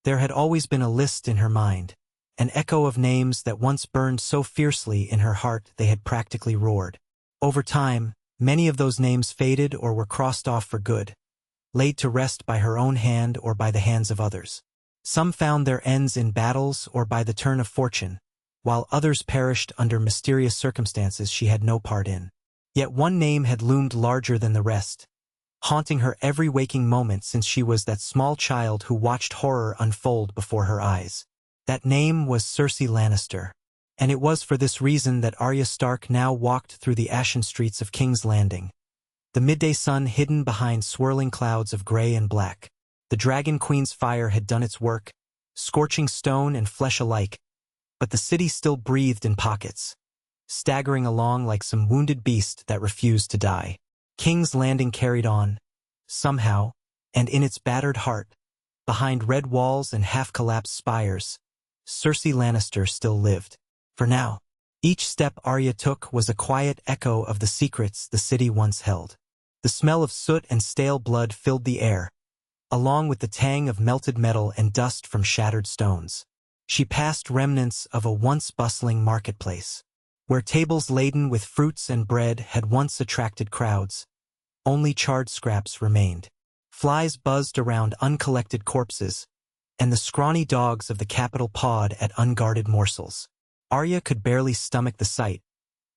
There had always been a list in her mind, an echo of names that once burned so fiercely in her heart they had practically roared. Over time, many of those names faded or were crossed off for good, laid to rest by her own hand or by the hands of others. Some found their ends in battles or by the turn of fortune, while others perished under mysterious circumstances she had no part in. Yet one name had loomed larger than the rest, haunting her every waking moment since she was that small child who watched horror unfold before her eyes. That name was Cersei Lannister, and it was for this reason that Arya Stark now walked through the ashen streets of King's Landing, the midday sun hidden behind swirling clouds of gray and black. The Dragon Queen's fire had done its work, scorching stone and flesh alike, but the city still breathed in pockets, staggering along like some wounded beast that refused to die. King's Landing carried on, somehow, and in its battered heart, behind red walls and half-collapsed spires, Cersei Lannister still lived. For now, each step Arya took was a quiet echo of the secrets the city once held. The smell of soot and stale blood filled the air, along with the tang of melted metal and dust from shattered stones. She passed remnants of a once bustling marketplace, where tables laden with fruits and bread had once attracted crowds. Only charred scraps remained. Flies buzzed around uncollected corpses, and the scrawny dogs of the capital pawed at unguarded morsels. Arya could barely stomach the sight,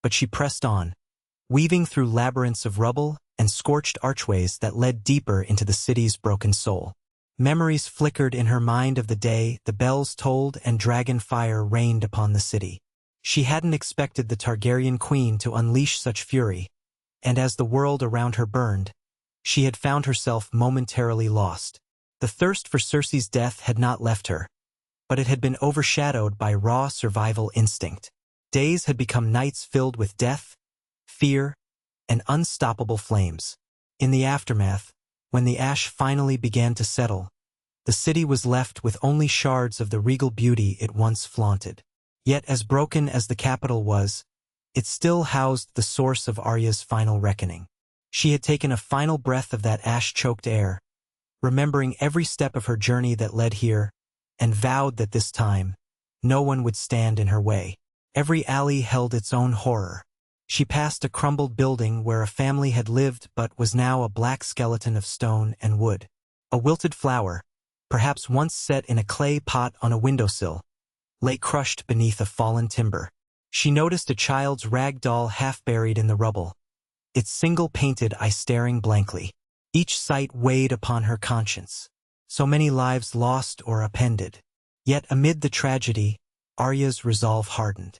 but she pressed on, weaving through labyrinths of rubble and scorched archways that led deeper into the city's broken soul. Memories flickered in her mind of the day the bells tolled and dragon fire rained upon the city. She hadn't expected the Targaryen queen to unleash such fury, and as the world around her burned, she had found herself momentarily lost. The thirst for Cersei's death had not left her, but it had been overshadowed by raw survival instinct. Days had become nights filled with death, fear, and unstoppable flames. In the aftermath, when the ash finally began to settle, the city was left with only shards of the regal beauty it once flaunted. Yet as broken as the capital was, it still housed the source of Arya's final reckoning. She had taken a final breath of that ash-choked air, remembering every step of her journey that led here, and vowed that this time, no one would stand in her way. Every alley held its own horror. She passed a crumbled building where a family had lived but was now a black skeleton of stone and wood. A wilted flower, perhaps once set in a clay pot on a windowsill, lay crushed beneath a fallen timber. She noticed a child's rag doll half buried in the rubble, its single painted eye staring blankly. Each sight weighed upon her conscience. So many lives lost or upended. Yet amid the tragedy, Arya's resolve hardened.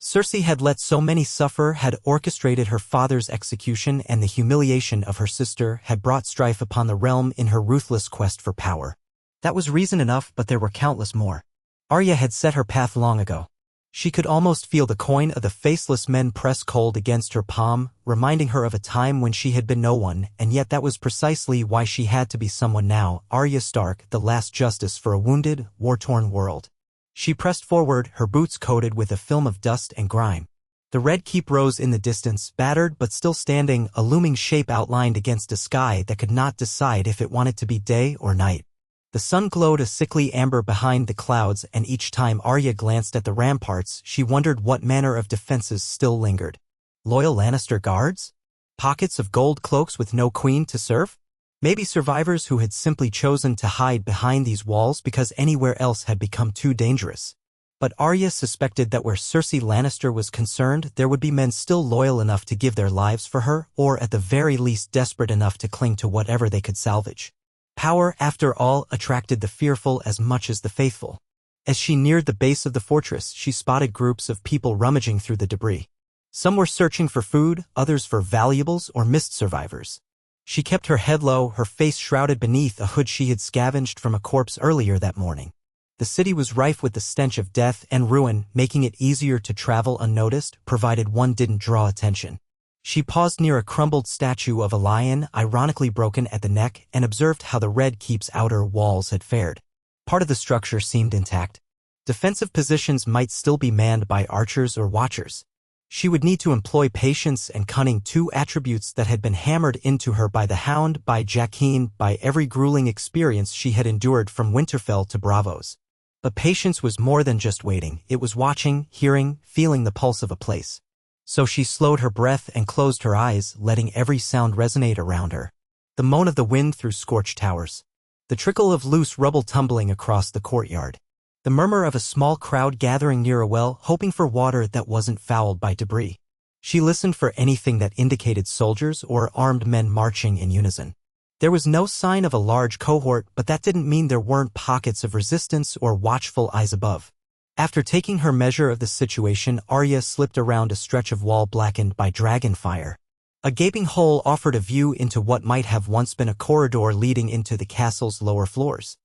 Cersei had let so many suffer, had orchestrated her father's execution, and the humiliation of her sister had brought strife upon the realm in her ruthless quest for power. That was reason enough, but there were countless more. Arya had set her path long ago. She could almost feel the coin of the faceless men press cold against her palm, reminding her of a time when she had been no one, and yet that was precisely why she had to be someone now. Arya Stark, the last justice for a wounded, war-torn world. She pressed forward, her boots coated with a film of dust and grime. The Red Keep rose in the distance, battered but still standing, a looming shape outlined against a sky that could not decide if it wanted to be day or night. The sun glowed a sickly amber behind the clouds, and each time Arya glanced at the ramparts, she wondered what manner of defenses still lingered. Loyal Lannister guards? Pockets of gold cloaks with no queen to serve? Maybe survivors who had simply chosen to hide behind these walls because anywhere else had become too dangerous. But Arya suspected that where Cersei Lannister was concerned, there would be men still loyal enough to give their lives for her, or at the very least desperate enough to cling to whatever they could salvage. Power, after all, attracted the fearful as much as the faithful. As she neared the base of the fortress, she spotted groups of people rummaging through the debris. Some were searching for food, others for valuables or missed survivors. She kept her head low, her face shrouded beneath a hood she had scavenged from a corpse earlier that morning. The city was rife with the stench of death and ruin, making it easier to travel unnoticed, provided one didn't draw attention. She paused near a crumbled statue of a lion, ironically broken at the neck, and observed how the Red Keep's outer walls had fared. Part of the structure seemed intact. Defensive positions might still be manned by archers or watchers. She would need to employ patience and cunning, two attributes that had been hammered into her by the Hound, by Jaqen, by every grueling experience she had endured from Winterfell to Bravos. But patience was more than just waiting. It was watching, hearing, feeling the pulse of a place. So she slowed her breath and closed her eyes, letting every sound resonate around her. The moan of the wind through scorched towers. The trickle of loose rubble tumbling across the courtyard. The murmur of a small crowd gathering near a well, hoping for water that wasn't fouled by debris. She listened for anything that indicated soldiers or armed men marching in unison. There was no sign of a large cohort, but that didn't mean there weren't pockets of resistance or watchful eyes above. After taking her measure of the situation, Arya slipped around a stretch of wall blackened by dragon fire. A gaping hole offered a view into what might have once been a corridor leading into the castle's lower floors.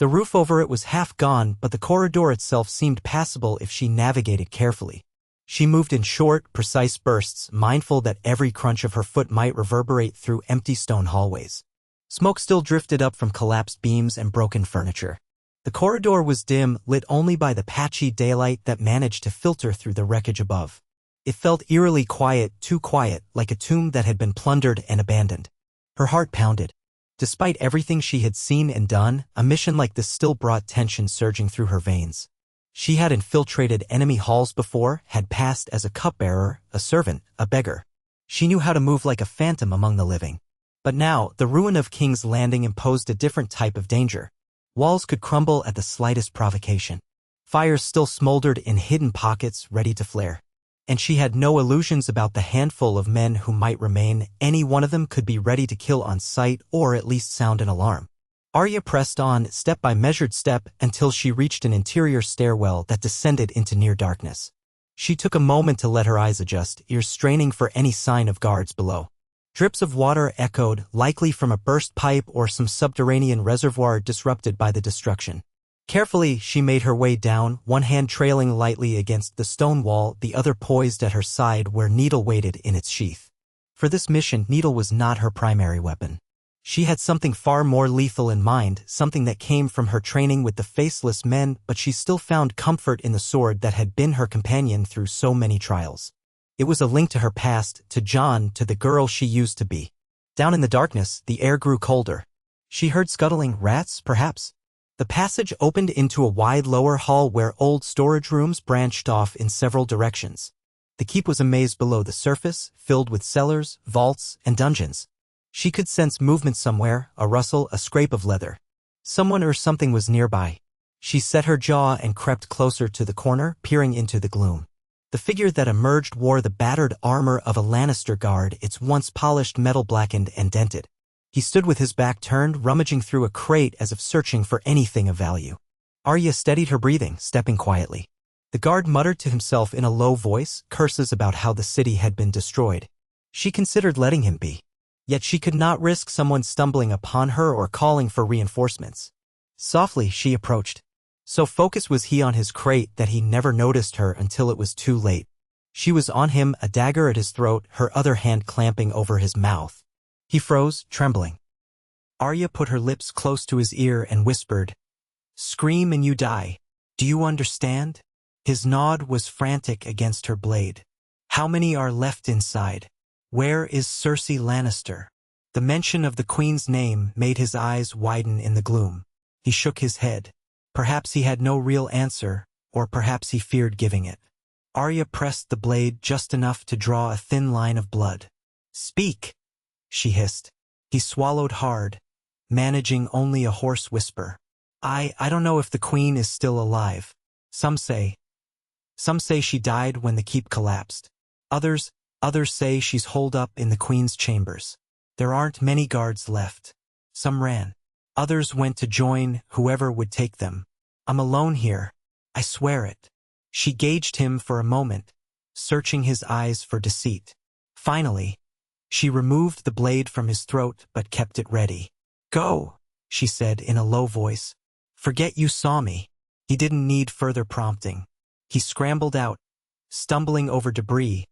The roof over it was half gone, but the corridor itself seemed passable if she navigated carefully. She moved in short, precise bursts, mindful that every crunch of her foot might reverberate through empty stone hallways. Smoke still drifted up from collapsed beams and broken furniture. The corridor was dim, lit only by the patchy daylight that managed to filter through the wreckage above. It felt eerily quiet, too quiet, like a tomb that had been plundered and abandoned. Her heart pounded. Despite everything she had seen and done, a mission like this still brought tension surging through her veins. She had infiltrated enemy halls before, had passed as a cupbearer, a servant, a beggar. She knew how to move like a phantom among the living. But now, the ruin of King's Landing imposed a different type of danger. Walls could crumble at the slightest provocation. Fires still smoldered in hidden pockets, ready to flare. And she had no illusions about the handful of men who might remain. Any one of them could be ready to kill on sight or at least sound an alarm. Arya pressed on, step by measured step, until she reached an interior stairwell that descended into near darkness. She took a moment to let her eyes adjust, ears straining for any sign of guards below. Drips of water echoed, likely from a burst pipe or some subterranean reservoir disrupted by the destruction. Carefully, she made her way down, one hand trailing lightly against the stone wall, the other poised at her side where Needle waited in its sheath. For this mission, Needle was not her primary weapon. She had something far more lethal in mind, something that came from her training with the Faceless Men, but she still found comfort in the sword that had been her companion through so many trials. It was a link to her past, to Jon, to the girl she used to be. Down in the darkness, the air grew colder. She heard scuttling rats, perhaps. The passage opened into a wide lower hall where old storage rooms branched off in several directions. The keep was a maze below the surface, filled with cellars, vaults, and dungeons. She could sense movement somewhere, a rustle, a scrape of leather. Someone or something was nearby. She set her jaw and crept closer to the corner, peering into the gloom. The figure that emerged wore the battered armor of a Lannister guard, its once polished metal blackened and dented. He stood with his back turned, rummaging through a crate as if searching for anything of value. Arya steadied her breathing, stepping quietly. The guard muttered to himself in a low voice, curses about how the city had been destroyed. She considered letting him be. Yet she could not risk someone stumbling upon her or calling for reinforcements. Softly, she approached. So focused was he on his crate that he never noticed her until it was too late. She was on him, a dagger at his throat, her other hand clamping over his mouth. He froze, trembling. Arya put her lips close to his ear and whispered, "Scream and you die. Do you understand?" His nod was frantic against her blade. "How many are left inside? Where is Cersei Lannister?" The mention of the Queen's name made his eyes widen in the gloom. He shook his head. Perhaps he had no real answer, or perhaps he feared giving it. Arya pressed the blade just enough to draw a thin line of blood. "Speak," she hissed. He swallowed hard, managing only a hoarse whisper. I don't know if the Queen is still alive. Some say she died when the keep collapsed. Others say she's holed up in the Queen's chambers. There aren't many guards left. Some ran. Others went to join whoever would take them. I'm alone here. I swear it." She gauged him for a moment, searching his eyes for deceit. Finally, she removed the blade from his throat but kept it ready. "Go," she said in a low voice. "Forget you saw me." He didn't need further prompting. He scrambled out, stumbling over debris,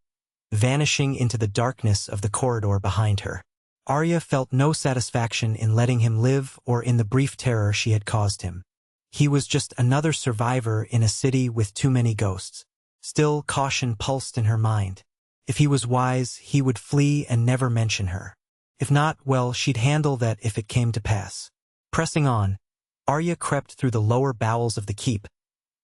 vanishing into the darkness of the corridor behind her. Arya felt no satisfaction in letting him live or in the brief terror she had caused him. He was just another survivor in a city with too many ghosts. Still, caution pulsed in her mind. If he was wise, he would flee and never mention her. If not, well, she'd handle that if it came to pass. Pressing on, Arya crept through the lower bowels of the keep,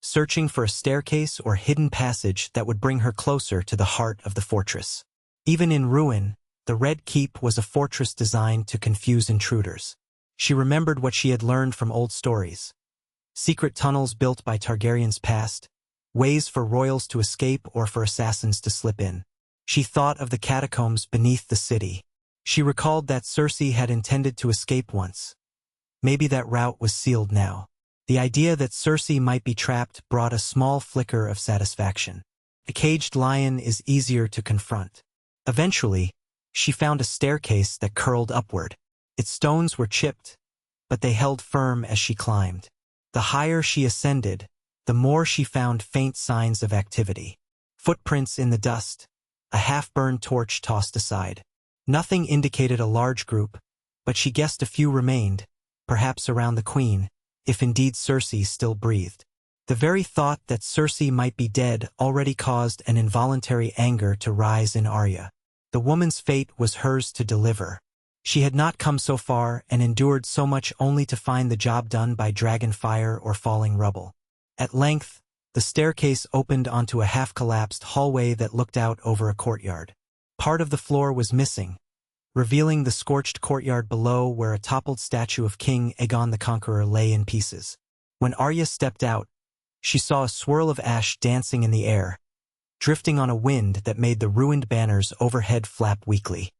searching for a staircase or hidden passage that would bring her closer to the heart of the fortress. Even in ruin, the Red Keep was a fortress designed to confuse intruders. She remembered what she had learned from old stories. Secret tunnels built by Targaryens past, ways for royals to escape or for assassins to slip in. She thought of the catacombs beneath the city. She recalled that Cersei had intended to escape once. Maybe that route was sealed now. The idea that Cersei might be trapped brought a small flicker of satisfaction. A caged lion is easier to confront. Eventually, she found a staircase that curled upward. Its stones were chipped, but they held firm as she climbed. The higher she ascended, the more she found faint signs of activity. Footprints in the dust, a half-burned torch tossed aside. Nothing indicated a large group, but she guessed a few remained, perhaps around the queen, if indeed Cersei still breathed. The very thought that Cersei might be dead already caused an involuntary anger to rise in Arya. The woman's fate was hers to deliver. She had not come so far and endured so much only to find the job done by dragon fire or falling rubble. At length, the staircase opened onto a half-collapsed hallway that looked out over a courtyard. Part of the floor was missing, revealing the scorched courtyard below where a toppled statue of King Aegon the Conqueror lay in pieces. When Arya stepped out, she saw a swirl of ash dancing in the air, drifting on a wind that made the ruined banners overhead flap weakly.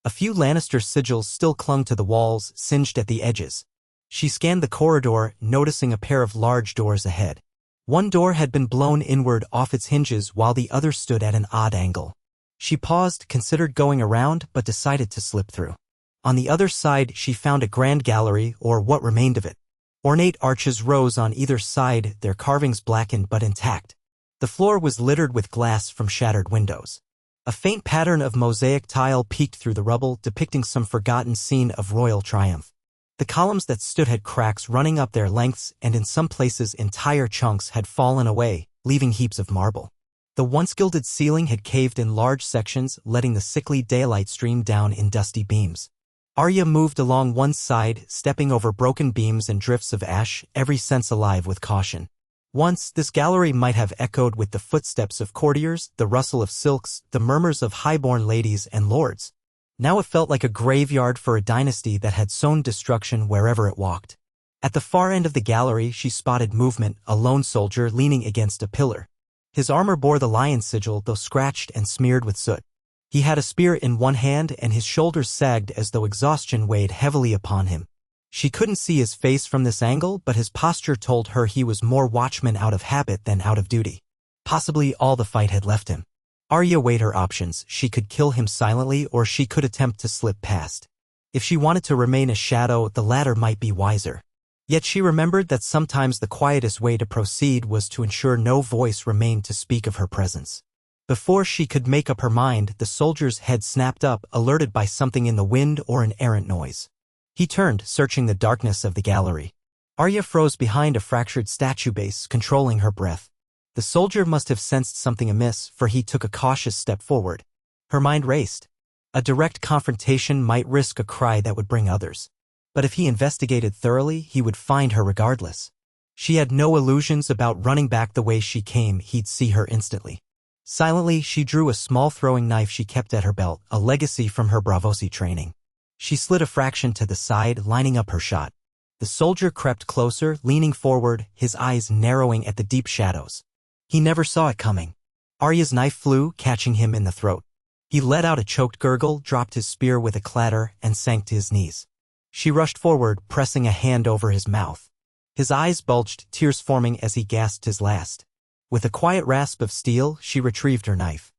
A few Lannister sigils still clung to the walls, singed at the edges. She scanned the corridor, noticing a pair of large doors ahead. One door had been blown inward off its hinges while the other stood at an odd angle. She paused, considered going around, but decided to slip through. On the other side, she found a grand gallery, or what remained of it. Ornate arches rose on either side, their carvings blackened but intact. The floor was littered with glass from shattered windows. A faint pattern of mosaic tile peeked through the rubble, depicting some forgotten scene of royal triumph. The columns that stood had cracks running up their lengths, and in some places entire chunks had fallen away, leaving heaps of marble. The once gilded ceiling had caved in large sections, letting the sickly daylight stream down in dusty beams. Arya moved along one side, stepping over broken beams and drifts of ash, every sense alive with caution. Once, this gallery might have echoed with the footsteps of courtiers, the rustle of silks, the murmurs of highborn ladies and lords. Now it felt like a graveyard for a dynasty that had sown destruction wherever it walked. At the far end of the gallery, she spotted movement, a lone soldier leaning against a pillar. His armor bore the lion sigil, though scratched and smeared with soot. He had a spear in one hand, and his shoulders sagged as though exhaustion weighed heavily upon him. She couldn't see his face from this angle, but his posture told her he was more watchman out of habit than out of duty. Possibly all the fight had left him. Arya weighed her options. She could kill him silently, or she could attempt to slip past. If she wanted to remain a shadow, the latter might be wiser. Yet she remembered that sometimes the quietest way to proceed was to ensure no voice remained to speak of her presence. Before she could make up her mind, the soldier's head snapped up, alerted by something in the wind or an errant noise. He turned, searching the darkness of the gallery. Arya froze behind a fractured statue base, controlling her breath. The soldier must have sensed something amiss, for he took a cautious step forward. Her mind raced. A direct confrontation might risk a cry that would bring others. But if he investigated thoroughly, he would find her regardless. She had no illusions about running back the way she came. He'd see her instantly. Silently, she drew a small throwing knife she kept at her belt, a legacy from her Bravosi training. She slid a fraction to the side, lining up her shot. The soldier crept closer, leaning forward, his eyes narrowing at the deep shadows. He never saw it coming. Arya's knife flew, catching him in the throat. He let out a choked gurgle, dropped his spear with a clatter, and sank to his knees. She rushed forward, pressing a hand over his mouth. His eyes bulged, tears forming as he gasped his last. With a quiet rasp of steel, she retrieved her knife.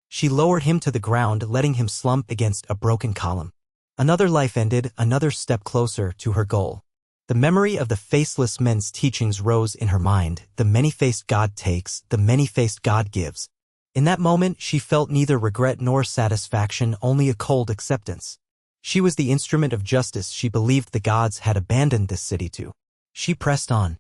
She lowered him to the ground, letting him slump against a broken column. Another life ended, another step closer to her goal. The memory of the faceless men's teachings rose in her mind. The many-faced God takes, the many-faced God gives. In that moment, she felt neither regret nor satisfaction, only a cold acceptance. She was the instrument of justice she believed the gods had abandoned this city to. She pressed on.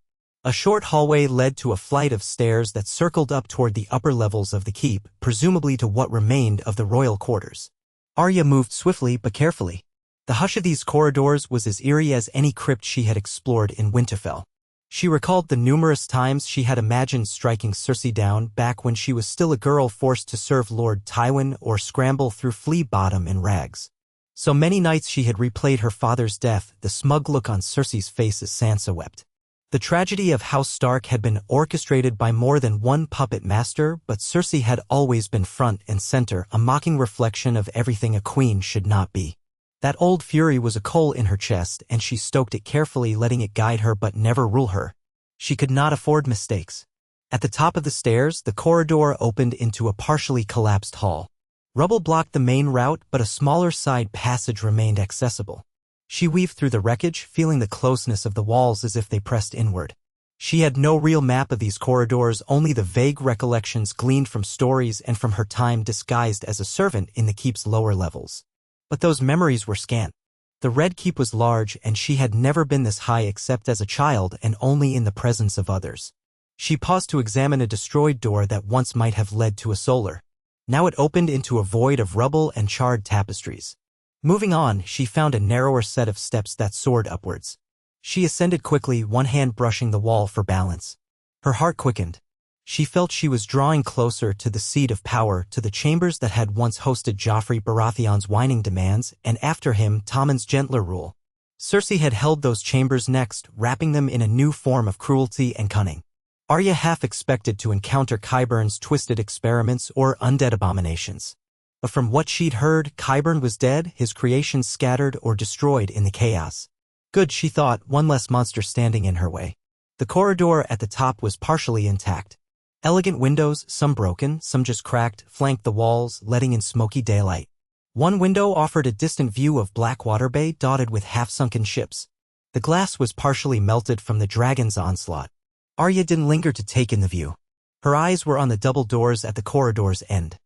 A short hallway led to a flight of stairs that circled up toward the upper levels of the keep, presumably to what remained of the royal quarters. Arya moved swiftly but carefully. The hush of these corridors was as eerie as any crypt she had explored in Winterfell. She recalled the numerous times she had imagined striking Cersei down back when she was still a girl forced to serve Lord Tywin or scramble through Flea Bottom in rags. So many nights she had replayed her father's death, the smug look on Cersei's face as Sansa wept. The tragedy of House Stark had been orchestrated by more than one puppet master, but Cersei had always been front and center, a mocking reflection of everything a queen should not be. That old fury was a coal in her chest, and she stoked it carefully, letting it guide her but never rule her. She could not afford mistakes. At the top of the stairs, the corridor opened into a partially collapsed hall. Rubble blocked the main route, but a smaller side passage remained accessible. She weaved through the wreckage, feeling the closeness of the walls as if they pressed inward. She had no real map of these corridors, only the vague recollections gleaned from stories and from her time disguised as a servant in the keep's lower levels. But those memories were scant. The Red Keep was large, and she had never been this high except as a child and only in the presence of others. She paused to examine a destroyed door that once might have led to a solar. Now it opened into a void of rubble and charred tapestries. Moving on, she found a narrower set of steps that soared upwards. She ascended quickly, one hand brushing the wall for balance. Her heart quickened. She felt she was drawing closer to the seat of power, to the chambers that had once hosted Joffrey Baratheon's whining demands, and after him, Tommen's gentler rule. Cersei had held those chambers next, wrapping them in a new form of cruelty and cunning. Arya half expected to encounter Qyburn's twisted experiments or undead abominations. But from what she'd heard, Qyburn was dead, his creations scattered or destroyed in the chaos. Good, she thought, one less monster standing in her way. The corridor at the top was partially intact. Elegant windows, some broken, some just cracked, flanked the walls, letting in smoky daylight. One window offered a distant view of Blackwater Bay dotted with half-sunken ships. The glass was partially melted from the dragon's onslaught. Arya didn't linger to take in the view. Her eyes were on the double doors at the corridor's end.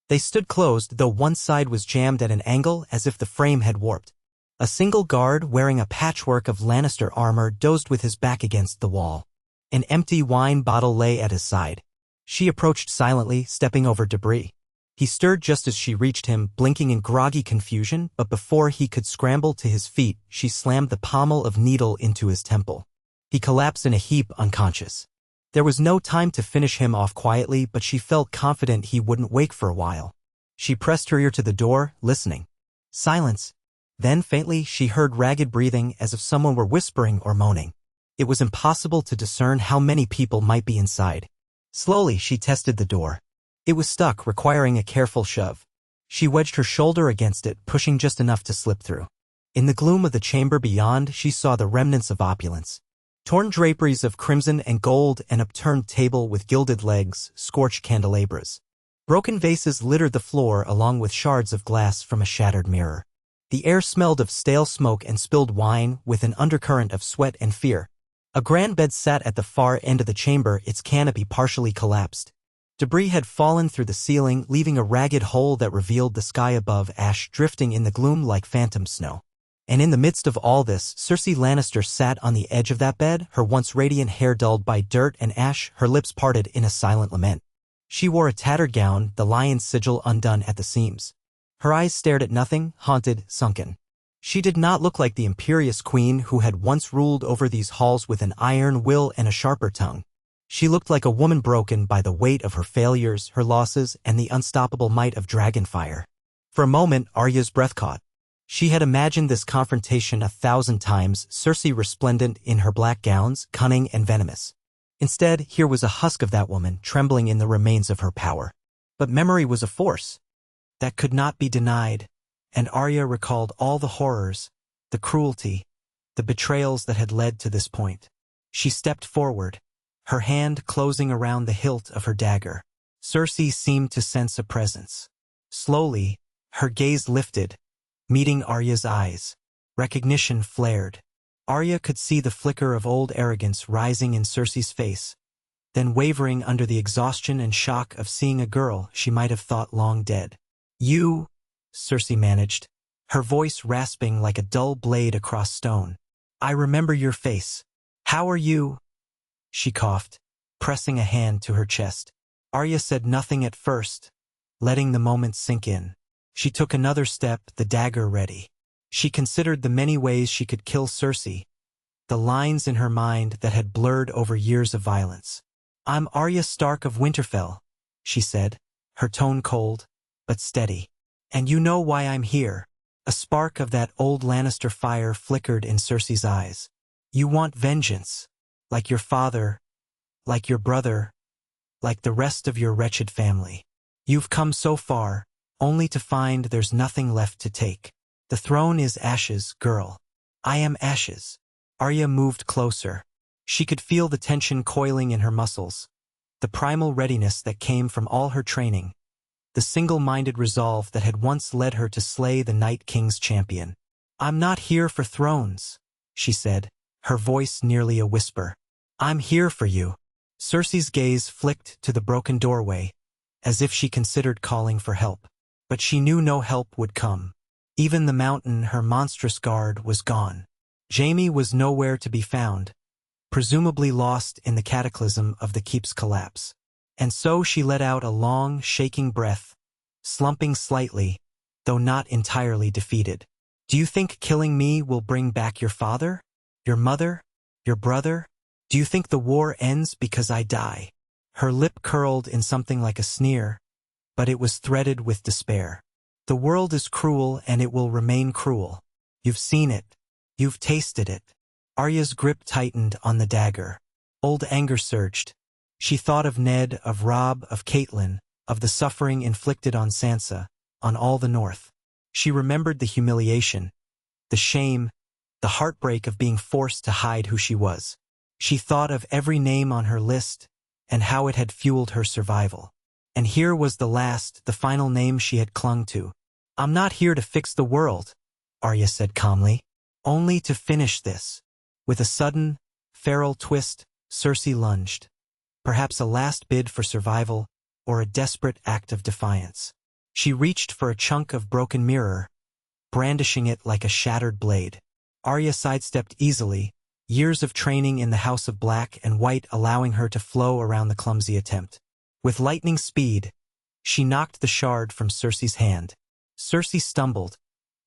They stood closed, though one side was jammed at an angle as if the frame had warped. A single guard, wearing a patchwork of Lannister armor, dozed with his back against the wall. An empty wine bottle lay at his side. She approached silently, stepping over debris. He stirred just as she reached him, blinking in groggy confusion, but before he could scramble to his feet, she slammed the pommel of needle into his temple. He collapsed in a heap, unconscious. There was no time to finish him off quietly, but she felt confident he wouldn't wake for a while. She pressed her ear to the door, listening. Silence. Then, faintly, she heard ragged breathing as if someone were whispering or moaning. It was impossible to discern how many people might be inside. Slowly, she tested the door. It was stuck, requiring a careful shove. She wedged her shoulder against it, pushing just enough to slip through. In the gloom of the chamber beyond, she saw the remnants of opulence. Torn draperies of crimson and gold, an upturned table with gilded legs, scorched candelabras. Broken vases littered the floor along with shards of glass from a shattered mirror. The air smelled of stale smoke and spilled wine, with an undercurrent of sweat and fear. A grand bed sat at the far end of the chamber, its canopy partially collapsed. Debris had fallen through the ceiling, leaving a ragged hole that revealed the sky above, ash drifting in the gloom like phantom snow. And in the midst of all this, Cersei Lannister sat on the edge of that bed, her once radiant hair dulled by dirt and ash, her lips parted in a silent lament. She wore a tattered gown, the lion's sigil undone at the seams. Her eyes stared at nothing, haunted, sunken. She did not look like the imperious queen who had once ruled over these halls with an iron will and a sharper tongue. She looked like a woman broken by the weight of her failures, her losses, and the unstoppable might of dragonfire. For a moment, Arya's breath caught. She had imagined this confrontation 1,000 times, Cersei resplendent in her black gowns, cunning and venomous. Instead, here was a husk of that woman, trembling in the remains of her power. But memory was a force that could not be denied, and Arya recalled all the horrors, the cruelty, the betrayals that had led to this point. She stepped forward, her hand closing around the hilt of her dagger. Cersei seemed to sense a presence. Slowly, her gaze lifted, meeting Arya's eyes. Recognition flared. Arya could see the flicker of old arrogance rising in Cersei's face, then wavering under the exhaustion and shock of seeing a girl she might have thought long dead. "You," Cersei managed, her voice rasping like a dull blade across stone. "I remember your face. How are you?" she coughed, pressing a hand to her chest. Arya said nothing at first, letting the moment sink in. She took another step, the dagger ready. She considered the many ways she could kill Cersei, the lines in her mind that had blurred over years of violence. "I'm Arya Stark of Winterfell," she said, her tone cold, but steady. "And you know why I'm here." A spark of that old Lannister fire flickered in Cersei's eyes. "You want vengeance, like your father, like your brother, like the rest of your wretched family. You've come so far, only to find there's nothing left to take. The throne is ashes, girl. I am ashes." Arya moved closer. She could feel the tension coiling in her muscles, the primal readiness that came from all her training, the single-minded resolve that had once led her to slay the Night King's champion. "I'm not here for thrones," she said, her voice nearly a whisper. "I'm here for you." Cersei's gaze flicked to the broken doorway, as if she considered calling for help. But she knew no help would come. Even the mountain, her monstrous guard, was gone. Jaime was nowhere to be found, presumably lost in the cataclysm of the keep's collapse. And so she let out a long, shaking breath, slumping slightly, though not entirely defeated. "Do you think killing me will bring back your father? Your mother? Your brother? Do you think the war ends because I die?" Her lip curled in something like a sneer, but it was threaded with despair. "The world is cruel and it will remain cruel. You've seen it. You've tasted it." Arya's grip tightened on the dagger. Old anger surged. She thought of Ned, of Robb, of Catelyn, of the suffering inflicted on Sansa, on all the North. She remembered the humiliation, the shame, the heartbreak of being forced to hide who she was. She thought of every name on her list and how it had fueled her survival. And here was the last, the final name she had clung to. "I'm not here to fix the world," Arya said calmly. "Only to finish this." With a sudden, feral twist, Cersei lunged. Perhaps a last bid for survival, or a desperate act of defiance. She reached for a chunk of broken mirror, brandishing it like a shattered blade. Arya sidestepped easily, years of training in the House of Black and White allowing her to flow around the clumsy attempt. With lightning speed, she knocked the shard from Cersei's hand. Cersei stumbled,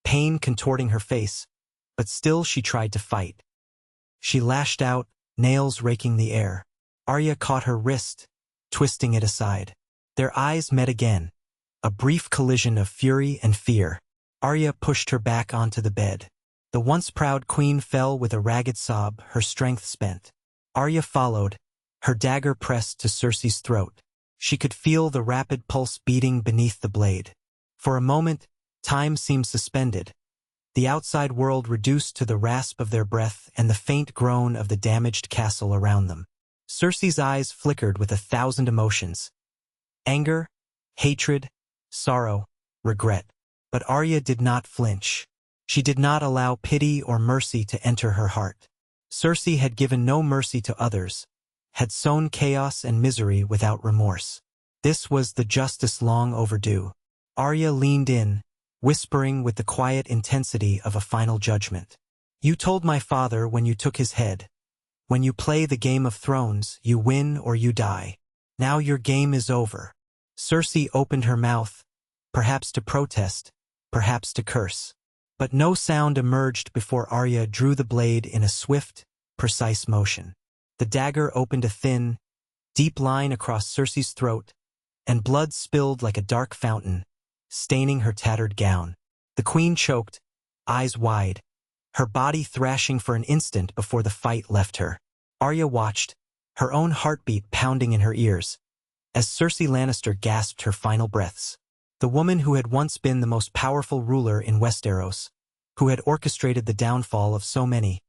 pain contorting her face, but still she tried to fight. She lashed out, nails raking the air. Arya caught her wrist, twisting it aside. Their eyes met again, a brief collision of fury and fear. Arya pushed her back onto the bed. The once proud queen fell with a ragged sob, her strength spent. Arya followed, her dagger pressed to Cersei's throat. She could feel the rapid pulse beating beneath the blade. For a moment, time seemed suspended, the outside world reduced to the rasp of their breath and the faint groan of the damaged castle around them. Cersei's eyes flickered with 1,000 emotions. Anger, hatred, sorrow, regret. But Arya did not flinch. She did not allow pity or mercy to enter her heart. Cersei had given no mercy to others, had sown chaos and misery without remorse. This was the justice long overdue. Arya leaned in, whispering with the quiet intensity of a final judgment. "You told my father when you took his head, when you play the Game of Thrones, you win or you die. Now your game is over." Cersei opened her mouth, perhaps to protest, perhaps to curse. But no sound emerged before Arya drew the blade in a swift, precise motion. The dagger opened a thin, deep line across Cersei's throat, and blood spilled like a dark fountain, staining her tattered gown. The queen choked, eyes wide, her body thrashing for an instant before the fight left her. Arya watched, her own heartbeat pounding in her ears, as Cersei Lannister gasped her final breaths. The woman who had once been the most powerful ruler in Westeros, who had orchestrated the downfall of so many,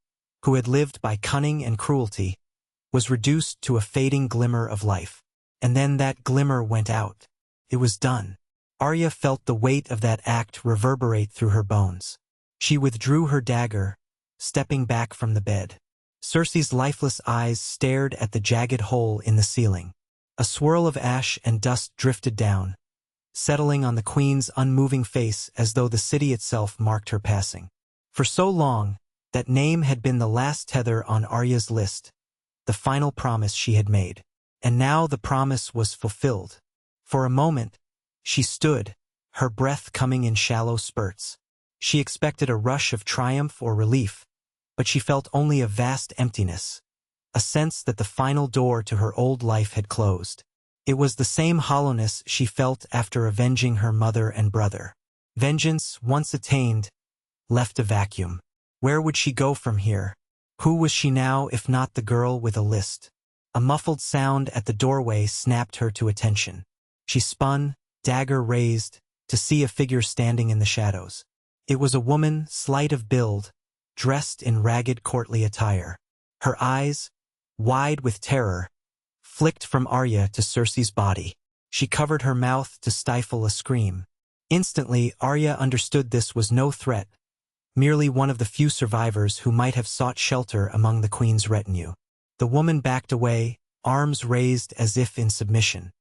who had lived by cunning and cruelty, was reduced to a fading glimmer of life. And then that glimmer went out. It was done. Arya felt the weight of that act reverberate through her bones. She withdrew her dagger, stepping back from the bed. Cersei's lifeless eyes stared at the jagged hole in the ceiling. A swirl of ash and dust drifted down, settling on the queen's unmoving face as though the city itself marked her passing. For so long, that name had been the last tether on Arya's list, the final promise she had made. And now the promise was fulfilled. For a moment, she stood, her breath coming in shallow spurts. She expected a rush of triumph or relief, but she felt only a vast emptiness, a sense that the final door to her old life had closed. It was the same hollowness she felt after avenging her mother and brother. Vengeance, once attained, left a vacuum. Where would she go from here? Who was she now if not the girl with a list? A muffled sound at the doorway snapped her to attention. She spun, dagger raised, to see a figure standing in the shadows. It was a woman, slight of build, dressed in ragged courtly attire. Her eyes, wide with terror, flicked from Arya to Cersei's body. She covered her mouth to stifle a scream. Instantly, Arya understood this was no threat, merely one of the few survivors who might have sought shelter among the queen's retinue. The woman backed away, arms raised as if in submission.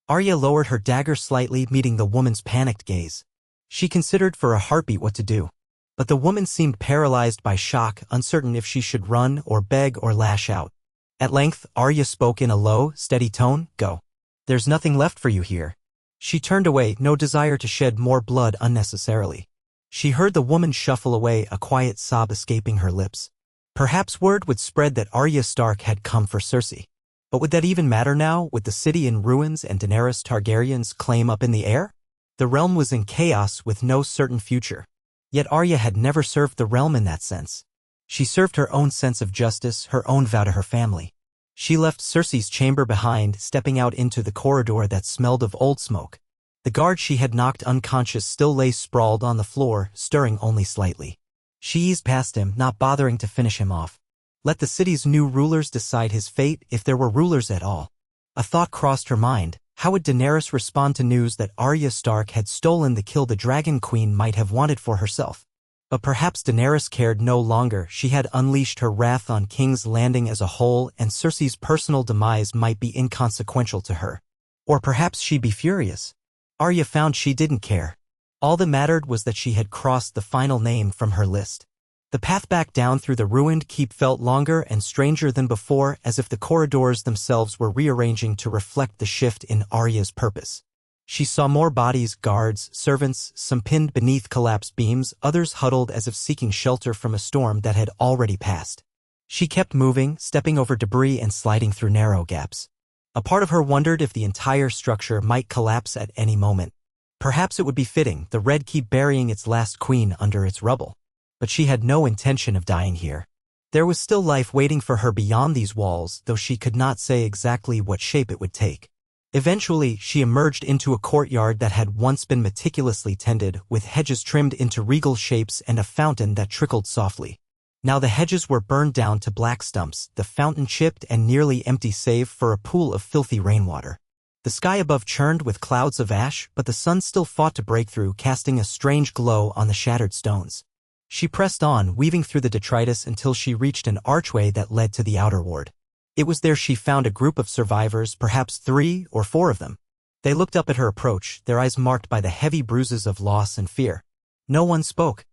Arya lowered her dagger slightly, meeting the woman's panicked gaze. She considered for a heartbeat what to do. But the woman seemed paralyzed by shock, uncertain if she should run or beg or lash out. At length, Arya spoke in a low, steady tone, "Go. There's nothing left for you here." She turned away, no desire to shed more blood unnecessarily. She heard the woman shuffle away, a quiet sob escaping her lips. Perhaps word would spread that Arya Stark had come for Cersei. But would that even matter now, with the city in ruins and Daenerys Targaryen's claim up in the air? The realm was in chaos with no certain future. Yet Arya had never served the realm in that sense. She served her own sense of justice, her own vow to her family. She left Cersei's chamber behind, stepping out into the corridor that smelled of old smoke. The guard she had knocked unconscious still lay sprawled on the floor, stirring only slightly. She eased past him, not bothering to finish him off. Let the city's new rulers decide his fate, if there were rulers at all. A thought crossed her mind. How would Daenerys respond to news that Arya Stark had stolen the kill the Dragon Queen might have wanted for herself? But perhaps Daenerys cared no longer. She had unleashed her wrath on King's Landing as a whole, and Cersei's personal demise might be inconsequential to her. Or perhaps she'd be furious. Arya found she didn't care. All that mattered was that she had crossed the final name from her list. The path back down through the ruined keep felt longer and stranger than before, as if the corridors themselves were rearranging to reflect the shift in Arya's purpose. She saw more bodies, guards, servants, some pinned beneath collapsed beams, others huddled as if seeking shelter from a storm that had already passed. She kept moving, stepping over debris and sliding through narrow gaps. A part of her wondered if the entire structure might collapse at any moment. Perhaps it would be fitting, the Red Keep burying its last queen under its rubble. But she had no intention of dying here. There was still life waiting for her beyond these walls, though she could not say exactly what shape it would take. Eventually, she emerged into a courtyard that had once been meticulously tended, with hedges trimmed into regal shapes and a fountain that trickled softly. Now the hedges were burned down to black stumps, the fountain chipped and nearly empty save for a pool of filthy rainwater. The sky above churned with clouds of ash, but the sun still fought to break through, casting a strange glow on the shattered stones. She pressed on, weaving through the detritus until she reached an archway that led to the outer ward. It was there she found a group of survivors, perhaps 3 or 4 of them. They looked up at her approach, their eyes marked by the heavy bruises of loss and fear. No one spoke.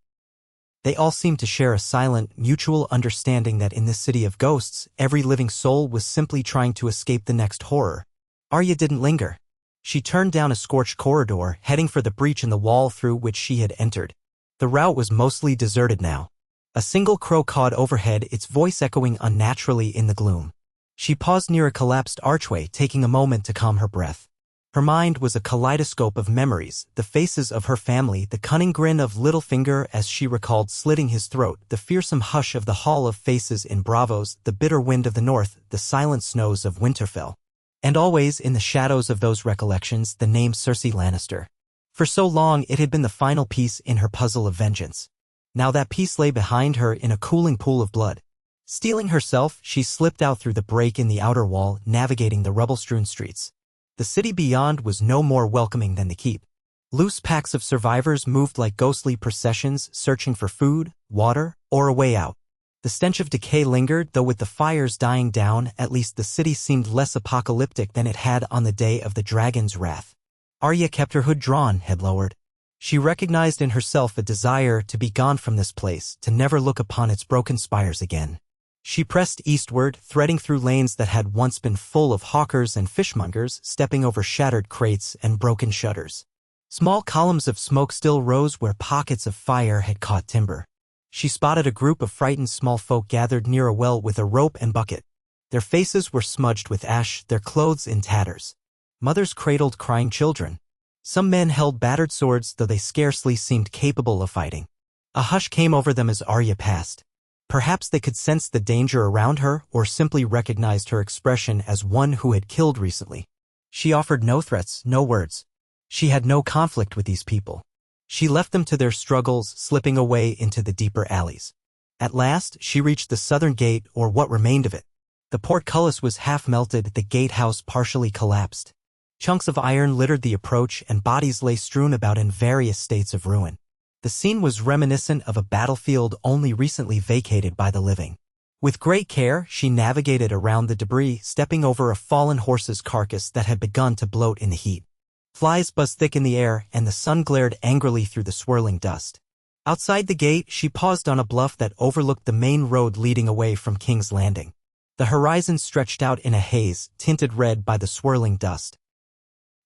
They all seemed to share a silent, mutual understanding that in this city of ghosts, every living soul was simply trying to escape the next horror. Arya didn't linger. She turned down a scorched corridor, heading for the breach in the wall through which she had entered. The route was mostly deserted now. A single crow cawed overhead, its voice echoing unnaturally in the gloom. She paused near a collapsed archway, taking a moment to calm her breath. Her mind was a kaleidoscope of memories, the faces of her family, the cunning grin of Littlefinger as she recalled slitting his throat, the fearsome hush of the Hall of Faces in Bravos, the bitter wind of the north, the silent snows of Winterfell. And always, in the shadows of those recollections, the name Cersei Lannister. For so long it had been the final piece in her puzzle of vengeance. Now that piece lay behind her in a cooling pool of blood. Steeling herself, she slipped out through the break in the outer wall, navigating the rubble-strewn streets. The city beyond was no more welcoming than the keep. Loose packs of survivors moved like ghostly processions, searching for food, water, or a way out. The stench of decay lingered, though with the fires dying down, at least the city seemed less apocalyptic than it had on the day of the dragon's wrath. Arya kept her hood drawn, head lowered. She recognized in herself a desire to be gone from this place, to never look upon its broken spires again. She pressed eastward, threading through lanes that had once been full of hawkers and fishmongers, stepping over shattered crates and broken shutters. Small columns of smoke still rose where pockets of fire had caught timber. She spotted a group of frightened small folk gathered near a well with a rope and bucket. Their faces were smudged with ash, their clothes in tatters. Mothers cradled crying children. Some men held battered swords, though they scarcely seemed capable of fighting. A hush came over them as Arya passed. Perhaps they could sense the danger around her, or simply recognized her expression as one who had killed recently. She offered no threats, no words. She had no conflict with these people. She left them to their struggles, slipping away into the deeper alleys. At last, she reached the southern gate, or what remained of it. The portcullis was half melted, the gatehouse partially collapsed. Chunks of iron littered the approach, and bodies lay strewn about in various states of ruin. The scene was reminiscent of a battlefield only recently vacated by the living. With great care, she navigated around the debris, stepping over a fallen horse's carcass that had begun to bloat in the heat. Flies buzzed thick in the air, and the sun glared angrily through the swirling dust. Outside the gate, she paused on a bluff that overlooked the main road leading away from King's Landing. The horizon stretched out in a haze, tinted red by the swirling dust.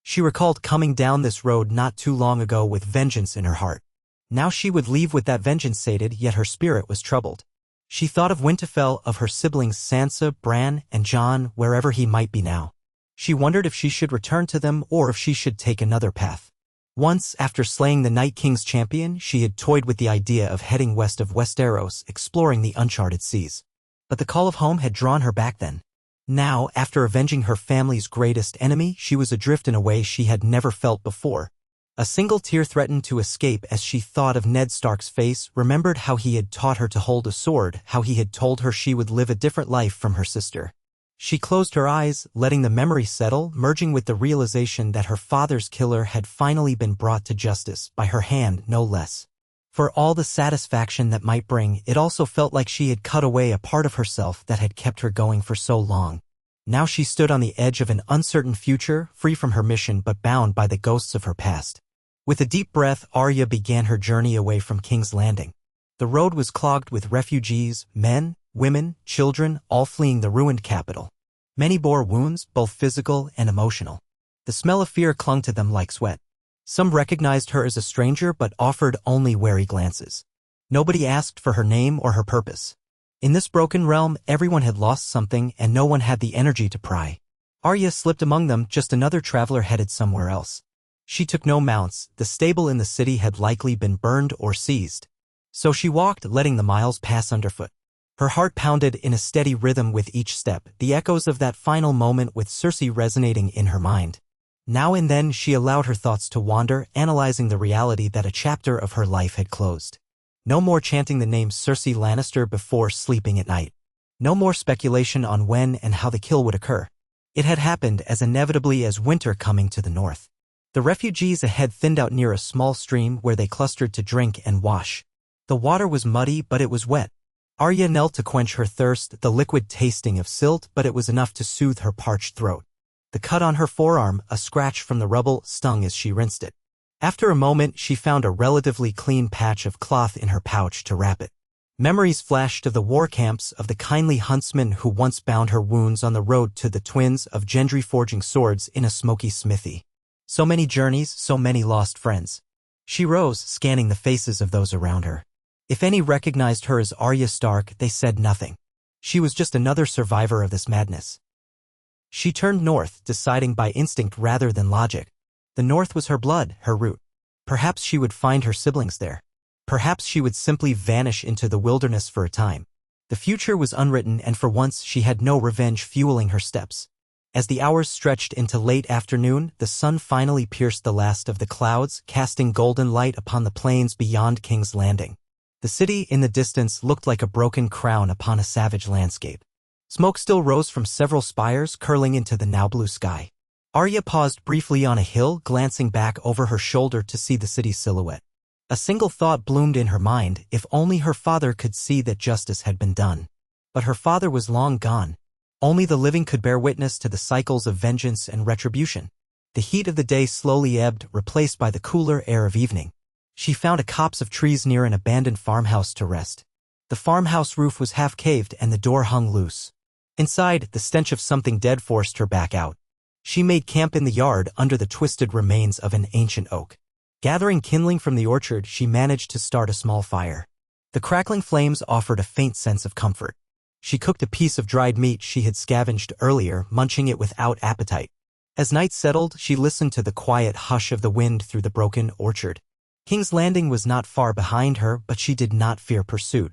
She recalled coming down this road not too long ago with vengeance in her heart. Now she would leave with that vengeance sated, yet her spirit was troubled. She thought of Winterfell, of her siblings Sansa, Bran, and Jon, wherever he might be now. She wondered if she should return to them or if she should take another path. Once, after slaying the Night King's champion, she had toyed with the idea of heading west of Westeros, exploring the uncharted seas. But the call of home had drawn her back then. Now, after avenging her family's greatest enemy, she was adrift in a way she had never felt before. A single tear threatened to escape as she thought of Ned Stark's face, remembered how he had taught her to hold a sword, how he had told her she would live a different life from her sister. She closed her eyes, letting the memory settle, merging with the realization that her father's killer had finally been brought to justice, by her hand no less. For all the satisfaction that might bring, it also felt like she had cut away a part of herself that had kept her going for so long. Now she stood on the edge of an uncertain future, free from her mission but bound by the ghosts of her past. With a deep breath, Arya began her journey away from King's Landing. The road was clogged with refugees, men, women, children, all fleeing the ruined capital. Many bore wounds, both physical and emotional. The smell of fear clung to them like sweat. Some recognized her as a stranger but offered only wary glances. Nobody asked for her name or her purpose. In this broken realm, everyone had lost something and no one had the energy to pry. Arya slipped among them, just another traveler headed somewhere else. She took no mounts, the stable in the city had likely been burned or seized. So she walked, letting the miles pass underfoot. Her heart pounded in a steady rhythm with each step, the echoes of that final moment with Cersei resonating in her mind. Now and then she allowed her thoughts to wander, analyzing the reality that a chapter of her life had closed. No more chanting the name Cersei Lannister before sleeping at night. No more speculation on when and how the kill would occur. It had happened as inevitably as winter coming to the north. The refugees ahead thinned out near a small stream where they clustered to drink and wash. The water was muddy, but it was wet. Arya knelt to quench her thirst, the liquid tasting of silt, but it was enough to soothe her parched throat. The cut on her forearm, a scratch from the rubble, stung as she rinsed it. After a moment, she found a relatively clean patch of cloth in her pouch to wrap it. Memories flashed of the war camps, of the kindly huntsman who once bound her wounds on the road to the twins, of Gendry forging swords in a smoky smithy. So many journeys, so many lost friends. She rose, scanning the faces of those around her. If any recognized her as Arya Stark, they said nothing. She was just another survivor of this madness. She turned north, deciding by instinct rather than logic. The north was her blood, her root. Perhaps she would find her siblings there. Perhaps she would simply vanish into the wilderness for a time. The future was unwritten, and for once she had no revenge fueling her steps. As the hours stretched into late afternoon, the sun finally pierced the last of the clouds, casting golden light upon the plains beyond King's Landing. The city in the distance looked like a broken crown upon a savage landscape. Smoke still rose from several spires, curling into the now blue sky. Arya paused briefly on a hill, glancing back over her shoulder to see the city's silhouette. A single thought bloomed in her mind: if only her father could see that justice had been done. But her father was long gone. Only the living could bear witness to the cycles of vengeance and retribution. The heat of the day slowly ebbed, replaced by the cooler air of evening. She found a copse of trees near an abandoned farmhouse to rest. The farmhouse roof was half-caved and the door hung loose. Inside, the stench of something dead forced her back out. She made camp in the yard under the twisted remains of an ancient oak. Gathering kindling from the orchard, she managed to start a small fire. The crackling flames offered a faint sense of comfort. She cooked a piece of dried meat she had scavenged earlier, munching it without appetite. As night settled, she listened to the quiet hush of the wind through the broken orchard. King's Landing was not far behind her, but she did not fear pursuit.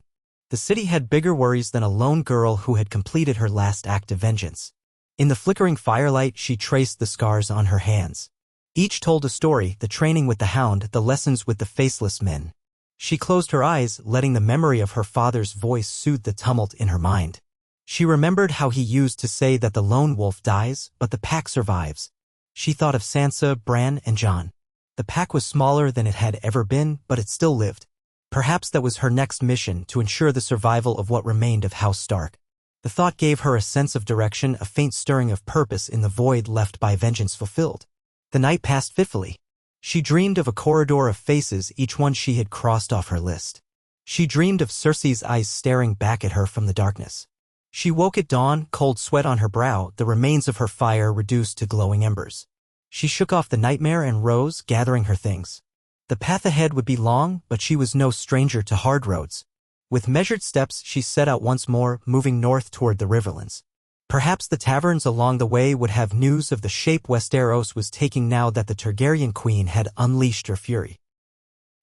The city had bigger worries than a lone girl who had completed her last act of vengeance. In the flickering firelight, she traced the scars on her hands. Each told a story, the training with the hound, the lessons with the faceless men. She closed her eyes, letting the memory of her father's voice soothe the tumult in her mind. She remembered how he used to say that the lone wolf dies, but the pack survives. She thought of Sansa, Bran, and Jon. The pack was smaller than it had ever been, but it still lived. Perhaps that was her next mission, to ensure the survival of what remained of House Stark. The thought gave her a sense of direction, a faint stirring of purpose in the void left by vengeance fulfilled. The night passed fitfully. She dreamed of a corridor of faces, each one she had crossed off her list. She dreamed of Cersei's eyes staring back at her from the darkness. She woke at dawn, cold sweat on her brow, the remains of her fire reduced to glowing embers. She shook off the nightmare and rose, gathering her things. The path ahead would be long, but she was no stranger to hard roads. With measured steps, she set out once more, moving north toward the Riverlands. Perhaps the taverns along the way would have news of the shape Westeros was taking now that the Targaryen queen had unleashed her fury.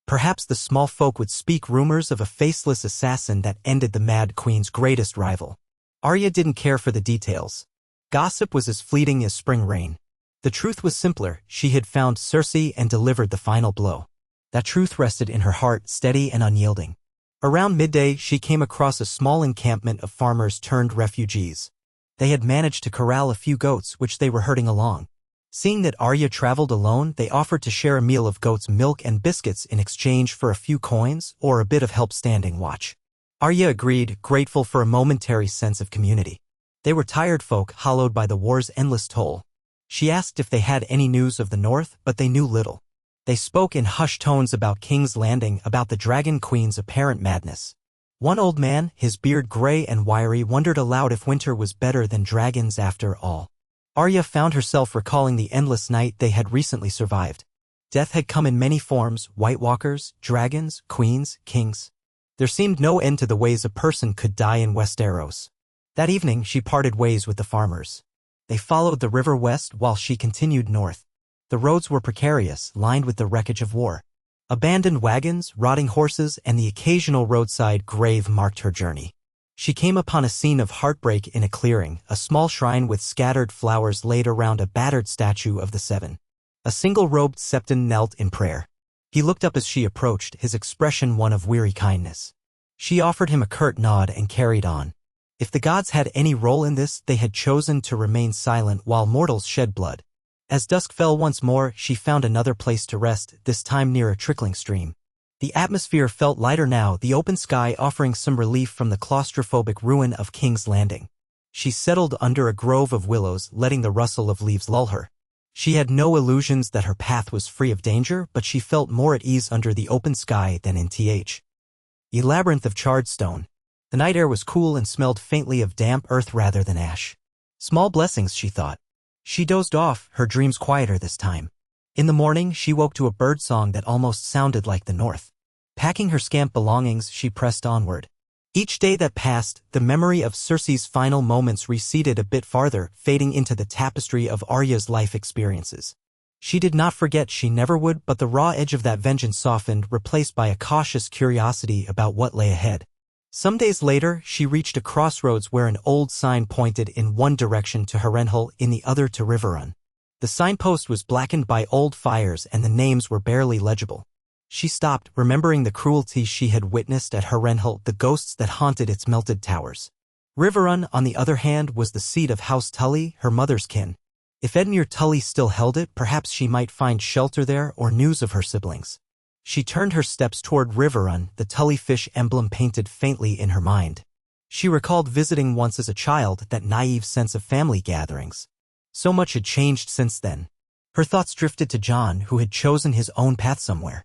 Perhaps the small folk would speak rumors of a faceless assassin that ended the Mad Queen's greatest rival. Arya didn't care for the details. Gossip was as fleeting as spring rain. The truth was simpler: she had found Cersei and delivered the final blow. That truth rested in her heart, steady and unyielding. Around midday, she came across a small encampment of farmers turned refugees. They had managed to corral a few goats which they were herding along. Seeing that Arya traveled alone, they offered to share a meal of goat's milk and biscuits in exchange for a few coins or a bit of help standing watch. Arya agreed, grateful for a momentary sense of community. They were tired folk, hollowed by the war's endless toll. She asked if they had any news of the north, but they knew little. They spoke in hushed tones about King's Landing, about the Dragon Queen's apparent madness. One old man, his beard gray and wiry, wondered aloud if winter was better than dragons after all. Arya found herself recalling the endless night they had recently survived. Death had come in many forms: White Walkers, dragons, queens, kings. There seemed no end to the ways a person could die in Westeros. That evening, she parted ways with the farmers. They followed the river west while she continued north. The roads were precarious, lined with the wreckage of war. Abandoned wagons, rotting horses, and the occasional roadside grave marked her journey. She came upon a scene of heartbreak in a clearing, a small shrine with scattered flowers laid around a battered statue of the Seven. A single-robed septon knelt in prayer. He looked up as she approached, his expression one of weary kindness. She offered him a curt nod and carried on. If the gods had any role in this, they had chosen to remain silent while mortals shed blood. As dusk fell once more, she found another place to rest, this time near a trickling stream. The atmosphere felt lighter now, the open sky offering some relief from the claustrophobic ruin of King's Landing. She settled under a grove of willows, letting the rustle of leaves lull her. She had no illusions that her path was free of danger, but she felt more at ease under the open sky than in a labyrinth of charred stone. The night air was cool and smelled faintly of damp earth rather than ash. Small blessings, she thought. She dozed off, her dreams quieter this time. In the morning, she woke to a birdsong that almost sounded like the north. Packing her scant belongings, she pressed onward. Each day that passed, the memory of Cersei's final moments receded a bit farther, fading into the tapestry of Arya's life experiences. She did not forget, she never would, but the raw edge of that vengeance softened, replaced by a cautious curiosity about what lay ahead. Some days later, she reached a crossroads where an old sign pointed in one direction to Harrenhal, in the other to Riverrun. The signpost was blackened by old fires and the names were barely legible. She stopped, remembering the cruelty she had witnessed at Harrenhal, the ghosts that haunted its melted towers. Riverrun, on the other hand, was the seat of House Tully, her mother's kin. If Edmure Tully still held it, perhaps she might find shelter there or news of her siblings. She turned her steps toward Riverrun, the Tully fish emblem painted faintly in her mind. She recalled visiting once as a child, that naive sense of family gatherings. So much had changed since then. Her thoughts drifted to Jon, who had chosen his own path somewhere.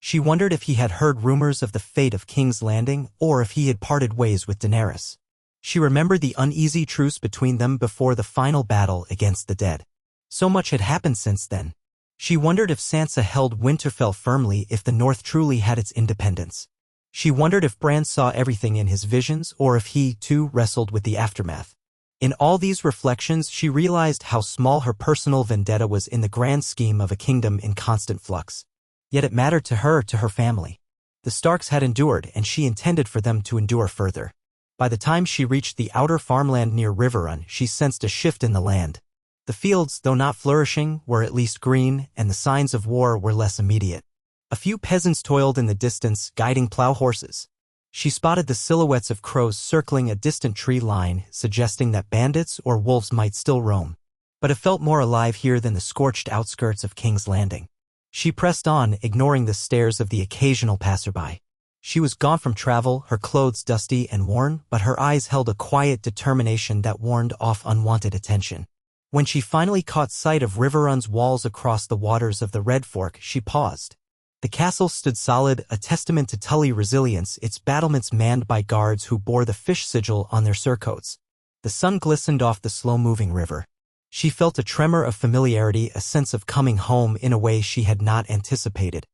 She wondered if he had heard rumors of the fate of King's Landing or if he had parted ways with Daenerys. She remembered the uneasy truce between them before the final battle against the dead. So much had happened since then. She wondered if Sansa held Winterfell firmly if the North truly had its independence. She wondered if Bran saw everything in his visions or if he, too, wrestled with the aftermath. In all these reflections, she realized how small her personal vendetta was in the grand scheme of a kingdom in constant flux. Yet it mattered to her family. The Starks had endured, and she intended for them to endure further. By the time she reached the outer farmland near Riverrun, she sensed a shift in the land. The fields, though not flourishing, were at least green, and the signs of war were less immediate. A few peasants toiled in the distance, guiding plow horses. She spotted the silhouettes of crows circling a distant tree line, suggesting that bandits or wolves might still roam. But it felt more alive here than the scorched outskirts of King's Landing. She pressed on, ignoring the stares of the occasional passerby. She was gone from travel, her clothes dusty and worn, but her eyes held a quiet determination that warned off unwanted attention. When she finally caught sight of Riverrun's walls across the waters of the Red Fork, she paused. The castle stood solid, a testament to Tully resilience, its battlements manned by guards who bore the fish sigil on their surcoats. The sun glistened off the slow-moving river. She felt a tremor of familiarity, a sense of coming home in a way she had not anticipated.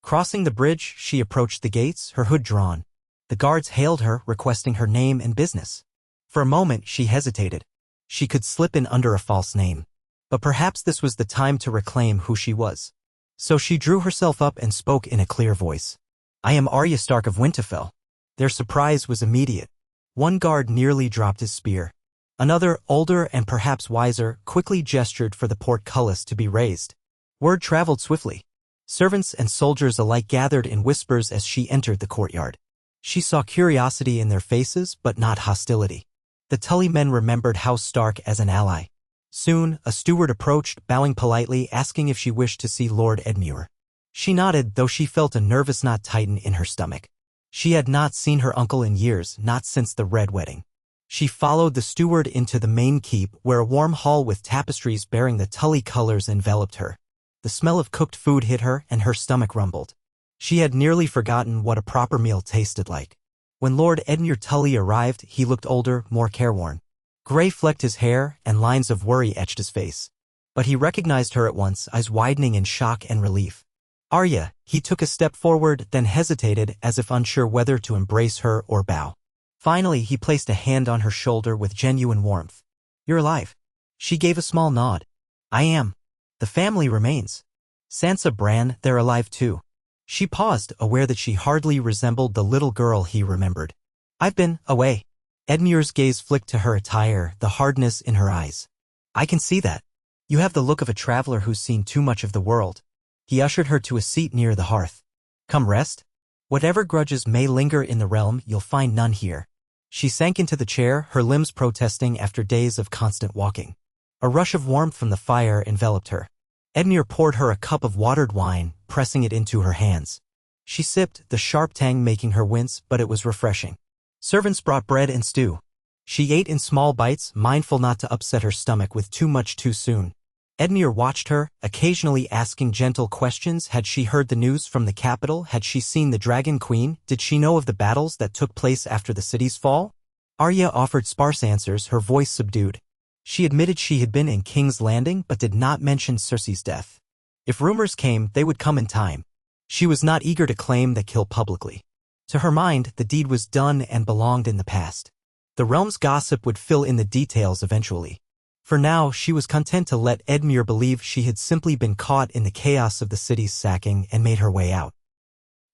Crossing the bridge, she approached the gates, her hood drawn. The guards hailed her, requesting her name and business. For a moment, she hesitated. She could slip in under a false name. But perhaps this was the time to reclaim who she was. So she drew herself up and spoke in a clear voice. "I am Arya Stark of Winterfell." Their surprise was immediate. One guard nearly dropped his spear. Another, older and perhaps wiser, quickly gestured for the portcullis to be raised. Word traveled swiftly. Servants and soldiers alike gathered in whispers as she entered the courtyard. She saw curiosity in their faces, but not hostility. The Tully men remembered House Stark as an ally. Soon, a steward approached, bowing politely, asking if she wished to see Lord Edmure. She nodded, though she felt a nervous knot tighten in her stomach. She had not seen her uncle in years, not since the Red Wedding. She followed the steward into the main keep, where a warm hall with tapestries bearing the Tully colors enveloped her. The smell of cooked food hit her, and her stomach rumbled. She had nearly forgotten what a proper meal tasted like. When Lord Edmure Tully arrived, he looked older, more careworn. Gray flecked his hair, and lines of worry etched his face. But he recognized her at once, eyes widening in shock and relief. "Arya," he took a step forward, then hesitated, as if unsure whether to embrace her or bow. Finally, he placed a hand on her shoulder with genuine warmth. "You're alive." She gave a small nod. "I am. The family remains. Sansa, Bran, they're alive too." She paused, aware that she hardly resembled the little girl he remembered. "I've been away." Edmure's gaze flicked to her attire, the hardness in her eyes. "I can see that. You have the look of a traveler who's seen too much of the world." He ushered her to a seat near the hearth. "Come rest. Whatever grudges may linger in the realm, you'll find none here." She sank into the chair, her limbs protesting after days of constant walking. A rush of warmth from the fire enveloped her. Edmure poured her a cup of watered wine, pressing it into her hands. She sipped, the sharp tang making her wince, but it was refreshing. Servants brought bread and stew. She ate in small bites, mindful not to upset her stomach with too much too soon. Edmure watched her, occasionally asking gentle questions. Had she heard the news from the capital? Had she seen the Dragon Queen? Did she know of the battles that took place after the city's fall? Arya offered sparse answers, her voice subdued. She admitted she had been in King's Landing, but did not mention Cersei's death. If rumors came, they would come in time. She was not eager to claim the kill publicly. To her mind, the deed was done and belonged in the past. The realm's gossip would fill in the details eventually. For now, she was content to let Edmure believe she had simply been caught in the chaos of the city's sacking and made her way out.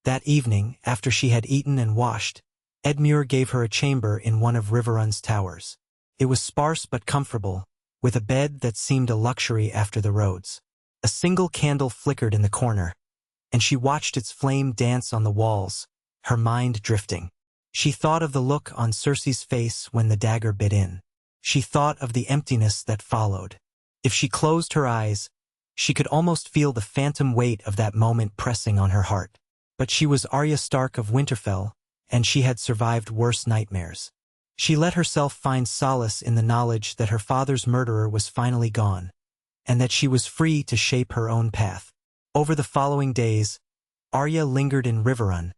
That evening, after she had eaten and washed, Edmure gave her a chamber in one of Riverrun's towers. It was sparse but comfortable, with a bed that seemed a luxury after the roads. A single candle flickered in the corner, and she watched its flame dance on the walls, her mind drifting. She thought of the look on Cersei's face when the dagger bit in. She thought of the emptiness that followed. If she closed her eyes, she could almost feel the phantom weight of that moment pressing on her heart. But she was Arya Stark of Winterfell, and she had survived worse nightmares. She let herself find solace in the knowledge that her father's murderer was finally gone, and that she was free to shape her own path. Over the following days, Arya lingered in Riverrun,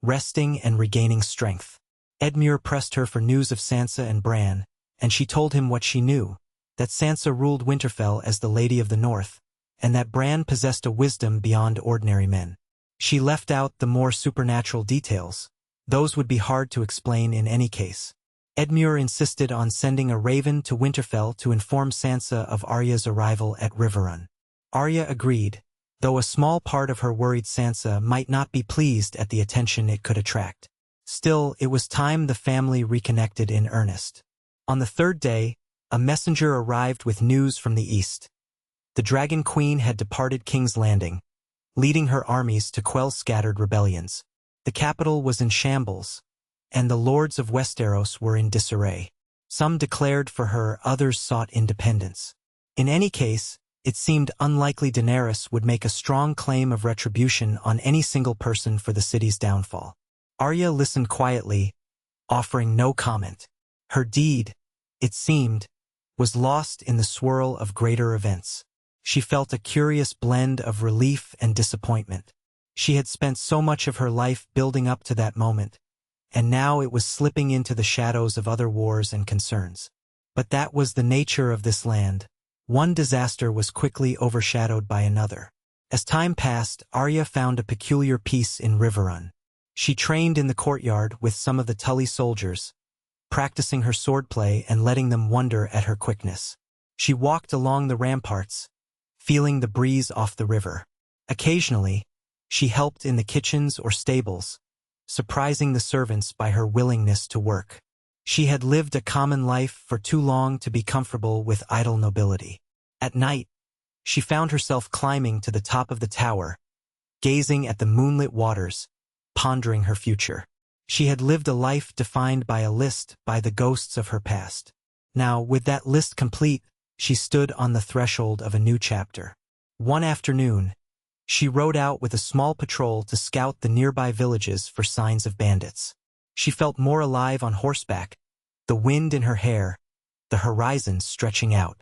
resting and regaining strength. Edmure pressed her for news of Sansa and Bran, and she told him what she knew, that Sansa ruled Winterfell as the Lady of the North, and that Bran possessed a wisdom beyond ordinary men. She left out the more supernatural details. Those would be hard to explain in any case. Edmure insisted on sending a raven to Winterfell to inform Sansa of Arya's arrival at Riverrun. Arya agreed, though a small part of her worried Sansa might not be pleased at the attention it could attract. Still, it was time the family reconnected in earnest. On the third day, a messenger arrived with news from the east. The Dragon Queen had departed King's Landing, leading her armies to quell scattered rebellions. The capital was in shambles, and the lords of Westeros were in disarray. Some declared for her, others sought independence. In any case, it seemed unlikely Daenerys would make a strong claim of retribution on any single person for the city's downfall. Arya listened quietly, offering no comment. Her deed, it seemed, was lost in the swirl of greater events. She felt a curious blend of relief and disappointment. She had spent so much of her life building up to that moment, and now it was slipping into the shadows of other wars and concerns. But that was the nature of this land. One disaster was quickly overshadowed by another. As time passed, Arya found a peculiar peace in Riverrun. She trained in the courtyard with some of the Tully soldiers, practicing her swordplay and letting them wonder at her quickness. She walked along the ramparts, feeling the breeze off the river. Occasionally, she helped in the kitchens or stables, surprising the servants by her willingness to work. She had lived a common life for too long to be comfortable with idle nobility. At night, she found herself climbing to the top of the tower, gazing at the moonlit waters, pondering her future. She had lived a life defined by a list, by the ghosts of her past. Now, with that list complete, she stood on the threshold of a new chapter. One afternoon, she rode out with a small patrol to scout the nearby villages for signs of bandits. She felt more alive on horseback, the wind in her hair, the horizon stretching out.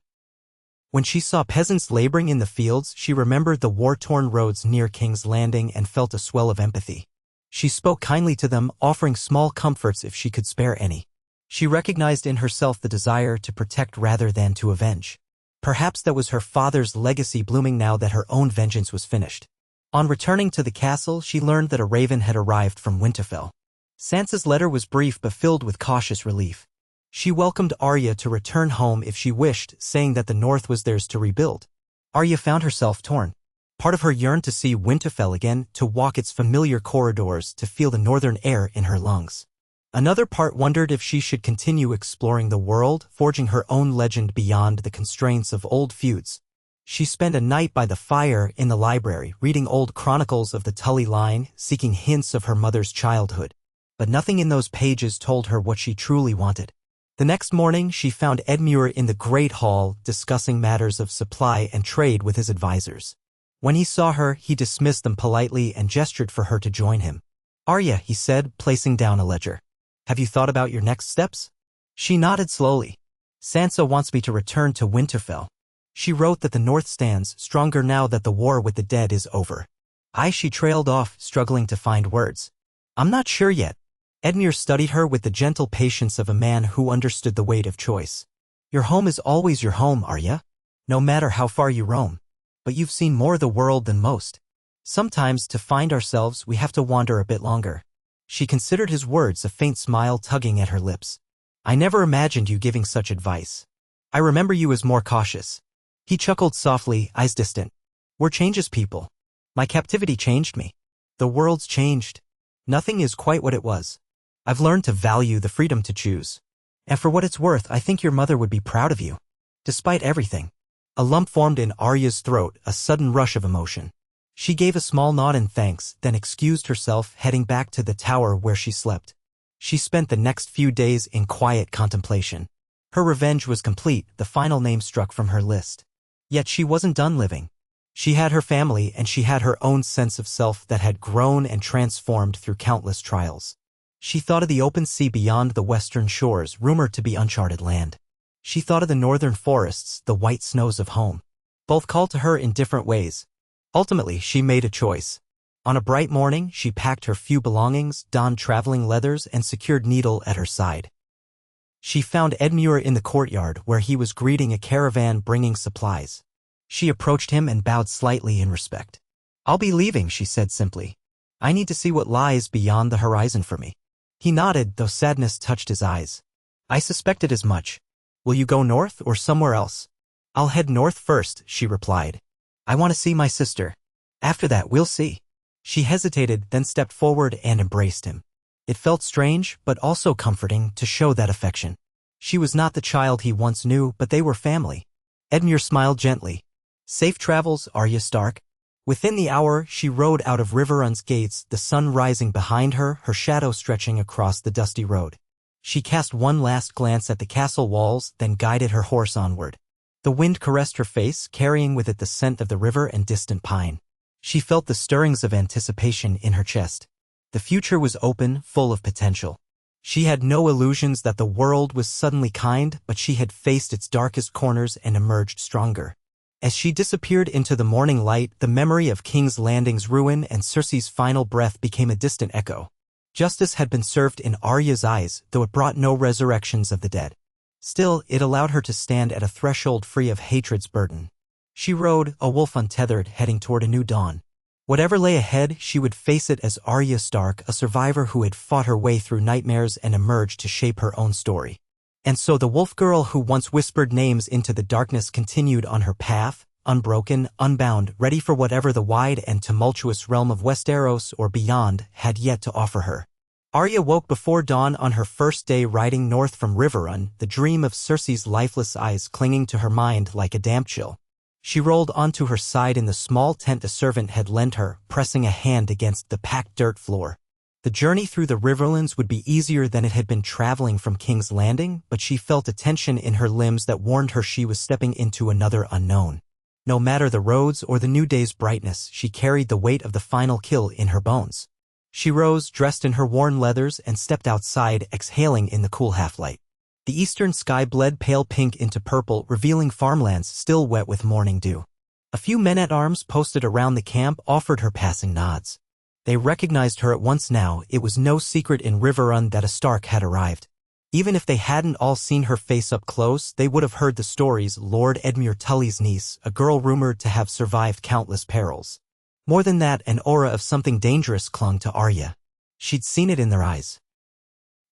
When she saw peasants laboring in the fields, she remembered the war-torn roads near King's Landing and felt a swell of empathy. She spoke kindly to them, offering small comforts if she could spare any. She recognized in herself the desire to protect rather than to avenge. Perhaps that was her father's legacy blooming now that her own vengeance was finished. On returning to the castle, she learned that a raven had arrived from Winterfell. Sansa's letter was brief but filled with cautious relief. She welcomed Arya to return home if she wished, saying that the North was theirs to rebuild. Arya found herself torn. Part of her yearned to see Winterfell again, to walk its familiar corridors, to feel the northern air in her lungs. Another part wondered if she should continue exploring the world, forging her own legend beyond the constraints of old feuds. She spent a night by the fire in the library, reading old chronicles of the Tully line, seeking hints of her mother's childhood. But nothing in those pages told her what she truly wanted. The next morning, she found Edmure in the Great Hall discussing matters of supply and trade with his advisors. When he saw her, he dismissed them politely and gestured for her to join him. "Arya," he said, placing down a ledger. "Have you thought about your next steps?" She nodded slowly. "Sansa wants me to return to Winterfell. She wrote that the North stands stronger now that the war with the dead is over." She trailed off, struggling to find words. "I'm not sure yet." Edmure studied her with the gentle patience of a man who understood the weight of choice. "Your home is always your home, Arya, no matter how far you roam. But you've seen more of the world than most. Sometimes, to find ourselves, we have to wander a bit longer." She considered his words, a faint smile tugging at her lips. "I never imagined you giving such advice. I remember you as more cautious." He chuckled softly, eyes distant. "We're changes people. My captivity changed me. The world's changed. Nothing is quite what it was. I've learned to value the freedom to choose. And for what it's worth, I think your mother would be proud of you. Despite everything." A lump formed in Arya's throat, a sudden rush of emotion. She gave a small nod in thanks, then excused herself, heading back to the tower where she slept. She spent the next few days in quiet contemplation. Her revenge was complete, the final name struck from her list. Yet she wasn't done living. She had her family, and she had her own sense of self that had grown and transformed through countless trials. She thought of the open sea beyond the western shores, rumored to be uncharted land. She thought of the northern forests, the white snows of home. Both called to her in different ways. Ultimately, she made a choice. On a bright morning, she packed her few belongings, donned traveling leathers, and secured Needle at her side. She found Edmure in the courtyard where he was greeting a caravan bringing supplies. She approached him and bowed slightly in respect. "I'll be leaving," she said simply. "I need to see what lies beyond the horizon for me." He nodded, though sadness touched his eyes. "I suspected as much. Will you go north or somewhere else?" "I'll head north first," she replied. "I want to see my sister. After that, we'll see." She hesitated, then stepped forward and embraced him. It felt strange, but also comforting, to show that affection. She was not the child he once knew, but they were family. Edmure smiled gently. "Safe travels, Arya Stark." Within the hour, she rode out of Riverrun's gates, the sun rising behind her, her shadow stretching across the dusty road. She cast one last glance at the castle walls, then guided her horse onward. The wind caressed her face, carrying with it the scent of the river and distant pine. She felt the stirrings of anticipation in her chest. The future was open, full of potential. She had no illusions that the world was suddenly kind, but she had faced its darkest corners and emerged stronger. As she disappeared into the morning light, the memory of King's Landing's ruin and Cersei's final breath became a distant echo. Justice had been served in Arya's eyes, though it brought no resurrections of the dead. Still, it allowed her to stand at a threshold free of hatred's burden. She rode, a wolf untethered, heading toward a new dawn. Whatever lay ahead, she would face it as Arya Stark, a survivor who had fought her way through nightmares and emerged to shape her own story. And so the wolf girl who once whispered names into the darkness continued on her path, unbroken, unbound, ready for whatever the wide and tumultuous realm of Westeros or beyond had yet to offer her. Arya woke before dawn on her first day riding north from Riverrun, the dream of Cersei's lifeless eyes clinging to her mind like a damp chill. She rolled onto her side in the small tent a servant had lent her, pressing a hand against the packed dirt floor. The journey through the Riverlands would be easier than it had been traveling from King's Landing, but she felt a tension in her limbs that warned her she was stepping into another unknown. No matter the roads or the new day's brightness, she carried the weight of the final kill in her bones. She rose, dressed in her worn leathers, and stepped outside, exhaling in the cool half-light. The eastern sky bled pale pink into purple, revealing farmlands still wet with morning dew. A few men-at-arms posted around the camp offered her passing nods. They recognized her at once now. It was no secret in Riverrun that a Stark had arrived. Even if they hadn't all seen her face up close, they would have heard the stories. Lord Edmure Tully's niece, a girl rumored to have survived countless perils. More than that, an aura of something dangerous clung to Arya. She'd seen it in their eyes.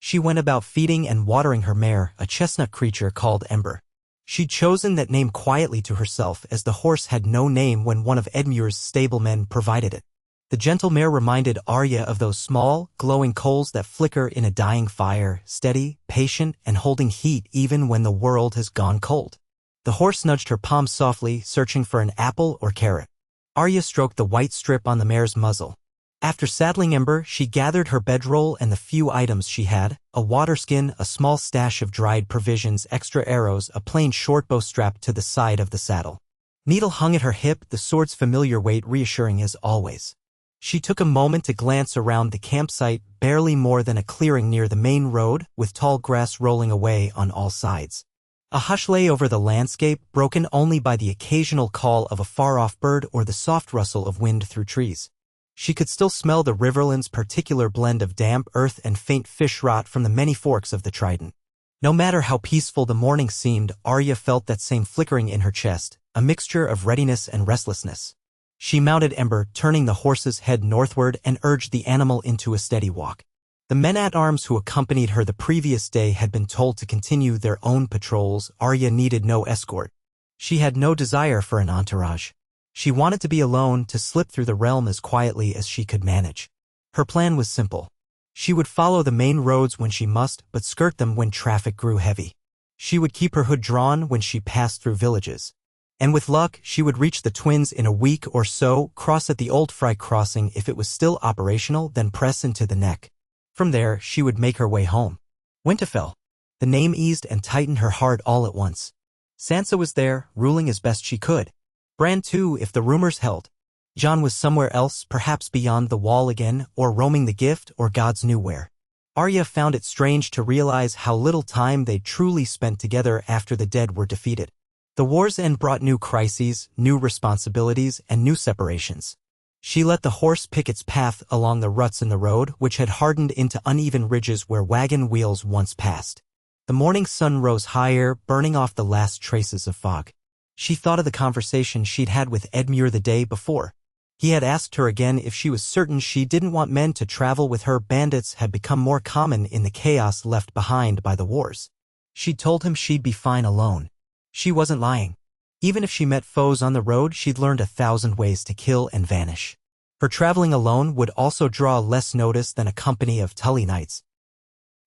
She went about feeding and watering her mare, a chestnut creature called Ember. She'd chosen that name quietly to herself, as the horse had no name when one of Edmure's stablemen provided it. The gentle mare reminded Arya of those small, glowing coals that flicker in a dying fire, steady, patient, and holding heat even when the world has gone cold. The horse nudged her palm softly, searching for an apple or carrot. Arya stroked the white strip on the mare's muzzle. After saddling Ember, she gathered her bedroll and the few items she had, a waterskin, a small stash of dried provisions, extra arrows, a plain shortbow strapped to the side of the saddle. Needle hung at her hip, the sword's familiar weight reassuring as always. She took a moment to glance around the campsite, barely more than a clearing near the main road, with tall grass rolling away on all sides. A hush lay over the landscape, broken only by the occasional call of a far-off bird or the soft rustle of wind through trees. She could still smell the Riverland's particular blend of damp earth and faint fish rot from the many forks of the Trident. No matter how peaceful the morning seemed, Arya felt that same flickering in her chest, a mixture of readiness and restlessness. She mounted Ember, turning the horse's head northward, and urged the animal into a steady walk. The men-at-arms who accompanied her the previous day had been told to continue their own patrols. Arya needed no escort. She had no desire for an entourage. She wanted to be alone, to slip through the realm as quietly as she could manage. Her plan was simple. She would follow the main roads when she must, but skirt them when traffic grew heavy. She would keep her hood drawn when she passed through villages. And with luck, she would reach the Twins in a week or so, cross at the Old Fry crossing if it was still operational, then press into the neck. From there, she would make her way home. Winterfell. The name eased and tightened her heart all at once. Sansa was there, ruling as best she could. Bran too, if the rumors held. Jon was somewhere else, perhaps beyond the wall again, or roaming the gift, or gods knew where. Arya found it strange to realize how little time they'd truly spent together after the dead were defeated. The war's end brought new crises, new responsibilities, and new separations. She let the horse pick its path along the ruts in the road, which had hardened into uneven ridges where wagon wheels once passed. The morning sun rose higher, burning off the last traces of fog. She thought of the conversation she'd had with Edmure the day before. He had asked her again if she was certain she didn't want men to travel with her. Bandits had become more common in the chaos left behind by the wars. She'd told him she'd be fine alone. She wasn't lying. Even if she met foes on the road, she'd learned 1,000 ways to kill and vanish. Her traveling alone would also draw less notice than a company of Tully knights.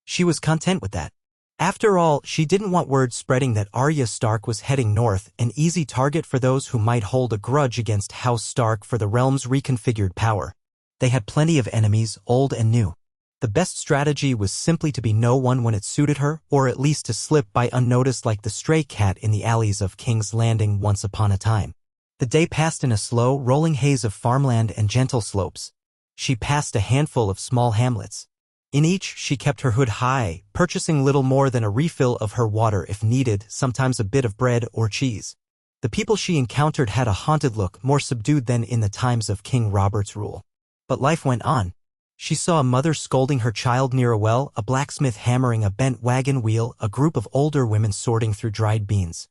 She was content with that. After all, she didn't want word spreading that Arya Stark was heading north, an easy target for those who might hold a grudge against House Stark for the realm's reconfigured power. They had plenty of enemies, old and new. The best strategy was simply to be no one when it suited her, or at least to slip by unnoticed like the stray cat in the alleys of King's Landing once upon a time. The day passed in a slow, rolling haze of farmland and gentle slopes. She passed a handful of small hamlets. In each, she kept her hood high, purchasing little more than a refill of her water if needed, sometimes a bit of bread or cheese. The people she encountered had a haunted look, more subdued than in the times of King Robert's rule. But life went on. She saw a mother scolding her child near a well, a blacksmith hammering a bent wagon wheel, a group of older women sorting through dried beans.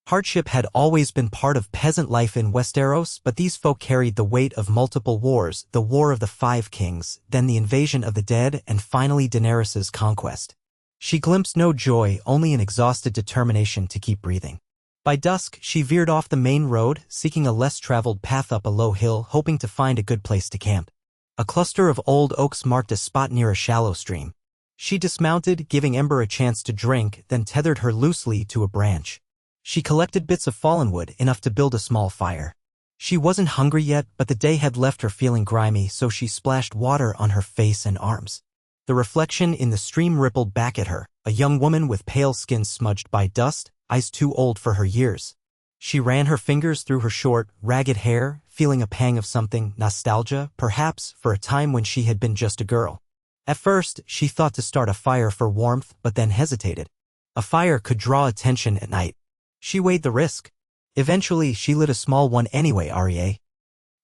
Hardship had always been part of peasant life in Westeros, but these folk carried the weight of multiple wars, the War of the Five Kings, then the invasion of the dead, and finally Daenerys's conquest. She glimpsed no joy, only an exhausted determination to keep breathing. By dusk, she veered off the main road, seeking a less traveled path up a low hill, hoping to find a good place to camp. A cluster of old oaks marked a spot near a shallow stream. She dismounted, giving Ember a chance to drink, then tethered her loosely to a branch. She collected bits of fallen wood, enough to build a small fire. She wasn't hungry yet, but the day had left her feeling grimy, so she splashed water on her face and arms. The reflection in the stream rippled back at her, a young woman with pale skin smudged by dust, eyes too old for her years. She ran her fingers through her short, ragged hair, feeling a pang of something, nostalgia, perhaps, for a time when she had been just a girl. At first, she thought to start a fire for warmth, but then hesitated. A fire could draw attention at night. She weighed the risk. Eventually, she lit a small one anyway. Arya,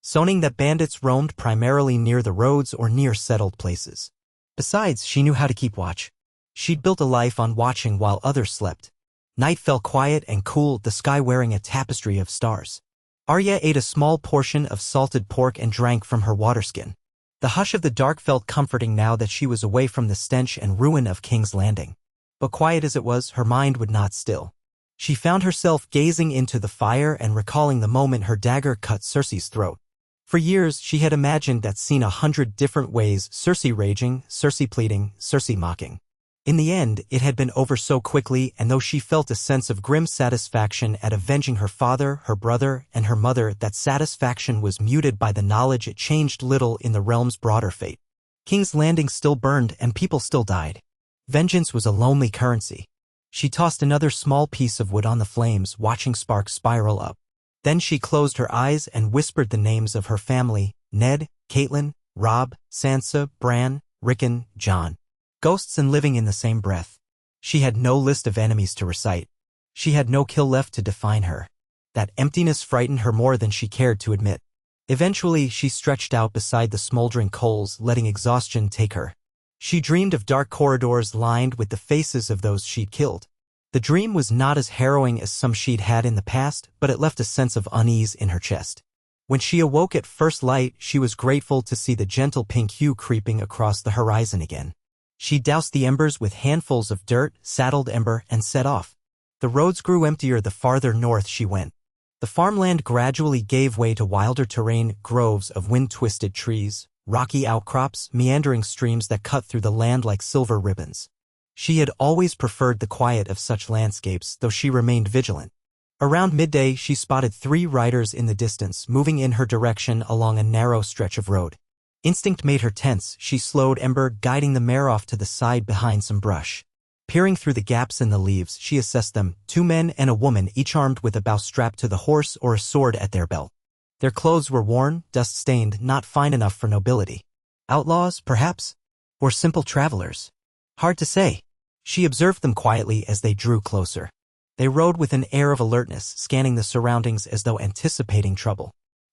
zoning that bandits roamed primarily near the roads or near settled places. Besides, she knew how to keep watch. She'd built a life on watching while others slept. Night fell quiet and cool, the sky wearing a tapestry of stars. Arya ate a small portion of salted pork and drank from her waterskin. The hush of the dark felt comforting now that she was away from the stench and ruin of King's Landing. But quiet as it was, her mind would not still. She found herself gazing into the fire and recalling the moment her dagger cut Cersei's throat. For years, she had imagined that scene 100 different ways, Cersei raging, Cersei pleading, Cersei mocking. In the end, it had been over so quickly, and though she felt a sense of grim satisfaction at avenging her father, her brother, and her mother, that satisfaction was muted by the knowledge it changed little in the realm's broader fate. King's Landing still burned and people still died. Vengeance was a lonely currency. She tossed another small piece of wood on the flames, watching sparks spiral up. Then she closed her eyes and whispered the names of her family: Ned, Catelyn, Robb, Sansa, Bran, Rickon, Jon. Ghosts and living in the same breath. She had no list of enemies to recite. She had no kill left to define her. That emptiness frightened her more than she cared to admit. Eventually, she stretched out beside the smoldering coals, letting exhaustion take her. She dreamed of dark corridors lined with the faces of those she'd killed. The dream was not as harrowing as some she'd had in the past, but it left a sense of unease in her chest. When she awoke at first light, she was grateful to see the gentle pink hue creeping across the horizon again. She doused the embers with handfuls of dirt, saddled Ember, and set off. The roads grew emptier the farther north she went. The farmland gradually gave way to wilder terrain, groves of wind-twisted trees, rocky outcrops, meandering streams that cut through the land like silver ribbons. She had always preferred the quiet of such landscapes, though she remained vigilant. Around midday, she spotted 3 riders in the distance, moving in her direction along a narrow stretch of road. Instinct made her tense. She slowed Ember, guiding the mare off to the side behind some brush. Peering through the gaps in the leaves, she assessed them: 2 men and a woman, each armed with a bow strapped to the horse or a sword at their belt. Their clothes were worn, dust-stained, not fine enough for nobility. Outlaws, perhaps? Or simple travelers? Hard to say. She observed them quietly as they drew closer. They rode with an air of alertness, scanning the surroundings as though anticipating trouble.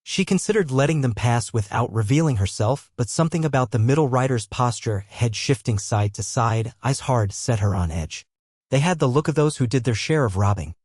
She considered letting them pass without revealing herself, but something about the middle rider's posture, head shifting side to side, eyes hard, set her on edge. They had the look of those who did their share of robbing.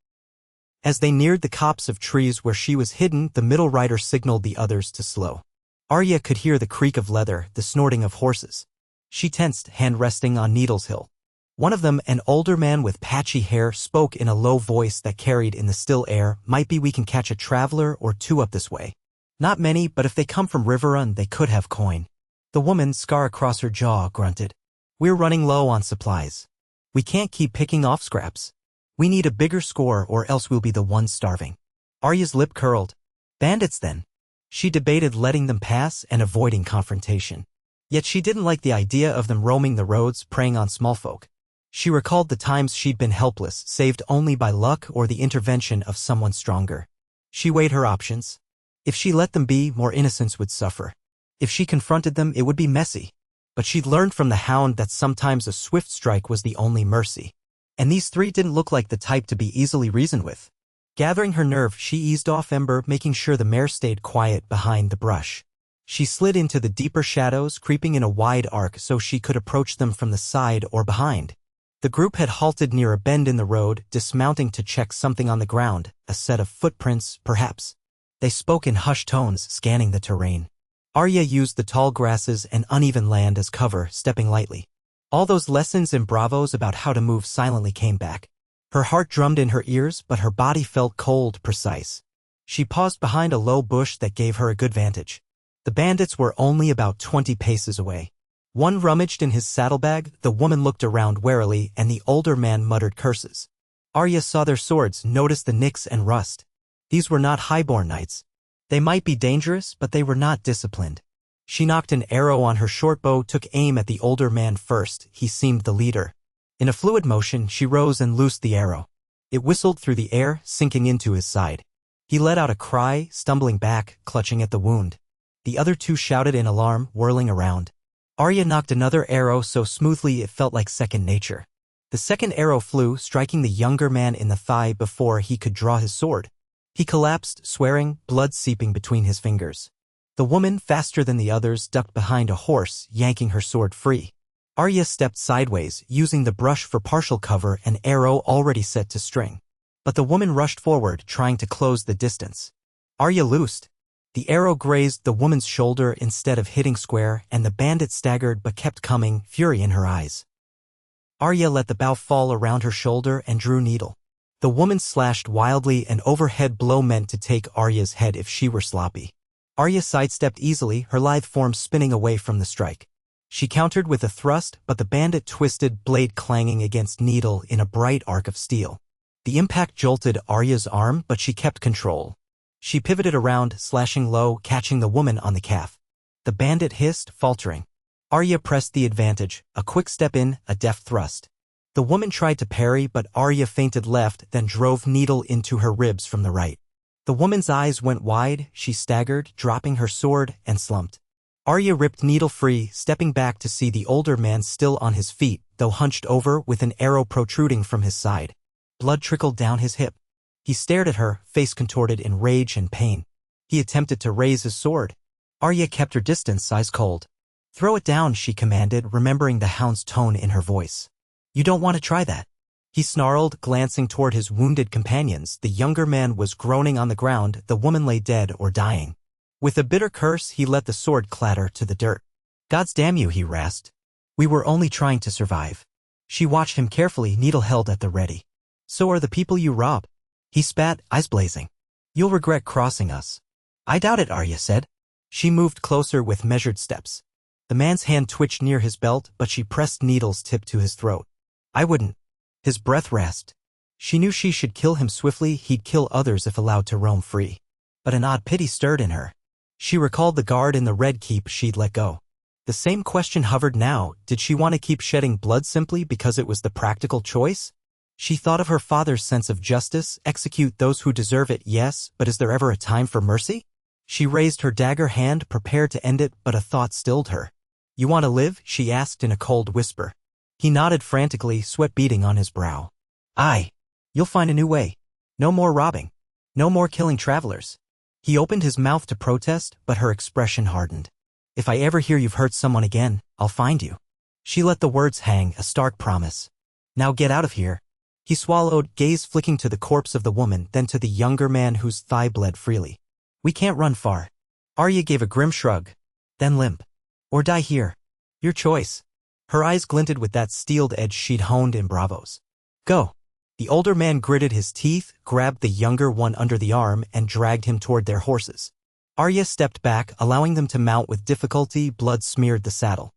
As they neared the copse of trees where she was hidden, the middle rider signaled the others to slow. Arya could hear the creak of leather, the snorting of horses. She tensed, hand resting on Needle's hill. One of them, an older man with patchy hair, spoke in a low voice that carried in the still air, "Might be we can catch a traveler or two up this way. Not many, but if they come from Riverrun, they could have coin." The woman, scar across her jaw, grunted. "We're running low on supplies. We can't keep picking off scraps. We need a bigger score or else we'll be the ones starving." Arya's lip curled. Bandits then. She debated letting them pass and avoiding confrontation. Yet she didn't like the idea of them roaming the roads, preying on small folk. She recalled the times she'd been helpless, saved only by luck or the intervention of someone stronger. She weighed her options. If she let them be, more innocents would suffer. If she confronted them, it would be messy. But she'd learned from the Hound that sometimes a swift strike was the only mercy. And these three didn't look like the type to be easily reasoned with. Gathering her nerve, she eased off Ember, making sure the mare stayed quiet behind the brush. She slid into the deeper shadows, creeping in a wide arc so she could approach them from the side or behind. The group had halted near a bend in the road, dismounting to check something on the ground, a set of footprints, perhaps. They spoke in hushed tones, scanning the terrain. Arya used the tall grasses and uneven land as cover, stepping lightly. All those lessons and bravos about how to move silently came back. Her heart drummed in her ears, but her body felt cold, precise. She paused behind a low bush that gave her a good vantage. The bandits were only about 20 paces away. One rummaged in his saddlebag, the woman looked around warily, and the older man muttered curses. Arya saw their swords, noticed the nicks and rust. These were not highborn knights. They might be dangerous, but they were not disciplined. She knocked an arrow on her short bow, took aim at the older man first. He seemed the leader. In a fluid motion, she rose and loosed the arrow. It whistled through the air, sinking into his side. He let out a cry, stumbling back, clutching at the wound. The other two shouted in alarm, whirling around. Arya knocked another arrow so smoothly it felt like second nature. The second arrow flew, striking the younger man in the thigh before he could draw his sword. He collapsed, swearing, blood seeping between his fingers. The woman, faster than the others, ducked behind a horse, yanking her sword free. Arya stepped sideways, using the brush for partial cover, an arrow already set to string. But the woman rushed forward, trying to close the distance. Arya loosed. The arrow grazed the woman's shoulder instead of hitting square, and the bandit staggered but kept coming, fury in her eyes. Arya let the bow fall around her shoulder and drew needle. The woman slashed wildly, an overhead blow meant to take Arya's head if she were sloppy. Arya sidestepped easily, her lithe form spinning away from the strike. She countered with a thrust, but the bandit twisted, blade clanging against needle in a bright arc of steel. The impact jolted Arya's arm, but she kept control. She pivoted around, slashing low, catching the woman on the calf. The bandit hissed, faltering. Arya pressed the advantage, a quick step in, a deft thrust. The woman tried to parry, but Arya feinted left, then drove needle into her ribs from the right. The woman's eyes went wide, she staggered, dropping her sword, and slumped. Arya ripped needle free, stepping back to see the older man still on his feet, though hunched over with an arrow protruding from his side. Blood trickled down his hip. He stared at her, face contorted in rage and pain. He attempted to raise his sword. Arya kept her distance, eyes cold. "Throw it down," she commanded, remembering the Hound's tone in her voice. "You don't want to try that." He snarled, glancing toward his wounded companions. The younger man was groaning on the ground, the woman lay dead or dying. With a bitter curse, he let the sword clatter to the dirt. "Gods damn you," he rasped. "We were only trying to survive." She watched him carefully, needle held at the ready. "So are the people you rob." He spat, eyes blazing. "You'll regret crossing us." "I doubt it," Arya said. She moved closer with measured steps. The man's hand twitched near his belt, but she pressed needle's tip to his throat. "I wouldn't." His breath rasped. She knew she should kill him swiftly, he'd kill others if allowed to roam free. But an odd pity stirred in her. She recalled the guard in the Red Keep she'd let go. The same question hovered now, did she want to keep shedding blood simply because it was the practical choice? She thought of her father's sense of justice, execute those who deserve it, yes, but is there ever a time for mercy? She raised her dagger hand, prepared to end it, but a thought stilled her. "You want to live?" she asked in a cold whisper. He nodded frantically, sweat beading on his brow. "Aye. You'll find a new way. No more robbing. No more killing travelers." He opened his mouth to protest, but her expression hardened. "If I ever hear you've hurt someone again, I'll find you." She let the words hang, a stark promise. "Now get out of here." He swallowed, gaze flicking to the corpse of the woman, then to the younger man whose thigh bled freely. "We can't run far." Arya gave a grim shrug. "Then limp. Or die here. Your choice." Her eyes glinted with that steeled edge she'd honed in Bravos. "Go." The older man gritted his teeth, grabbed the younger one under the arm, and dragged him toward their horses. Arya stepped back, allowing them to mount with difficulty. Blood smeared the saddle.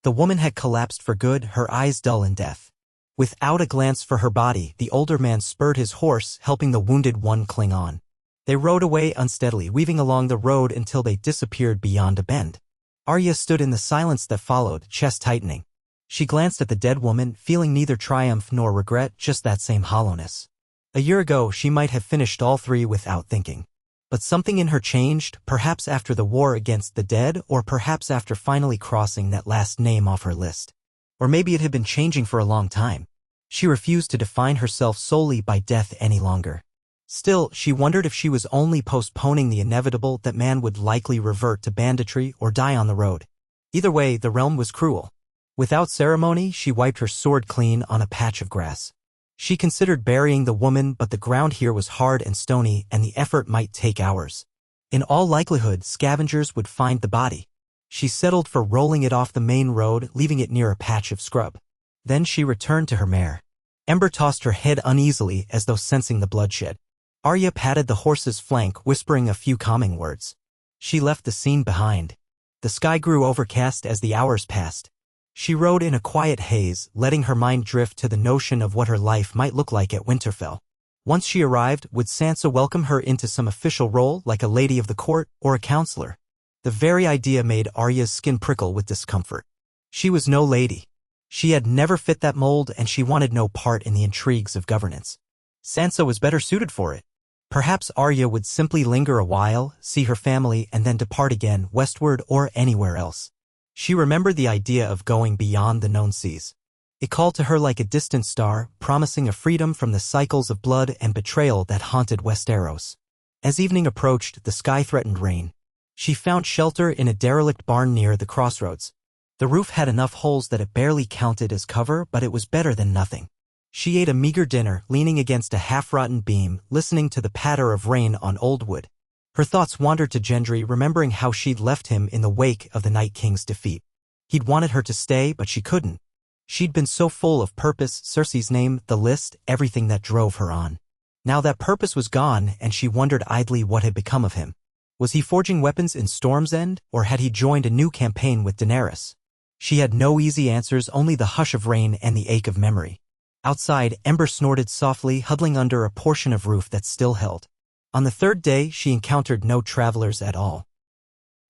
The woman had collapsed for good, her eyes dull in death. Without a glance for her body, the older man spurred his horse, helping the wounded one cling on. They rode away unsteadily, weaving along the road until they disappeared beyond a bend. Arya stood in the silence that followed, chest tightening. She glanced at the dead woman, feeling neither triumph nor regret, just that same hollowness. A year ago, she might have finished all three without thinking. But something in her changed, perhaps after the war against the dead, or perhaps after finally crossing that last name off her list. Or maybe it had been changing for a long time. She refused to define herself solely by death any longer. Still, she wondered if she was only postponing the inevitable, that man would likely revert to banditry or die on the road. Either way, the realm was cruel. Without ceremony, she wiped her sword clean on a patch of grass. She considered burying the woman, but the ground here was hard and stony, and the effort might take hours. In all likelihood, scavengers would find the body. She settled for rolling it off the main road, leaving it near a patch of scrub. Then she returned to her mare. Ember tossed her head uneasily as though sensing the bloodshed. Arya patted the horse's flank, whispering a few calming words. She left the scene behind. The sky grew overcast as the hours passed. She rode in a quiet haze, letting her mind drift to the notion of what her life might look like at Winterfell. Once she arrived, would Sansa welcome her into some official role, like a lady of the court or a counselor? The very idea made Arya's skin prickle with discomfort. She was no lady. She had never fit that mold, and she wanted no part in the intrigues of governance. Sansa was better suited for it. Perhaps Arya would simply linger a while, see her family, and then depart again, westward or anywhere else. She remembered the idea of going beyond the known seas. It called to her like a distant star, promising a freedom from the cycles of blood and betrayal that haunted Westeros. As evening approached, the sky threatened rain. She found shelter in a derelict barn near the crossroads. The roof had enough holes that it barely counted as cover, but it was better than nothing. She ate a meager dinner, leaning against a half-rotten beam, listening to the patter of rain on old wood. Her thoughts wandered to Gendry, remembering how she'd left him in the wake of the Night King's defeat. He'd wanted her to stay, but she couldn't. She'd been so full of purpose, Cersei's name, the list, everything that drove her on. Now that purpose was gone, and she wondered idly what had become of him. Was he forging weapons in Storm's End, or had he joined a new campaign with Daenerys? She had no easy answers, only the hush of rain and the ache of memory. Outside, Ember snorted softly, huddling under a portion of roof that still held. On the third day, she encountered no travelers at all.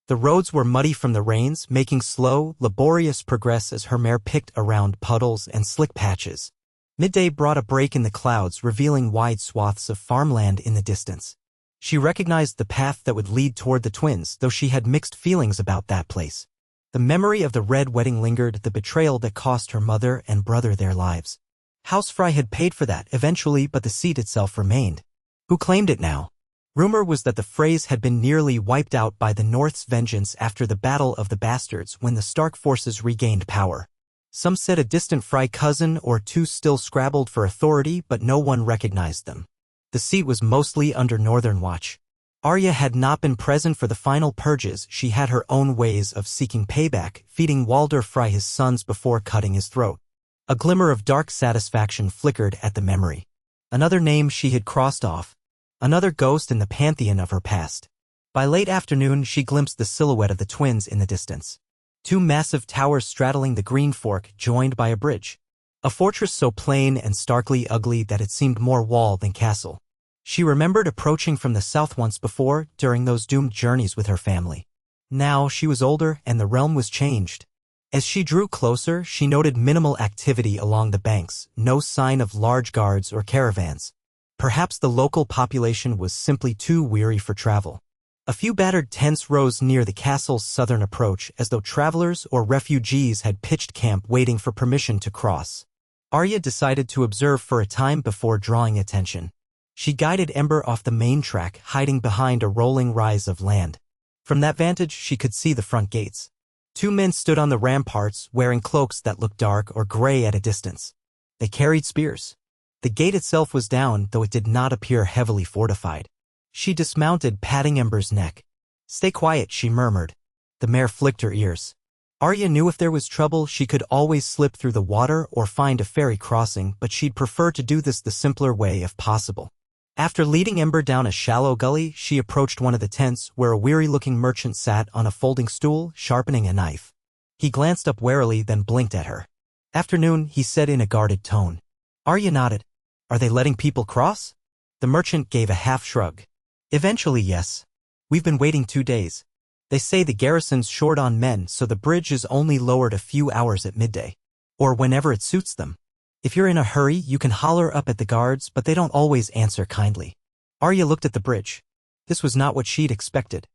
The roads were muddy from the rains, making slow, laborious progress as her mare picked around puddles and slick patches. Midday brought a break in the clouds, revealing wide swaths of farmland in the distance. She recognized the path that would lead toward the twins, though she had mixed feelings about that place. The memory of the red wedding lingered, the betrayal that cost her mother and brother their lives. House Fry had paid for that eventually, but the seat itself remained. Who claimed it now? Rumor was that the phrase had been nearly wiped out by the North's vengeance after the Battle of the Bastards when the Stark forces regained power. Some said a distant Fry cousin or two still scrabbled for authority, but no one recognized them. The seat was mostly under Northern watch. Arya had not been present for the final purges. She had her own ways of seeking payback, feeding Walder Fry his sons before cutting his throat. A glimmer of dark satisfaction flickered at the memory. Another name she had crossed off. Another ghost in the pantheon of her past. By late afternoon, she glimpsed the silhouette of the twins in the distance. Two massive towers straddling the Green Fork, joined by a bridge. A fortress so plain and starkly ugly that it seemed more wall than castle. She remembered approaching from the south once before, during those doomed journeys with her family. Now she was older, and the realm was changed. As she drew closer, she noted minimal activity along the banks, no sign of large guards or caravans. Perhaps the local population was simply too weary for travel. A few battered tents rose near the castle's southern approach, as though travelers or refugees had pitched camp waiting for permission to cross. Arya decided to observe for a time before drawing attention. She guided Ember off the main track, hiding behind a rolling rise of land. From that vantage, she could see the front gates. 2 men stood on the ramparts, wearing cloaks that looked dark or gray at a distance. They carried spears. The gate itself was down, though it did not appear heavily fortified. She dismounted, patting Ember's neck. "Stay quiet," she murmured. The mare flicked her ears. Arya knew if there was trouble, she could always slip through the water or find a ferry crossing, but she'd prefer to do this the simpler way if possible. After leading Ember down a shallow gully, she approached one of the tents, where a weary-looking merchant sat on a folding stool, sharpening a knife. He glanced up warily, then blinked at her. "Afternoon," he said in a guarded tone. Arya nodded. "Are they letting people cross?" The merchant gave a half-shrug. "Eventually, yes. We've been waiting 2 days. They say the garrison's short on men, so the bridge is only lowered a few hours at midday. Or whenever it suits them. If you're in a hurry, you can holler up at the guards, but they don't always answer kindly." Arya looked at the bridge. This was not what she'd expected.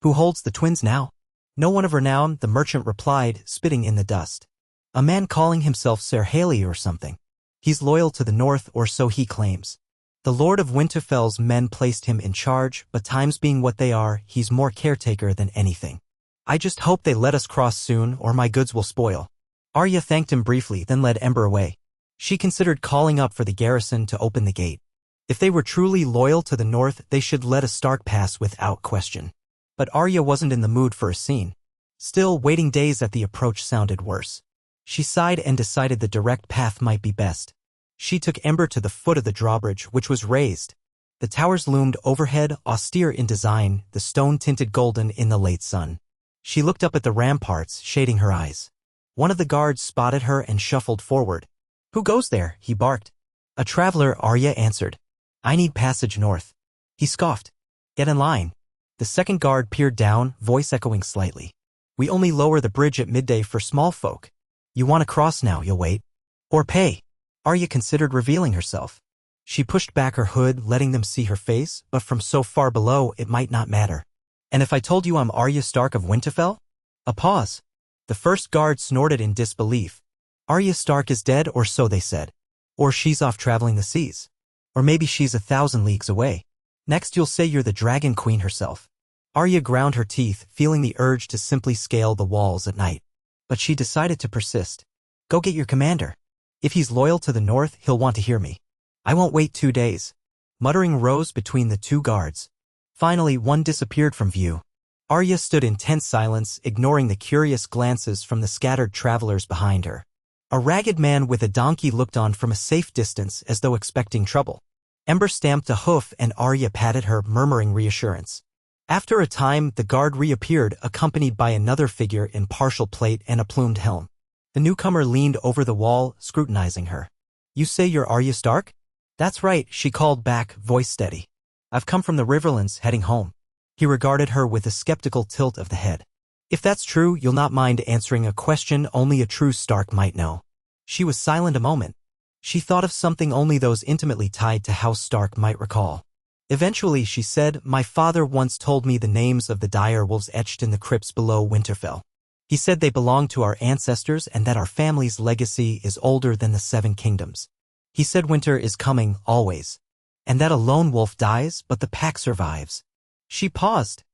"Who holds the twins now?" "No one of renown," the merchant replied, spitting in the dust. "A man calling himself Ser Haley or something. He's loyal to the north, or so he claims. The Lord of Winterfell's men placed him in charge, but times being what they are, he's more caretaker than anything. I just hope they let us cross soon, or my goods will spoil." Arya thanked him briefly, then led Ember away. She considered calling up for the garrison to open the gate. If they were truly loyal to the north, they should let a Stark pass without question. But Arya wasn't in the mood for a scene. Still, waiting days at the approach sounded worse. She sighed and decided the direct path might be best. She took Ember to the foot of the drawbridge, which was raised. The towers loomed overhead, austere in design, the stone tinted golden in the late sun. She looked up at the ramparts, shading her eyes. One of the guards spotted her and shuffled forward. "Who goes there?" he barked. "A traveler," Arya answered. "I need passage north." He scoffed. "Get in line." The second guard peered down, voice echoing slightly. "We only lower the bridge at midday for small folk. You want to cross now, you'll wait. Or pay." Arya considered revealing herself. She pushed back her hood, letting them see her face, but from so far below it might not matter. "And if I told you I'm Arya Stark of Winterfell?" A pause. The first guard snorted in disbelief. "Arya Stark is dead, or so they said. Or she's off traveling the seas. Or maybe she's 1,000 leagues away. Next you'll say you're the Dragon Queen herself." Arya ground her teeth, feeling the urge to simply scale the walls at night. But she decided to persist. "Go get your commander. If he's loyal to the north, he'll want to hear me. I won't wait 2 days." Muttering rose between the 2 guards. Finally, one disappeared from view. Arya stood in tense silence, ignoring the curious glances from the scattered travelers behind her. A ragged man with a donkey looked on from a safe distance as though expecting trouble. Ember stamped a hoof and Arya patted her, murmuring reassurance. After a time, the guard reappeared, accompanied by another figure in partial plate and a plumed helm. The newcomer leaned over the wall, scrutinizing her. "You say you're Arya Stark?" "That's right," she called back, voice steady. "I've come from the Riverlands, heading home." He regarded her with a skeptical tilt of the head. "If that's true, you'll not mind answering a question only a true Stark might know." She was silent a moment. She thought of something only those intimately tied to House Stark might recall. Eventually, she said, "My father once told me the names of the dire wolves etched in the crypts below Winterfell. He said they belonged to our ancestors and that our family's legacy is older than the 7 kingdoms. He said winter is coming, always. And that a lone wolf dies, but the pack survives." She paused.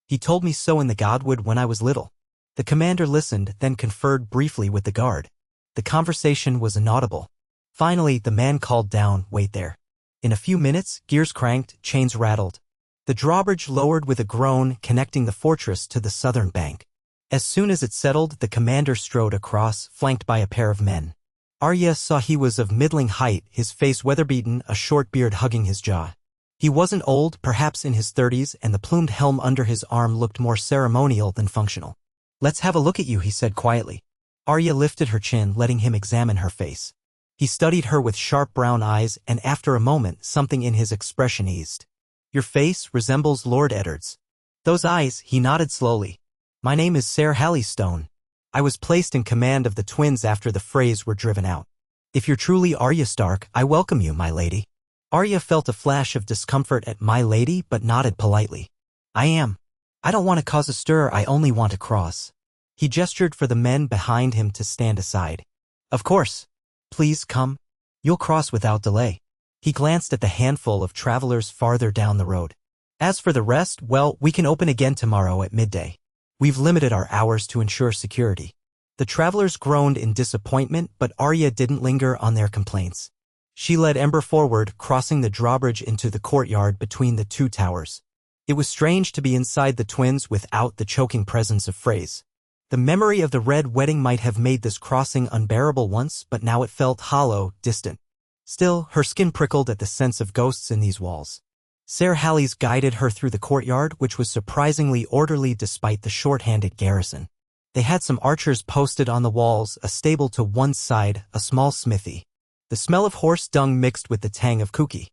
"He told me so in the Godwood when I was little." The commander listened, then conferred briefly with the guard. The conversation was inaudible. Finally, the man called down, "Wait there." In a few minutes, gears cranked, chains rattled. The drawbridge lowered with a groan, connecting the fortress to the southern bank. As soon as it settled, the commander strode across, flanked by a pair of men. Arya saw he was of middling height, his face weather-beaten, a short beard hugging his jaw. He wasn't old, perhaps in his 30s, and the plumed helm under his arm looked more ceremonial than functional. "Let's have a look at you," he said quietly. Arya lifted her chin, letting him examine her face. He studied her with sharp brown eyes, and after a moment, something in his expression eased. "Your face resembles Lord Eddard's." "Those eyes," he nodded slowly. "My name is Ser Hallistone. I was placed in command of the twins after the Freys were driven out. If you're truly Arya Stark, I welcome you, my lady." Arya felt a flash of discomfort at "my lady," but nodded politely. "I am. I don't want to cause a stir, I only want to cross." He gestured for the men behind him to stand aside. "Of course. Please come. You'll cross without delay." He glanced at the handful of travelers farther down the road. As for the rest, well, we can open again tomorrow at midday. We've limited our hours to ensure security. The travelers groaned in disappointment, but Arya didn't linger on their complaints. She led Ember forward, crossing the drawbridge into the courtyard between the two towers. It was strange to be inside the twins without the choking presence of Frey's. The memory of the Red Wedding might have made this crossing unbearable once, but now it felt hollow, distant. Still, her skin prickled at the sense of ghosts in these walls. Ser Halleys guided her through the courtyard, which was surprisingly orderly despite the short-handed garrison. They had some archers posted on the walls, a stable to one side, a small smithy. The smell of horse dung mixed with the tang of cookie.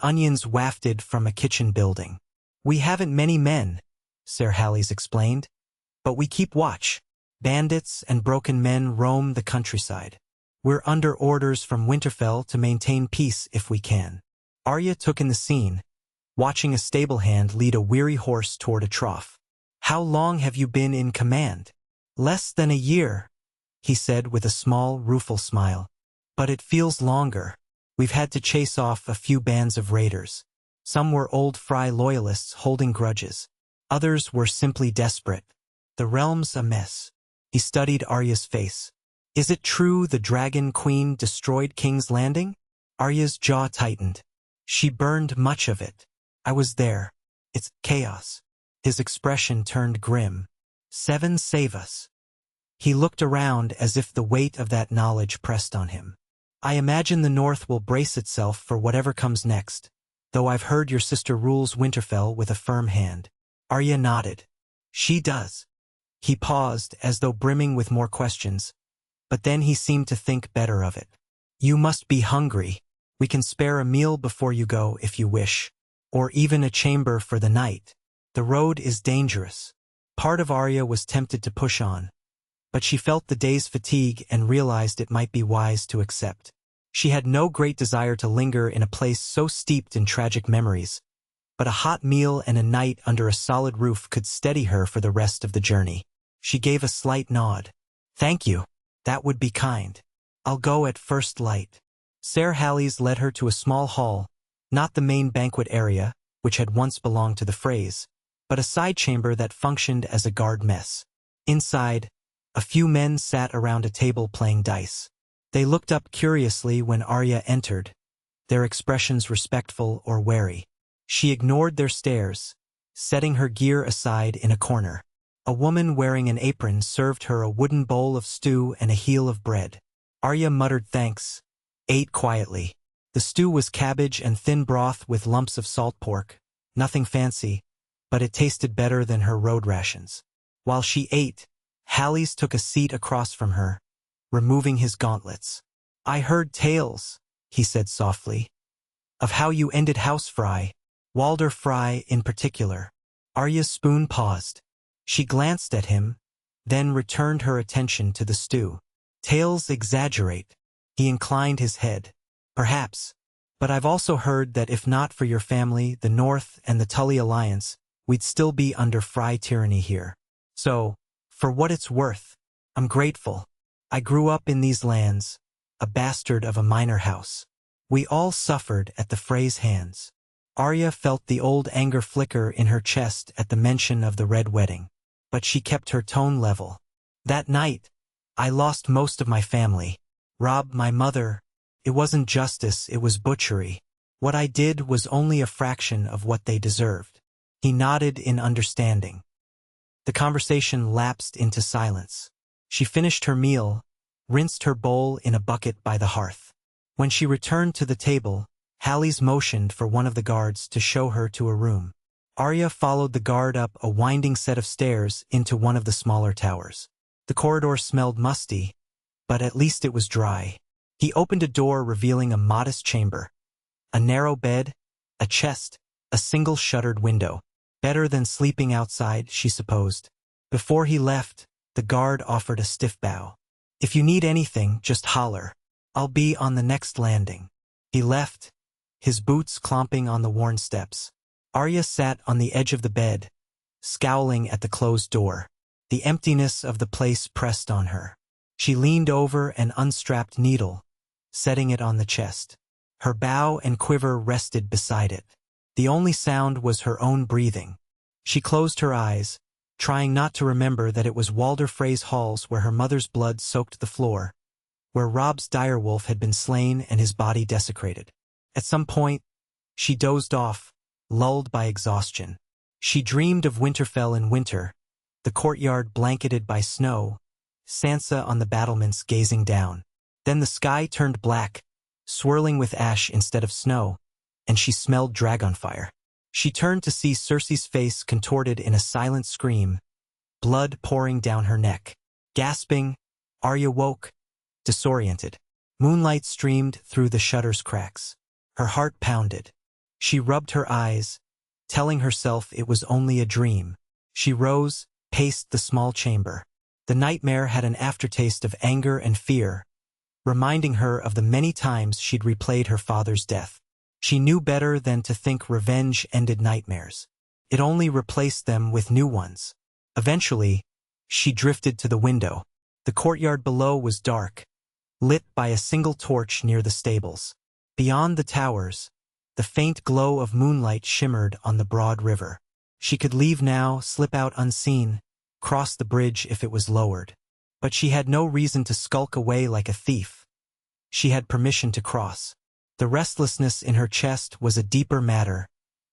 Onions wafted from a kitchen building. We haven't many men, Ser Halleys explained, but we keep watch. Bandits and broken men roam the countryside. We're under orders from Winterfell to maintain peace if we can. Arya took in the scene, watching a stable hand lead a weary horse toward a trough. How long have you been in command? Less than a year, he said with a small, rueful smile. But it feels longer. We've had to chase off a few bands of raiders. Some were old Frey loyalists holding grudges. Others were simply desperate. The realm's a mess. He studied Arya's face. Is it true the Dragon Queen destroyed King's Landing? Arya's jaw tightened. She burned much of it. I was there. It's chaos. His expression turned grim. 7 save us. He looked around as if the weight of that knowledge pressed on him. I imagine the North will brace itself for whatever comes next, though I've heard your sister rules Winterfell with a firm hand. Arya nodded. She does. He paused, as though brimming with more questions, but then he seemed to think better of it. You must be hungry. We can spare a meal before you go if you wish, or even a chamber for the night. The road is dangerous. Part of Arya was tempted to push on, but she felt the day's fatigue and realized it might be wise to accept. She had no great desire to linger in a place so steeped in tragic memories, but a hot meal and a night under a solid roof could steady her for the rest of the journey. She gave a slight nod. Thank you. That would be kind. I'll go at first light. Ser Halleys led her to a small hall, not the main banquet area, which had once belonged to the Freys, but a side chamber that functioned as a guard mess. Inside, a few men sat around a table playing dice. They looked up curiously when Arya entered, their expressions respectful or wary. She ignored their stares, setting her gear aside in a corner. A woman wearing an apron served her a wooden bowl of stew and a heel of bread. Arya muttered thanks, ate quietly. The stew was cabbage and thin broth with lumps of salt pork, nothing fancy, but it tasted better than her road rations. While she ate, Halleys took a seat across from her, removing his gauntlets. I heard tales, he said softly, of how you ended House Frey, Walder Frey in particular. Arya's spoon paused. She glanced at him, then returned her attention to the stew. Tales exaggerate. He inclined his head. Perhaps. But I've also heard that if not for your family, the North, and the Tully Alliance, we'd still be under Frey tyranny here. So, for what it's worth, I'm grateful. I grew up in these lands, a bastard of a minor house. We all suffered at the Frey's hands. Arya felt the old anger flicker in her chest at the mention of the Red Wedding, but she kept her tone level. That night, I lost most of my family. Robbed my mother. It wasn't justice, it was butchery. What I did was only a fraction of what they deserved. He nodded in understanding. The conversation lapsed into silence. She finished her meal, rinsed her bowl in a bucket by the hearth. When she returned to the table, Halleys motioned for one of the guards to show her to a room. Arya followed the guard up a winding set of stairs into one of the smaller towers. The corridor smelled musty, but at least it was dry. He opened a door revealing a modest chamber. A narrow bed, a chest, a single shuttered window. Better than sleeping outside, she supposed. Before he left, the guard offered a stiff bow. If you need anything, just holler. I'll be on the next landing. He left, his boots clomping on the worn steps. Arya sat on the edge of the bed, scowling at the closed door. The emptiness of the place pressed on her. She leaned over an unstrapped needle, setting it on the chest. Her bow and quiver rested beside it. The only sound was her own breathing. She closed her eyes, trying not to remember that it was Walder Frey's halls where her mother's blood soaked the floor, where Robb's direwolf had been slain and his body desecrated. At some point, she dozed off, lulled by exhaustion. She dreamed of Winterfell in winter, the courtyard blanketed by snow, Sansa on the battlements gazing down. Then the sky turned black, swirling with ash instead of snow, and she smelled dragonfire. She turned to see Cersei's face contorted in a silent scream, blood pouring down her neck. Gasping, Arya woke, disoriented. Moonlight streamed through the shutter's cracks. Her heart pounded. She rubbed her eyes, telling herself it was only a dream. She rose, paced the small chamber. The nightmare had an aftertaste of anger and fear, reminding her of the many times she'd replayed her father's death. She knew better than to think revenge ended nightmares. It only replaced them with new ones. Eventually, she drifted to the window. The courtyard below was dark, lit by a single torch near the stables. Beyond the towers, the faint glow of moonlight shimmered on the broad river. She could leave now, slip out unseen, cross the bridge if it was lowered. But she had no reason to skulk away like a thief. She had permission to cross. The restlessness in her chest was a deeper matter,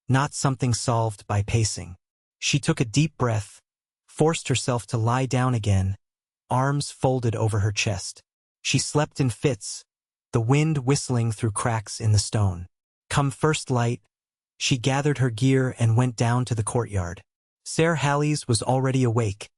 not something solved by pacing. She took a deep breath, forced herself to lie down again, arms folded over her chest. She slept in fits, the wind whistling through cracks in the stone. Come first light, she gathered her gear and went down to the courtyard. Ser Halleys was already awake,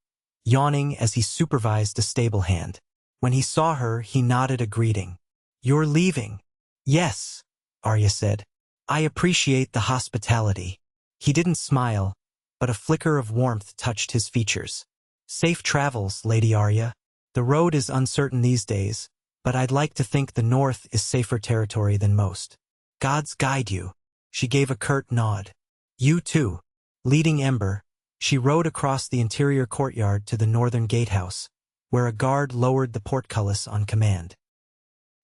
yawning as he supervised a stable hand. When he saw her, he nodded a greeting. "You're leaving?" "Yes," Arya said. "I appreciate the hospitality." He didn't smile, but a flicker of warmth touched his features. "Safe travels, Lady Arya. The road is uncertain these days, but I'd like to think the north is safer territory than most." "Gods guide you." She gave a curt nod. "You too." Leading Ember, she rode across the interior courtyard to the northern gatehouse, where a guard lowered the portcullis on command.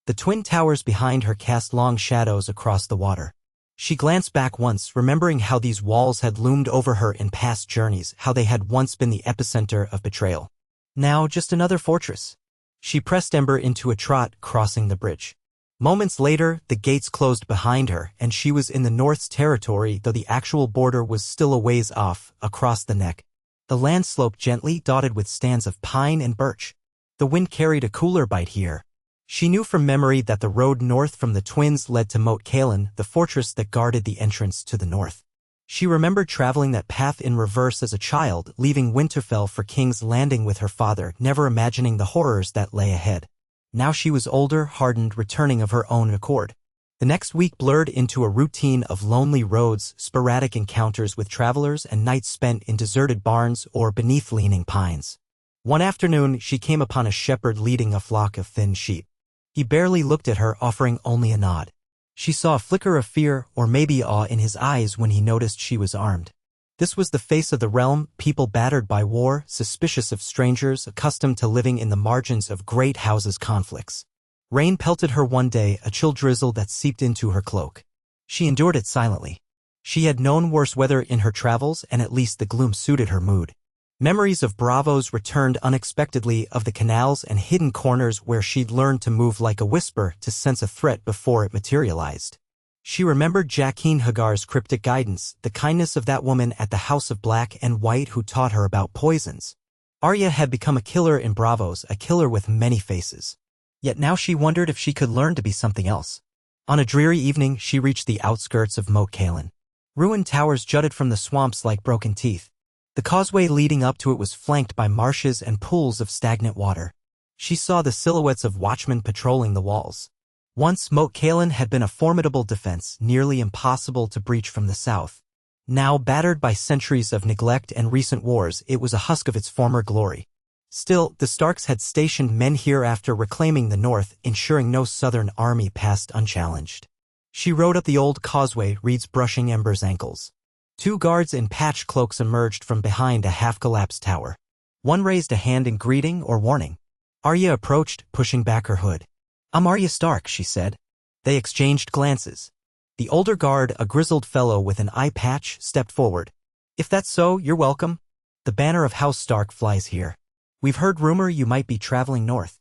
The twin towers behind her cast long shadows across the water. She glanced back once, remembering how these walls had loomed over her in past journeys, how they had once been the epicenter of betrayal. Now just another fortress. She pressed Ember into a trot, crossing the bridge. Moments later, the gates closed behind her, and she was in the North's territory, though the actual border was still a ways off, across the neck. The land sloped gently, dotted with stands of pine and birch. The wind carried a cooler bite here. She knew from memory that the road north from the twins led to Moat Cailin, the fortress that guarded the entrance to the north. She remembered traveling that path in reverse as a child, leaving Winterfell for King's Landing with her father, never imagining the horrors that lay ahead. Now she was older, hardened, returning of her own accord. The next week blurred into a routine of lonely roads, sporadic encounters with travelers, and nights spent in deserted barns or beneath leaning pines. One afternoon, she came upon a shepherd leading a flock of thin sheep. He barely looked at her, offering only a nod. She saw a flicker of fear, or maybe awe, in his eyes when he noticed she was armed. This was the face of the realm, people battered by war, suspicious of strangers, accustomed to living in the margins of great houses' conflicts. Rain pelted her one day, a chill drizzle that seeped into her cloak. She endured it silently. She had known worse weather in her travels, and at least the gloom suited her mood. Memories of bravos returned unexpectedly, of the canals and hidden corners where she'd learned to move like a whisper to sense a threat before it materialized. She remembered Jaqen Hagar's cryptic guidance, the kindness of that woman at the House of Black and White who taught her about poisons. Arya had become a killer in bravos, a killer with many faces. Yet now she wondered if she could learn to be something else. On a dreary evening, she reached the outskirts of Moat Cailin. Ruined towers jutted from the swamps like broken teeth. The causeway leading up to it was flanked by marshes and pools of stagnant water. She saw the silhouettes of watchmen patrolling the walls. Once Moat Cailin had been a formidable defense, nearly impossible to breach from the south. Now, battered by centuries of neglect and recent wars, it was a husk of its former glory. Still, the Starks had stationed men here after reclaiming the north, ensuring no southern army passed unchallenged. She rode up the old causeway, reeds brushing Ember's ankles. Two guards in patched cloaks emerged from behind a half-collapsed tower. One raised a hand in greeting or warning. Arya approached, pushing back her hood. "I'm Arya Stark," she said. They exchanged glances. The older guard, a grizzled fellow with an eye patch, stepped forward. If that's so, you're welcome. The banner of House Stark flies here. We've heard rumor you might be traveling north.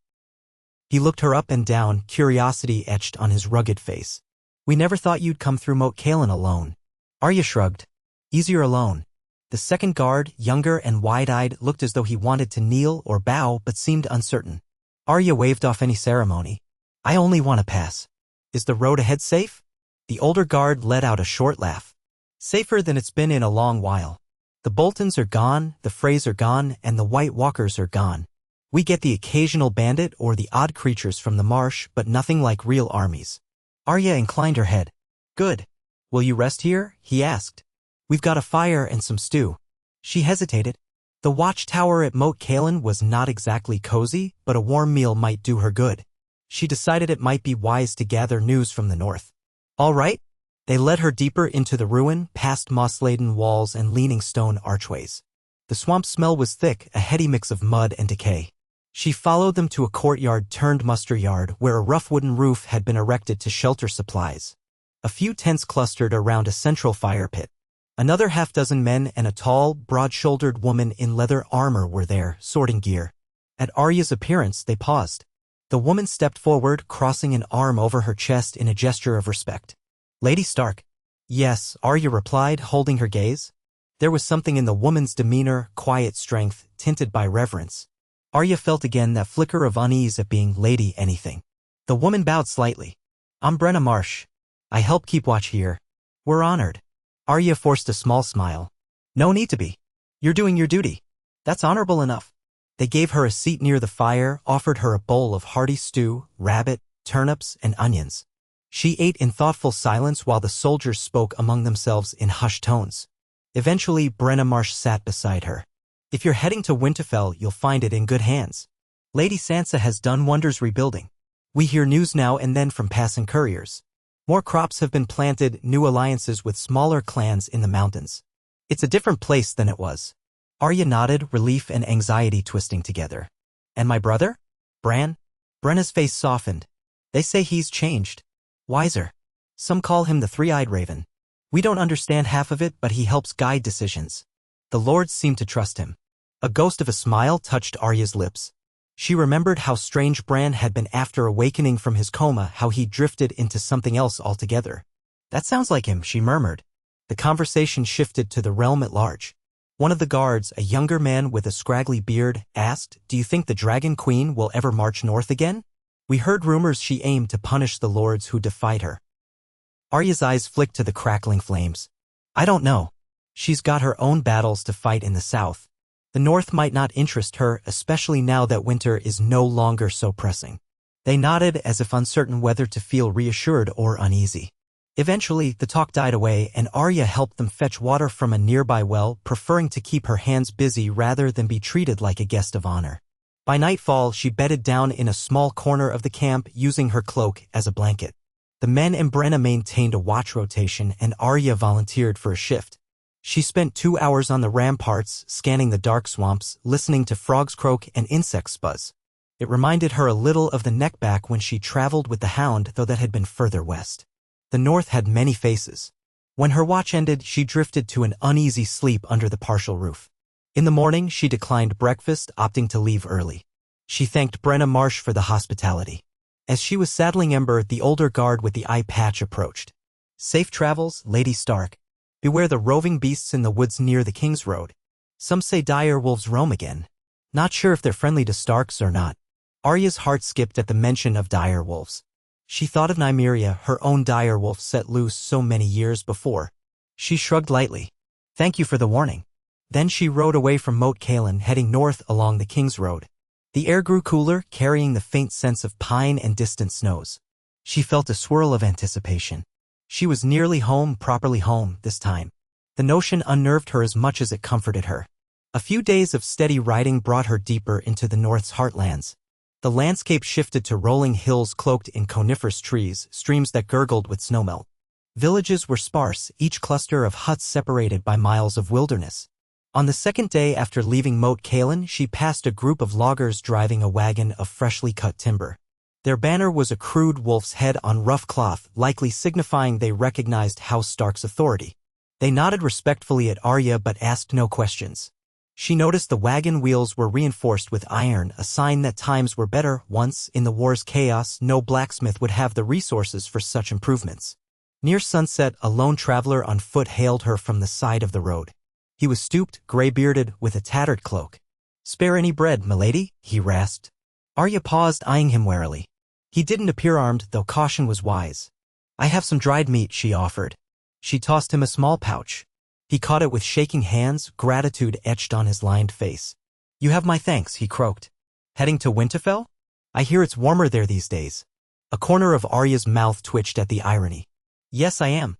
He looked her up and down, curiosity etched on his rugged face. We never thought you'd come through Moat Cailin alone. Arya shrugged. Easier alone. The second guard, younger and wide-eyed, looked as though he wanted to kneel or bow but seemed uncertain. Arya waved off any ceremony. I only want to pass. Is the road ahead safe? The older guard let out a short laugh. Safer than it's been in a long while. The Boltons are gone, the Freys are gone, and the White Walkers are gone. We get the occasional bandit or the odd creatures from the marsh, but nothing like real armies. Arya inclined her head. Good. Will you rest here? He asked. We've got a fire and some stew. She hesitated. The watchtower at Moat Cailin was not exactly cozy, but a warm meal might do her good. She decided it might be wise to gather news from the north. All right. They led her deeper into the ruin, past moss-laden walls and leaning stone archways. The swamp smell was thick, a heady mix of mud and decay. She followed them to a courtyard turned muster yard where a rough wooden roof had been erected to shelter supplies. A few tents clustered around a central fire pit. Another half-dozen men and a tall, broad-shouldered woman in leather armor were there, sorting gear. At Arya's appearance, they paused. The woman stepped forward, crossing an arm over her chest in a gesture of respect. Lady Stark. Yes, Arya replied, holding her gaze. There was something in the woman's demeanor, quiet strength, tinted by reverence. Arya felt again that flicker of unease at being Lady Anything. The woman bowed slightly. I'm Brenna Marsh. I help keep watch here. We're honored. Arya forced a small smile. No need to be. You're doing your duty. That's honorable enough. They gave her a seat near the fire, offered her a bowl of hearty stew, rabbit, turnips, and onions. She ate in thoughtful silence while the soldiers spoke among themselves in hushed tones. Eventually, Brenna Marsh sat beside her. If you're heading to Winterfell, you'll find it in good hands. Lady Sansa has done wonders rebuilding. We hear news now and then from passing couriers. More crops have been planted, new alliances with smaller clans in the mountains. It's a different place than it was. Arya nodded, relief and anxiety twisting together. And my brother? Bran? Brenna's face softened. They say he's changed. Wiser. Some call him the three-eyed raven. We don't understand half of it, but he helps guide decisions. The lords seem to trust him. A ghost of a smile touched Arya's lips. She remembered how strange Bran had been after awakening from his coma, how he drifted into something else altogether. That sounds like him, she murmured. The conversation shifted to the realm at large. One of the guards, a younger man with a scraggly beard, asked, Do you think the Dragon Queen will ever march north again? We heard rumors she aimed to punish the lords who defied her. Arya's eyes flicked to the crackling flames. I don't know. She's got her own battles to fight in the south. The north might not interest her, especially now that winter is no longer so pressing. They nodded as if uncertain whether to feel reassured or uneasy. Eventually, the talk died away and Arya helped them fetch water from a nearby well, preferring to keep her hands busy rather than be treated like a guest of honor. By nightfall, she bedded down in a small corner of the camp, using her cloak as a blanket. The men and Brenna maintained a watch rotation and Arya volunteered for a shift. She spent 2 hours on the ramparts, scanning the dark swamps, listening to frogs croak and insects buzz. It reminded her a little of the neckback when she traveled with the Hound, though that had been further west. The north had many faces. When her watch ended, she drifted to an uneasy sleep under the partial roof. In the morning, she declined breakfast, opting to leave early. She thanked Brenna Marsh for the hospitality. As she was saddling Ember, the older guard with the eye patch approached. Safe travels, Lady Stark. Beware the roving beasts in the woods near the King's Road. Some say dire wolves roam again. Not sure if they're friendly to Starks or not. Arya's heart skipped at the mention of dire wolves. She thought of Nymeria, her own dire wolf set loose so many years before. She shrugged lightly. Thank you for the warning. Then she rode away from Moat Cailin, heading north along the King's Road. The air grew cooler, carrying the faint sense of pine and distant snows. She felt a swirl of anticipation. She was nearly home, properly home, this time. The notion unnerved her as much as it comforted her. A few days of steady riding brought her deeper into the north's heartlands. The landscape shifted to rolling hills cloaked in coniferous trees, streams that gurgled with snowmelt. Villages were sparse, each cluster of huts separated by miles of wilderness. On the second day after leaving Moat Cailin, she passed a group of loggers driving a wagon of freshly cut timber. Their banner was a crude wolf's head on rough cloth, likely signifying they recognized House Stark's authority. They nodded respectfully at Arya but asked no questions. She noticed the wagon wheels were reinforced with iron, a sign that times were better. Once, in the war's chaos, no blacksmith would have the resources for such improvements. Near sunset, a lone traveler on foot hailed her from the side of the road. He was stooped, gray-bearded, with a tattered cloak. "Spare any bread, milady?" he rasped. Arya paused, eyeing him warily. He didn't appear armed, though caution was wise. "I have some dried meat," she offered. She tossed him a small pouch. He caught it with shaking hands, gratitude etched on his lined face. "You have my thanks," he croaked. "Heading to Winterfell? I hear it's warmer there these days." A corner of Arya's mouth twitched at the irony. "Yes, I am."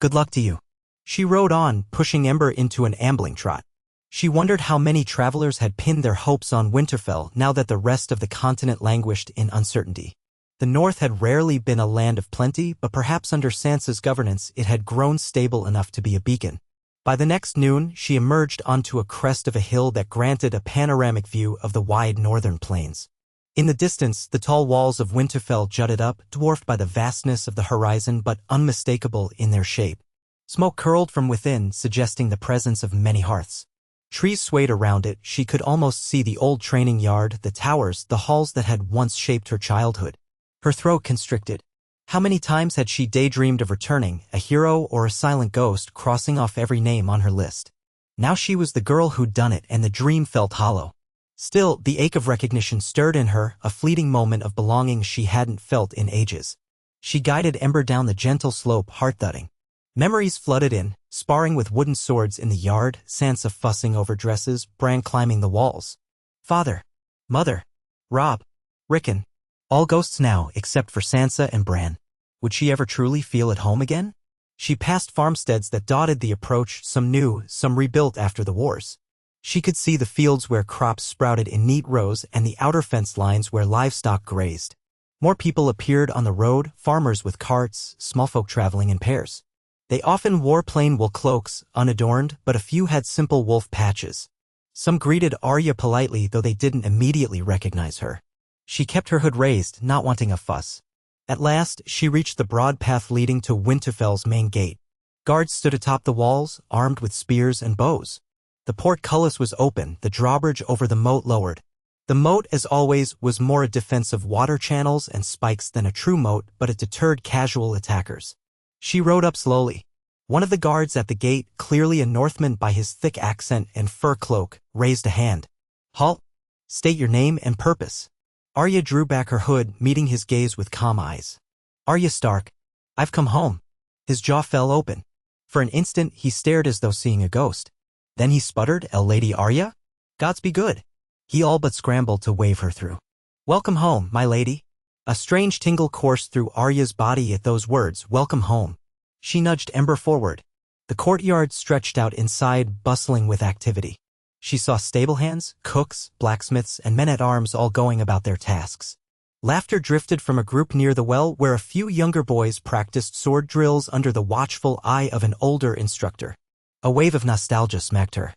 "Good luck to you." She rode on, pushing Ember into an ambling trot. She wondered how many travelers had pinned their hopes on Winterfell now that the rest of the continent languished in uncertainty. The North had rarely been a land of plenty, but perhaps under Sansa's governance it had grown stable enough to be a beacon. By the next noon, she emerged onto a crest of a hill that granted a panoramic view of the wide northern plains. In the distance, the tall walls of Winterfell jutted up, dwarfed by the vastness of the horizon but unmistakable in their shape. Smoke curled from within, suggesting the presence of many hearths. Trees swayed around it. She could almost see the old training yard, the towers, the halls that had once shaped her childhood. Her throat constricted. How many times had she daydreamed of returning, a hero or a silent ghost, crossing off every name on her list? Now she was the girl who'd done it, and the dream felt hollow. Still, the ache of recognition stirred in her, a fleeting moment of belonging she hadn't felt in ages. She guided Ember down the gentle slope, heart-thudding. Memories flooded in, sparring with wooden swords in the yard, Sansa fussing over dresses, Bran climbing the walls. Father, Mother, Robb, Rickon. All ghosts now, except for Sansa and Bran. Would she ever truly feel at home again? She passed farmsteads that dotted the approach, some new, some rebuilt after the wars. She could see the fields where crops sprouted in neat rows and the outer fence lines where livestock grazed. More people appeared on the road, farmers with carts, small folk traveling in pairs. They often wore plain wool cloaks, unadorned, but a few had simple wolf patches. Some greeted Arya politely, though they didn't immediately recognize her. She kept her hood raised, not wanting a fuss. At last, she reached the broad path leading to Winterfell's main gate. Guards stood atop the walls, armed with spears and bows. The portcullis was open, the drawbridge over the moat lowered. The moat, as always, was more a defense of water channels and spikes than a true moat, but it deterred casual attackers. She rode up slowly. One of the guards at the gate, clearly a Northman by his thick accent and fur cloak, raised a hand. "Halt! State your name and purpose." Arya drew back her hood, meeting his gaze with calm eyes. "Arya Stark. I've come home." His jaw fell open. For an instant, he stared as though seeing a ghost. Then he sputtered, "Lady Arya? Gods be good." He all but scrambled to wave her through. "Welcome home, my lady." A strange tingle coursed through Arya's body at those words, "Welcome home." She nudged Ember forward. The courtyard stretched out inside, bustling with activity. She saw stable hands, cooks, blacksmiths, and men-at-arms all going about their tasks. Laughter drifted from a group near the well where a few younger boys practiced sword drills under the watchful eye of an older instructor. A wave of nostalgia smacked her.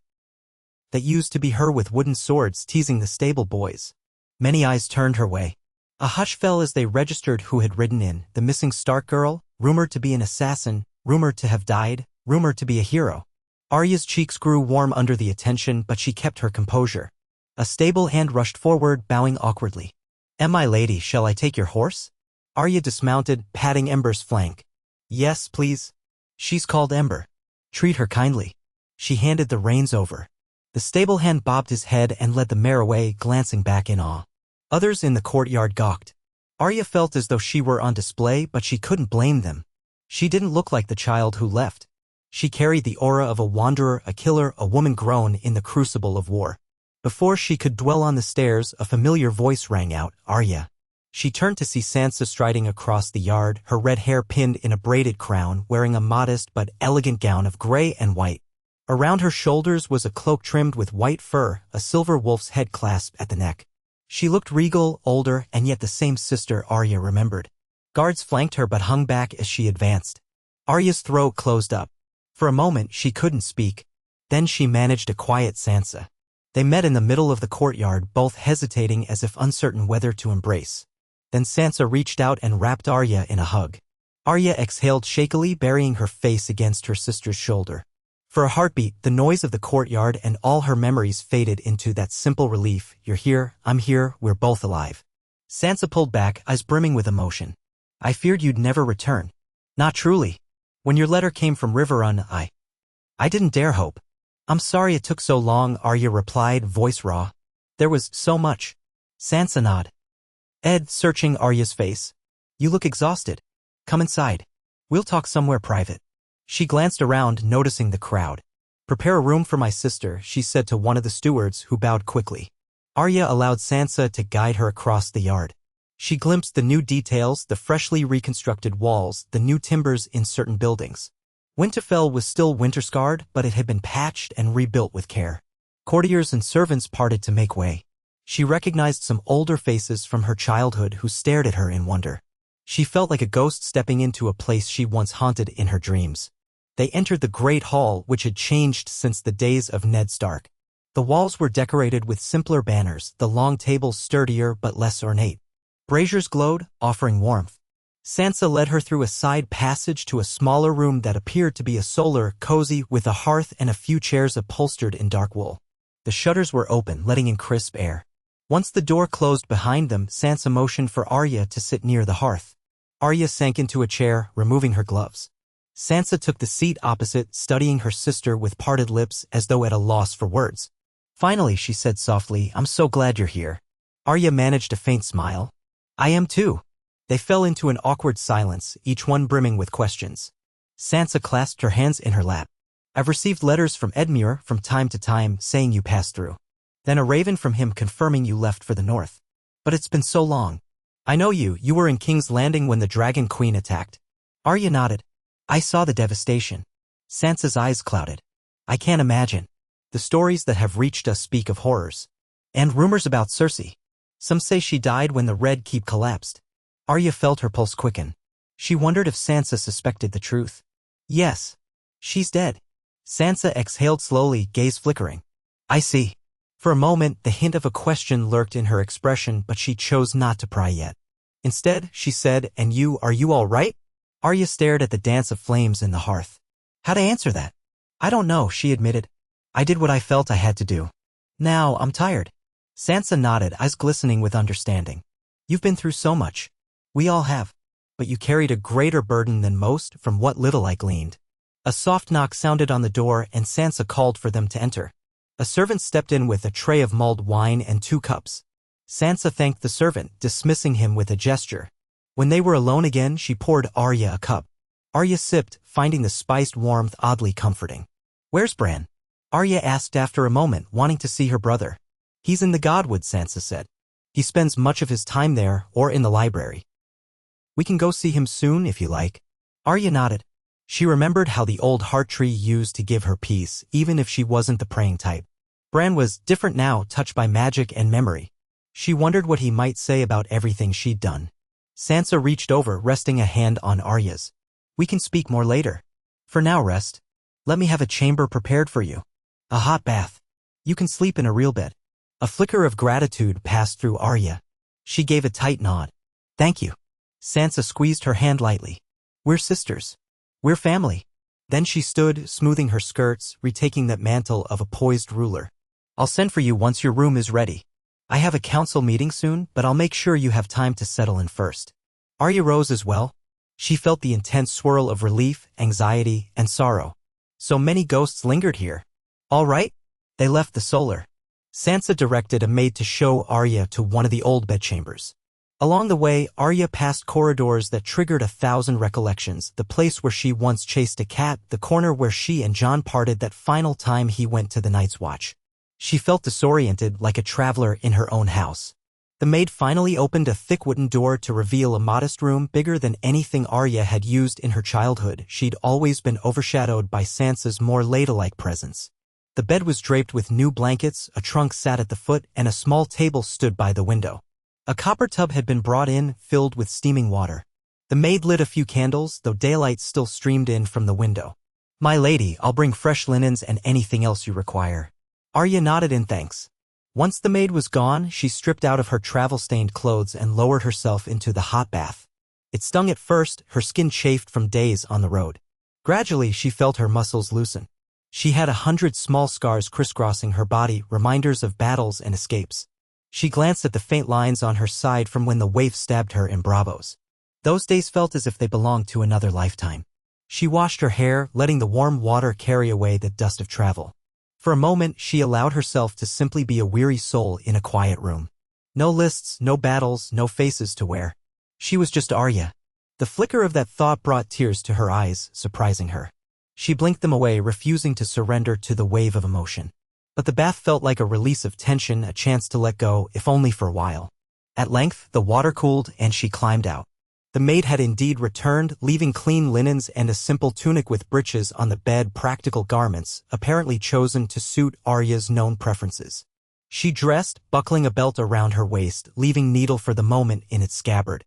That used to be her with wooden swords teasing the stable boys. Many eyes turned her way. A hush fell as they registered who had ridden in, the missing Stark girl, rumored to be an assassin, rumored to have died, rumored to be a hero. Arya's cheeks grew warm under the attention, but she kept her composure. A stable hand rushed forward, bowing awkwardly. "My lady, shall I take your horse?" Arya dismounted, patting Ember's flank. "Yes, please." "She's called Ember. Treat her kindly." She handed the reins over. The stable hand bobbed his head and led the mare away, glancing back in awe. Others in the courtyard gawked. Arya felt as though she were on display, but she couldn't blame them. She didn't look like the child who left. She carried the aura of a wanderer, a killer, a woman grown in the crucible of war. Before she could dwell on the stairs, a familiar voice rang out, "Arya." She turned to see Sansa striding across the yard, her red hair pinned in a braided crown, wearing a modest but elegant gown of gray and white. Around her shoulders was a cloak trimmed with white fur, a silver wolf's head clasped at the neck. She looked regal, older, and yet the same sister Arya remembered. Guards flanked her but hung back as she advanced. Arya's throat closed up. For a moment she couldn't speak. Then she managed to quiet Sansa. They met in the middle of the courtyard, both hesitating as if uncertain whether to embrace. Then Sansa reached out and wrapped Arya in a hug. Arya exhaled shakily, burying her face against her sister's shoulder. For a heartbeat, the noise of the courtyard and all her memories faded into that simple relief. You're here, I'm here, we're both alive. Sansa pulled back, eyes brimming with emotion. I feared you'd never return. Not truly. When your letter came from Riverrun, I didn't dare hope. I'm sorry it took so long, Arya replied, voice raw. There was so much. Sansa nodded. Ed, searching Arya's face. You look exhausted. Come inside. We'll talk somewhere private. She glanced around, noticing the crowd. Prepare a room for my sister, she said to one of the stewards, who bowed quickly. Arya allowed Sansa to guide her across the yard. She glimpsed the new details, the freshly reconstructed walls, the new timbers in certain buildings. Winterfell was still winter-scarred, but it had been patched and rebuilt with care. Courtiers and servants parted to make way. She recognized some older faces from her childhood who stared at her in wonder. She felt like a ghost stepping into a place she once haunted in her dreams. They entered the great hall, which had changed since the days of Ned Stark. The walls were decorated with simpler banners, the long tables sturdier but less ornate. Braziers glowed, offering warmth. Sansa led her through a side passage to a smaller room that appeared to be a solar, cozy, with a hearth and a few chairs upholstered in dark wool. The shutters were open, letting in crisp air. Once the door closed behind them, Sansa motioned for Arya to sit near the hearth. Arya sank into a chair, removing her gloves. Sansa took the seat opposite, studying her sister with parted lips as though at a loss for words. Finally, she said softly, I'm so glad you're here. Arya managed a faint smile. I am too. They fell into an awkward silence, each one brimming with questions. Sansa clasped her hands in her lap. I've received letters from Edmure from time to time saying you passed through. Then a raven from him confirming you left for the north. But it's been so long. I know you were in King's Landing when the Dragon Queen attacked. Arya nodded. I saw the devastation. Sansa's eyes clouded. I can't imagine. The stories that have reached us speak of horrors. And rumors about Cersei. Some say she died when the Red Keep collapsed. Arya felt her pulse quicken. She wondered if Sansa suspected the truth. Yes. She's dead. Sansa exhaled slowly, gaze flickering. I see. For a moment, the hint of a question lurked in her expression, but she chose not to pry yet. Instead, she said, and are you all right? Arya stared at the dance of flames in the hearth. How to answer that? I don't know, she admitted. I did what I felt I had to do. Now, I'm tired. Sansa nodded, eyes glistening with understanding. You've been through so much. We all have. But you carried a greater burden than most, from what little I gleaned. A soft knock sounded on the door, and Sansa called for them to enter. A servant stepped in with a tray of mulled wine and 2 cups. Sansa thanked the servant, dismissing him with a gesture. When they were alone again, she poured Arya a cup. Arya sipped, finding the spiced warmth oddly comforting. Where's Bran? Arya asked after a moment, wanting to see her brother. He's in the Godwood, Sansa said. He spends much of his time there, or in the library. We can go see him soon if you like. Arya nodded. She remembered how the old heart tree used to give her peace, even if she wasn't the praying type. Bran was different now, touched by magic and memory. She wondered what he might say about everything she'd done. Sansa reached over, resting a hand on Arya's. We can speak more later. For now, rest. Let me have a chamber prepared for you. A hot bath. You can sleep in a real bed. A flicker of gratitude passed through Arya. She gave a tight nod. Thank you. Sansa squeezed her hand lightly. We're sisters. We're family. Then she stood, smoothing her skirts, retaking that mantle of a poised ruler. I'll send for you once your room is ready. I have a council meeting soon, but I'll make sure you have time to settle in first. Arya rose as well. She felt the intense swirl of relief, anxiety, and sorrow. So many ghosts lingered here. All right? They left the solar. Sansa directed a maid to show Arya to one of the old bedchambers. Along the way, Arya passed corridors that triggered 1,000 recollections, the place where she once chased a cat, the corner where she and Jon parted that final time he went to the Night's Watch. She felt disoriented, like a traveler in her own house. The maid finally opened a thick wooden door to reveal a modest room bigger than anything Arya had used in her childhood. She'd always been overshadowed by Sansa's more ladylike presence. The bed was draped with new blankets, a trunk sat at the foot, and a small table stood by the window. A copper tub had been brought in, filled with steaming water. The maid lit a few candles, though daylight still streamed in from the window. My lady, I'll bring fresh linens and anything else you require. Arya nodded in thanks. Once the maid was gone, she stripped out of her travel-stained clothes and lowered herself into the hot bath. It stung at first, her skin chafed from days on the road. Gradually, she felt her muscles loosen. She had 100 small scars crisscrossing her body, reminders of battles and escapes. She glanced at the faint lines on her side from when the waif stabbed her in Bravos. Those days felt as if they belonged to another lifetime. She washed her hair, letting the warm water carry away the dust of travel. For a moment, she allowed herself to simply be a weary soul in a quiet room. No lists, no battles, no faces to wear. She was just Arya. The flicker of that thought brought tears to her eyes, surprising her. She blinked them away, refusing to surrender to the wave of emotion. But the bath felt like a release of tension, a chance to let go, if only for a while. At length, the water cooled and she climbed out. The maid had indeed returned, leaving clean linens and a simple tunic with breeches on the bed, practical garments, apparently chosen to suit Arya's known preferences. She dressed, buckling a belt around her waist, leaving needle for the moment in its scabbard.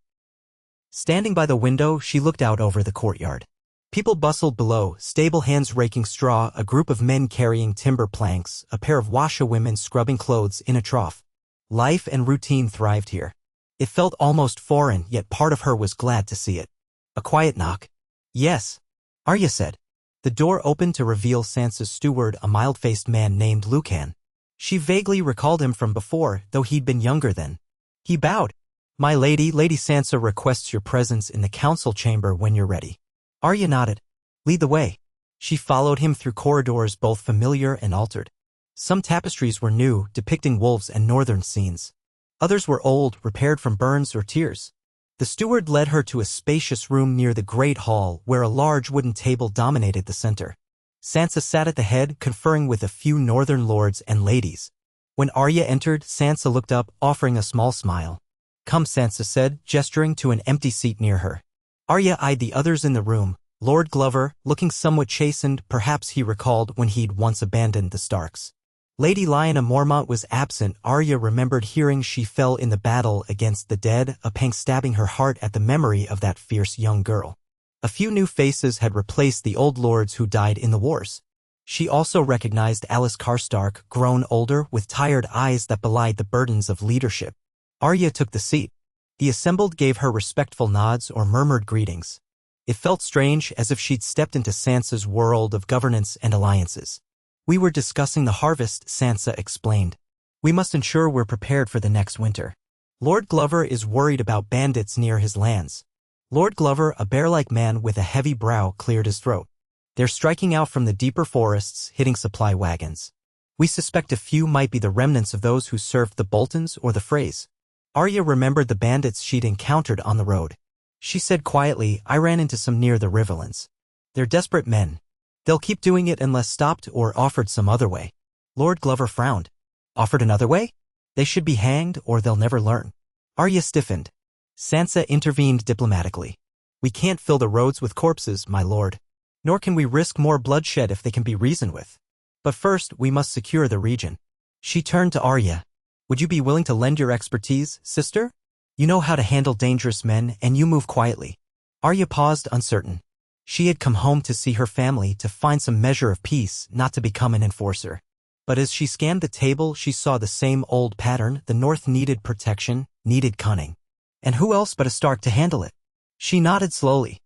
Standing by the window, she looked out over the courtyard. People bustled below, stable hands raking straw, a group of men carrying timber planks, a pair of washerwomen scrubbing clothes in a trough. Life and routine thrived here. It felt almost foreign, yet part of her was glad to see it. A quiet knock. Yes, Arya said. The door opened to reveal Sansa's steward, a mild-faced man named Lucan. She vaguely recalled him from before, though he'd been younger then. He bowed. My lady, Lady Sansa requests your presence in the council chamber when you're ready. Arya nodded. Lead the way. She followed him through corridors both familiar and altered. Some tapestries were new, depicting wolves and northern scenes. Others were old, repaired from burns or tears. The steward led her to a spacious room near the great hall, where a large wooden table dominated the center. Sansa sat at the head, conferring with a few northern lords and ladies. When Arya entered, Sansa looked up, offering a small smile. Come, Sansa said, gesturing to an empty seat near her. Arya eyed the others in the room. Lord Glover, looking somewhat chastened, perhaps he recalled when he'd once abandoned the Starks. Lady Lyanna Mormont was absent. Arya remembered hearing she fell in the battle against the dead, a pang stabbing her heart at the memory of that fierce young girl. A few new faces had replaced the old lords who died in the wars. She also recognized Alice Karstark, grown older, with tired eyes that belied the burdens of leadership. Arya took the seat. The assembled gave her respectful nods or murmured greetings. It felt strange, as if she'd stepped into Sansa's world of governance and alliances. We were discussing the harvest, Sansa explained. We must ensure we're prepared for the next winter. Lord Glover is worried about bandits near his lands. Lord Glover, a bear-like man with a heavy brow, cleared his throat. They're striking out from the deeper forests, hitting supply wagons. We suspect a few might be the remnants of those who served the Boltons or the Freys. Arya remembered the bandits she'd encountered on the road. She said quietly, I ran into some near the Riverlands. They're desperate men. They'll keep doing it unless stopped or offered some other way. Lord Glover frowned. Offered another way? They should be hanged or they'll never learn. Arya stiffened. Sansa intervened diplomatically. We can't fill the roads with corpses, my lord. Nor can we risk more bloodshed if they can be reasoned with. But first, we must secure the region. She turned to Arya. Would you be willing to lend your expertise, sister? You know how to handle dangerous men, and you move quietly. Arya paused, uncertain. She had come home to see her family, to find some measure of peace, not to become an enforcer. But as she scanned the table, she saw the same old pattern. The North needed protection, needed cunning. And who else but a Stark to handle it? She nodded slowly.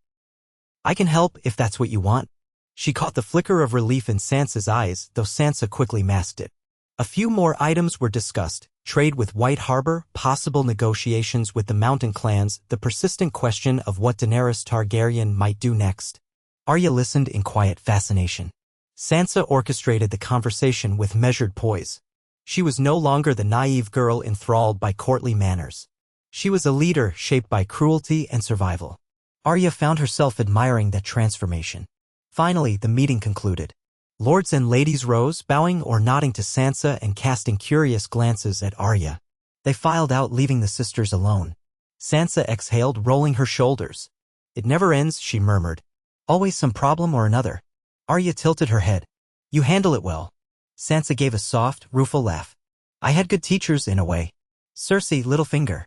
I can help if that's what you want. She caught the flicker of relief in Sansa's eyes, though Sansa quickly masked it. A few more items were discussed. Trade with White Harbor, possible negotiations with the mountain clans, the persistent question of what Daenerys Targaryen might do next. Arya listened in quiet fascination. Sansa orchestrated the conversation with measured poise. She was no longer the naive girl enthralled by courtly manners. She was a leader shaped by cruelty and survival. Arya found herself admiring that transformation. Finally, the meeting concluded. Lords and ladies rose, bowing or nodding to Sansa and casting curious glances at Arya. They filed out, leaving the sisters alone. Sansa exhaled, rolling her shoulders. It never ends, she murmured. Always some problem or another. Arya tilted her head. You handle it well. Sansa gave a soft, rueful laugh. I had good teachers in a way. Cersei, Littlefinger.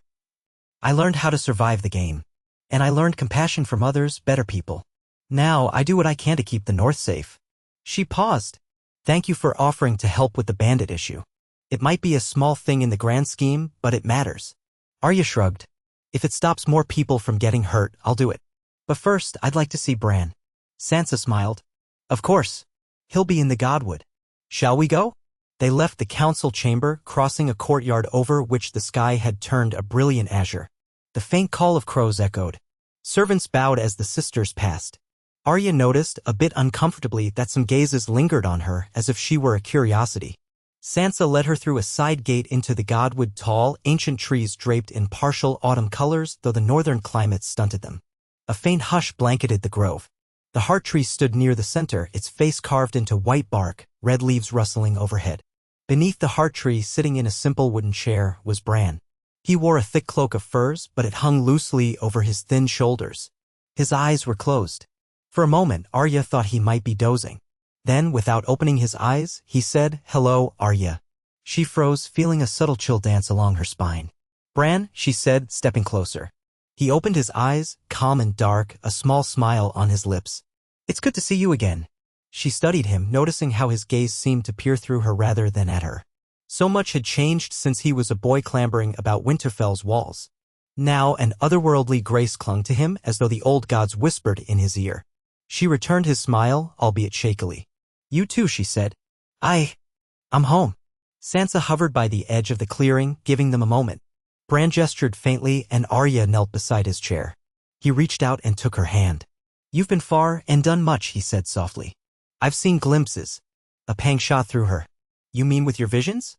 I learned how to survive the game. And I learned compassion from others, better people. Now I do what I can to keep the North safe. She paused. Thank you for offering to help with the bandit issue. It might be a small thing in the grand scheme, but it matters. Arya shrugged. If it stops more people from getting hurt, I'll do it. But first, I'd like to see Bran. Sansa smiled. Of course. He'll be in the Godwood. Shall we go? They left the council chamber, crossing a courtyard over which the sky had turned a brilliant azure. The faint call of crows echoed. Servants bowed as the sisters passed. Arya noticed, a bit uncomfortably, that some gazes lingered on her, as if she were a curiosity. Sansa led her through a side gate into the Godwood, tall, ancient trees draped in partial autumn colors, though the northern climate stunted them. A faint hush blanketed the grove. The heart tree stood near the center, its face carved into white bark, red leaves rustling overhead. Beneath the heart tree, sitting in a simple wooden chair, was Bran. He wore a thick cloak of furs, but it hung loosely over his thin shoulders. His eyes were closed. For a moment, Arya thought he might be dozing. Then, without opening his eyes, he said, "Hello, Arya." She froze, feeling a subtle chill dance along her spine. "Bran," she said, stepping closer. He opened his eyes, calm and dark, a small smile on his lips. "It's good to see you again." She studied him, noticing how his gaze seemed to peer through her rather than at her. So much had changed since he was a boy clambering about Winterfell's walls. Now an otherworldly grace clung to him, as though the old gods whispered in his ear. She returned his smile, albeit shakily. "You too," she said. I'm home." Sansa hovered by the edge of the clearing, giving them a moment. Bran gestured faintly, and Arya knelt beside his chair. He reached out and took her hand. "You've been far and done much," he said softly. "I've seen glimpses." A pang shot through her. "You mean with your visions?"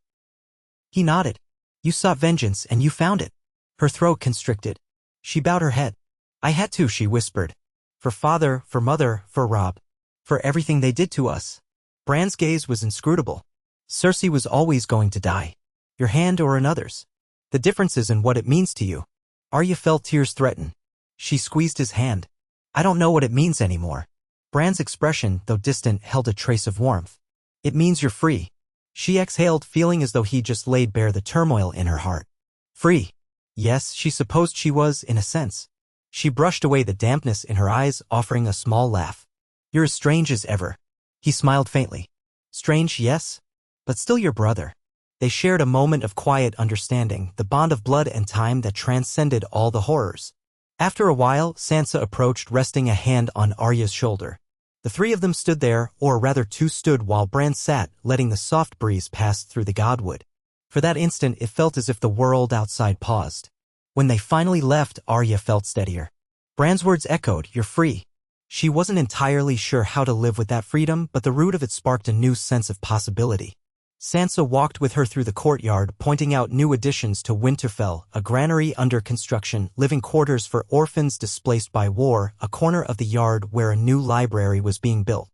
He nodded. "You sought vengeance, and you found it." Her throat constricted. She bowed her head. "I had to," she whispered. "For father, for mother, for Robb. For everything they did to us." Bran's gaze was inscrutable. "Cersei was always going to die. Your hand or another's. The difference is in what it means to you." Arya felt tears threaten. She squeezed his hand. "I don't know what it means anymore." Bran's expression, though distant, held a trace of warmth. "It means you're free." She exhaled, feeling as though he just laid bare the turmoil in her heart. Free. Yes, she supposed she was, in a sense. She brushed away the dampness in her eyes, offering a small laugh. "You're as strange as ever." He smiled faintly. "Strange, yes, but still your brother." They shared a moment of quiet understanding, the bond of blood and time that transcended all the horrors. After a while, Sansa approached, resting a hand on Arya's shoulder. The three of them stood there, or rather two stood while Bran sat, letting the soft breeze pass through the Godwood. For that instant, it felt as if the world outside paused. When they finally left, Arya felt steadier. Bran's words echoed, "You're free." She wasn't entirely sure how to live with that freedom, but the root of it sparked a new sense of possibility. Sansa walked with her through the courtyard, pointing out new additions to Winterfell, a granary under construction, living quarters for orphans displaced by war, a corner of the yard where a new library was being built.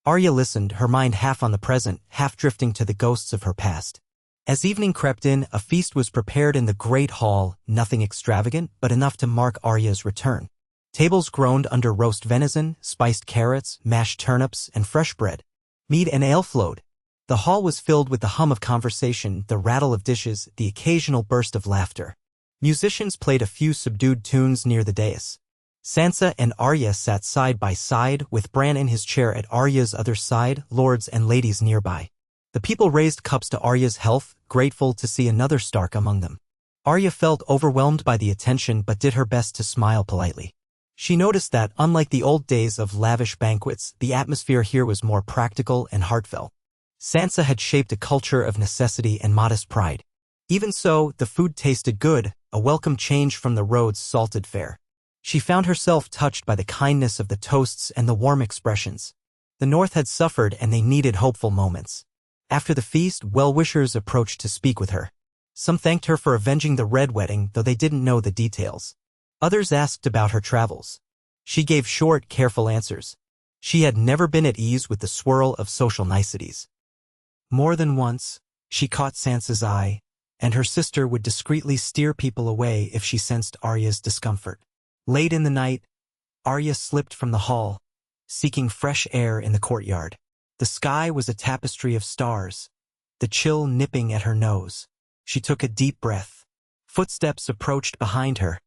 Arya listened, her mind half on the present, half drifting to the ghosts of her past. As evening crept in, a feast was prepared in the great hall, nothing extravagant, but enough to mark Arya's return. Tables groaned under roast venison, spiced carrots, mashed turnips, and fresh bread. Mead and ale flowed. The hall was filled with the hum of conversation, the rattle of dishes, the occasional burst of laughter. Musicians played a few subdued tunes near the dais. Sansa and Arya sat side by side, with Bran in his chair at Arya's other side, lords and ladies nearby. The people raised cups to Arya's health, grateful to see another Stark among them. Arya felt overwhelmed by the attention but did her best to smile politely. She noticed that, unlike the old days of lavish banquets, the atmosphere here was more practical and heartfelt. Sansa had shaped a culture of necessity and modest pride. Even so, the food tasted good, a welcome change from the road's salted fare. She found herself touched by the kindness of the toasts and the warm expressions. The North had suffered and they needed hopeful moments. After the feast, well-wishers approached to speak with her. Some thanked her for avenging the Red Wedding, though they didn't know the details. Others asked about her travels. She gave short, careful answers. She had never been at ease with the swirl of social niceties. More than once, she caught Sansa's eye, and her sister would discreetly steer people away if she sensed Arya's discomfort. Late in the night, Arya slipped from the hall, seeking fresh air in the courtyard. The sky was a tapestry of stars, the chill nipping at her nose. She took a deep breath. Footsteps approached behind her,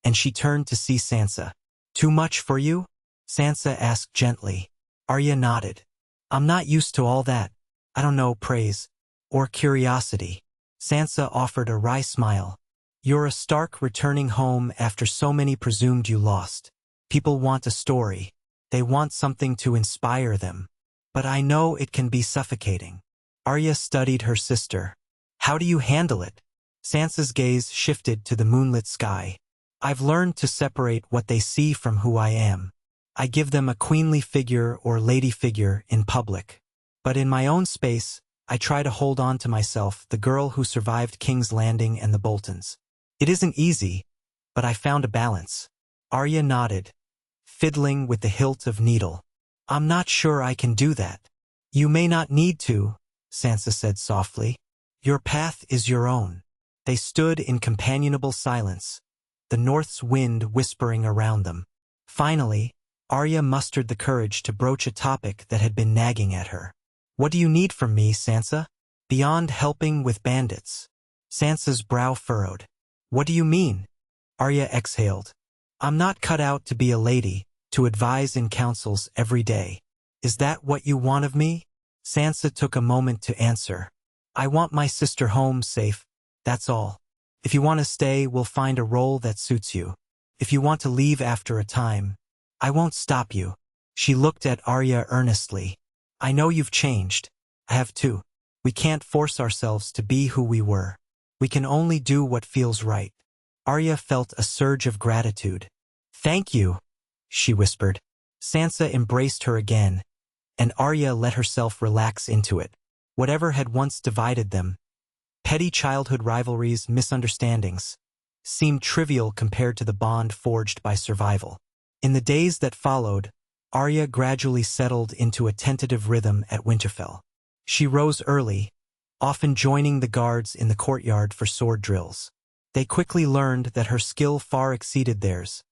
and she turned to see Sansa. "Too much for you?" Sansa asked gently. Arya nodded. "I'm not used to all that. I don't know, praise. Or curiosity? Sansa offered a wry smile. You're a Stark returning home after so many presumed you lost. People want a story. They want something to inspire them. But I know it can be suffocating. Arya studied her sister. How do you handle it? Sansa's gaze shifted to the moonlit sky. I've learned to separate what they see from who I am. I give them a queenly figure or lady figure in public. But in my own space, I try to hold on to myself, the girl who survived King's Landing and the Boltons. It isn't easy, but I found a balance. Arya nodded, fiddling with the hilt of needle. I'm not sure I can do that. You may not need to, Sansa said softly. Your path is your own. They stood in companionable silence, the north's wind whispering around them. Finally, Arya mustered the courage to broach a topic that had been nagging at her. What do you need from me, Sansa? Beyond helping with bandits. Sansa's brow furrowed. What do you mean? Arya exhaled. I'm not cut out to be a lady, to advise in councils every day. Is that what you want of me? Sansa took a moment to answer. I want my sister home safe, that's all. If you want to stay, we'll find a role that suits you. If you want to leave after a time, I won't stop you. She looked at Arya earnestly. I know you've changed. I have too. We can't force ourselves to be who we were. We can only do what feels right. Arya felt a surge of gratitude. Thank you, she whispered. Sansa embraced her again, and Arya let herself relax into it. Whatever had once divided them, petty childhood rivalries, misunderstandings, seemed trivial compared to the bond forged by survival. In the days that followed, Arya gradually settled into a tentative rhythm at Winterfell. She rose early, often joining the guards in the courtyard for sword drills. They quickly learned that her skill far exceeded theirs,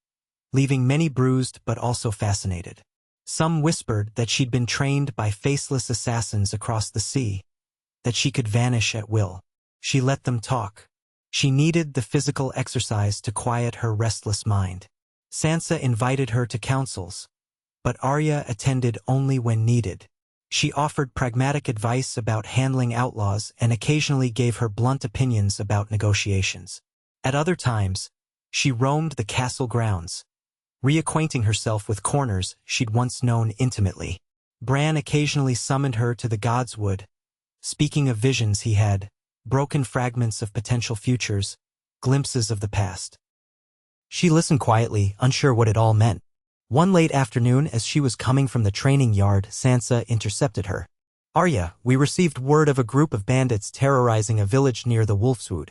leaving many bruised but also fascinated. Some whispered that she'd been trained by faceless assassins across the sea, that she could vanish at will. She let them talk. She needed the physical exercise to quiet her restless mind. Sansa invited her to councils, but Arya attended only when needed. She offered pragmatic advice about handling outlaws and occasionally gave her blunt opinions about negotiations. At other times, she roamed the castle grounds, reacquainting herself with corners she'd once known intimately. Bran occasionally summoned her to the Godswood, speaking of visions he had, broken fragments of potential futures, glimpses of the past. She listened quietly, unsure what it all meant. One late afternoon, as she was coming from the training yard, Sansa intercepted her. Arya, we received word of a group of bandits terrorizing a village near the Wolfswood.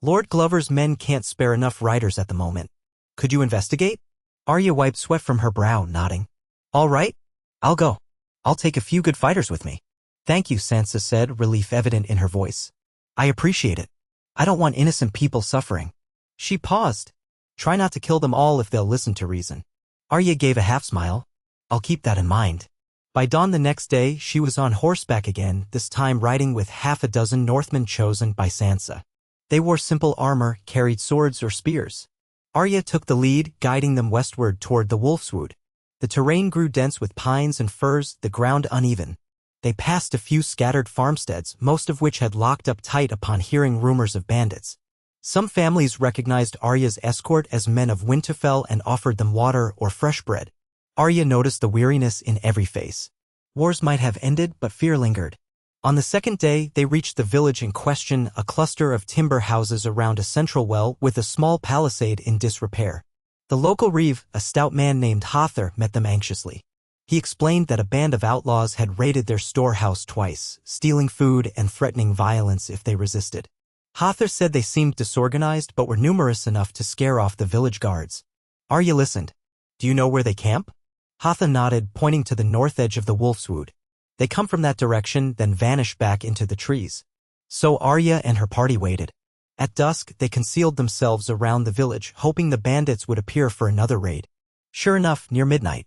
Lord Glover's men can't spare enough riders at the moment. Could you investigate? Arya wiped sweat from her brow, nodding. All right, I'll go. I'll take a few good fighters with me. Thank you, Sansa said, relief evident in her voice. I appreciate it. I don't want innocent people suffering. She paused. Try not to kill them all if they'll listen to reason. Arya gave a half-smile. I'll keep that in mind. By dawn the next day, she was on horseback again, this time riding with half a dozen Northmen chosen by Sansa. They wore simple armor, carried swords or spears. Arya took the lead, guiding them westward toward the Wolfswood. The terrain grew dense with pines and firs, the ground uneven. They passed a few scattered farmsteads, most of which had locked up tight upon hearing rumors of bandits. Some families recognized Arya's escort as men of Winterfell and offered them water or fresh bread. Arya noticed the weariness in every face. Wars might have ended, but fear lingered. On the second day, they reached the village in question, a cluster of timber houses around a central well with a small palisade in disrepair. The local reeve, a stout man named Hother, met them anxiously. He explained that a band of outlaws had raided their storehouse twice, stealing food and threatening violence if they resisted. Hother said they seemed disorganized but were numerous enough to scare off the village guards. Arya listened. Do you know where they camp? Hother nodded, pointing to the north edge of the Wolfswood. They come from that direction, then vanish back into the trees. So Arya and her party waited. At dusk, they concealed themselves around the village, hoping the bandits would appear for another raid. Sure enough, near midnight,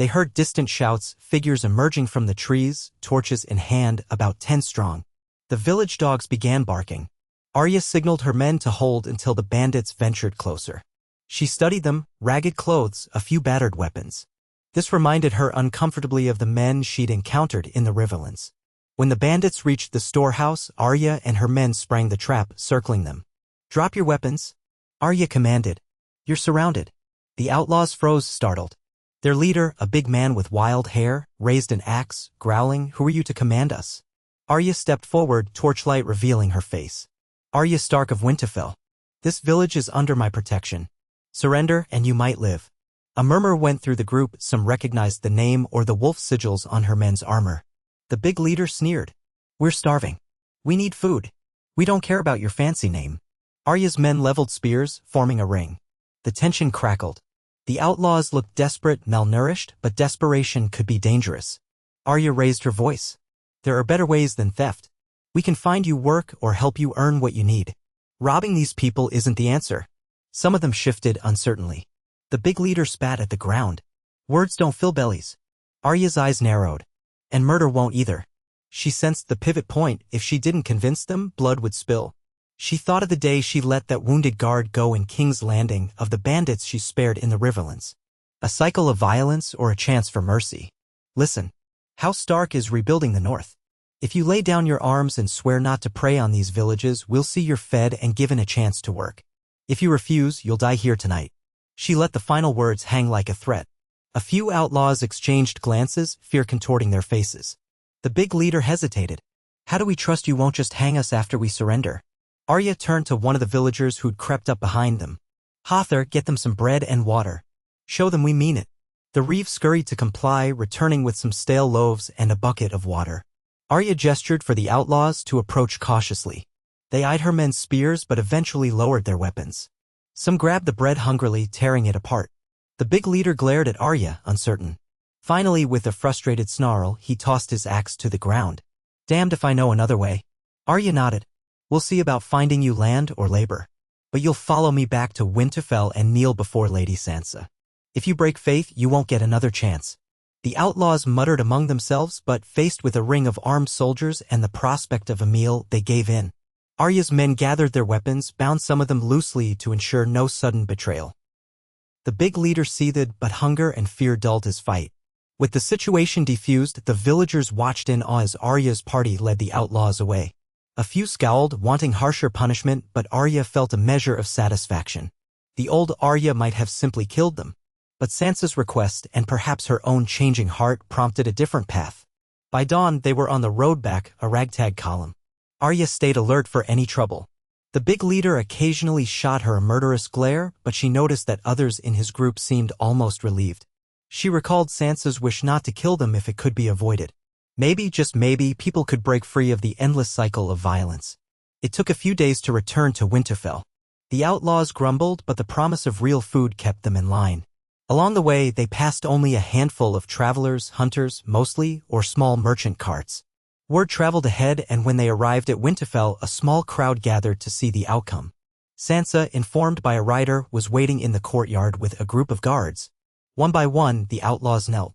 they heard distant shouts, figures emerging from the trees, torches in hand, about 10 strong. The village dogs began barking. Arya signaled her men to hold until the bandits ventured closer. She studied them, ragged clothes, a few battered weapons. This reminded her uncomfortably of the men she'd encountered in the Riverlands. When the bandits reached the storehouse, Arya and her men sprang the trap, circling them. "Drop your weapons," Arya commanded. "You're surrounded." The outlaws froze, startled. Their leader, a big man with wild hair, raised an axe, growling, "Who are you to command us?" Arya stepped forward, torchlight revealing her face. "Arya Stark of Winterfell. This village is under my protection. Surrender and you might live." A murmur went through the group. Some recognized the name or the wolf sigils on her men's armor. The big leader sneered. "We're starving. We need food. We don't care about your fancy name." Arya's men leveled spears, forming a ring. The tension crackled. The outlaws looked desperate, malnourished, but desperation could be dangerous. Arya raised her voice. "There are better ways than theft. We can find you work or help you earn what you need. Robbing these people isn't the answer." Some of them shifted uncertainly. The big leader spat at the ground. "Words don't fill bellies." Arya's eyes narrowed. "And murder won't either." She sensed the pivot point. If she didn't convince them, blood would spill. She thought of the day she let that wounded guard go in King's Landing, of the bandits she spared in the Riverlands. A cycle of violence or a chance for mercy. Listen. House Stark is rebuilding the North. If you lay down your arms and swear not to prey on these villages, we'll see you're fed and given a chance to work. If you refuse, you'll die here tonight. She let the final words hang like a threat. A few outlaws exchanged glances, fear contorting their faces. The big leader hesitated. "How do we trust you won't just hang us after we surrender?" Arya turned to one of the villagers who'd crept up behind them. "Hother, get them some bread and water. Show them we mean it." The reeve scurried to comply, returning with some stale loaves and a bucket of water. Arya gestured for the outlaws to approach cautiously. They eyed her men's spears but eventually lowered their weapons. Some grabbed the bread hungrily, tearing it apart. The big leader glared at Arya, uncertain. Finally, with a frustrated snarl, he tossed his axe to the ground. "Damned if I know another way." Arya nodded. "We'll see about finding you land or labor. But you'll follow me back to Winterfell and kneel before Lady Sansa. If you break faith, you won't get another chance." The outlaws muttered among themselves, but faced with a ring of armed soldiers and the prospect of a meal, they gave in. Arya's men gathered their weapons, bound some of them loosely to ensure no sudden betrayal. The big leader seethed, but hunger and fear dulled his fight. With the situation defused, the villagers watched in awe as Arya's party led the outlaws away. A few scowled, wanting harsher punishment, but Arya felt a measure of satisfaction. The old Arya might have simply killed them. But Sansa's request and perhaps her own changing heart prompted a different path. By dawn, they were on the road back, a ragtag column. Arya stayed alert for any trouble. The big leader occasionally shot her a murderous glare, but she noticed that others in his group seemed almost relieved. She recalled Sansa's wish not to kill them if it could be avoided. Maybe, just maybe, people could break free of the endless cycle of violence. It took a few days to return to Winterfell. The outlaws grumbled, but the promise of real food kept them in line. Along the way, they passed only a handful of travelers, hunters, mostly, or small merchant carts. Word traveled ahead, and when they arrived at Winterfell, a small crowd gathered to see the outcome. Sansa, informed by a rider, was waiting in the courtyard with a group of guards. One by one, the outlaws knelt.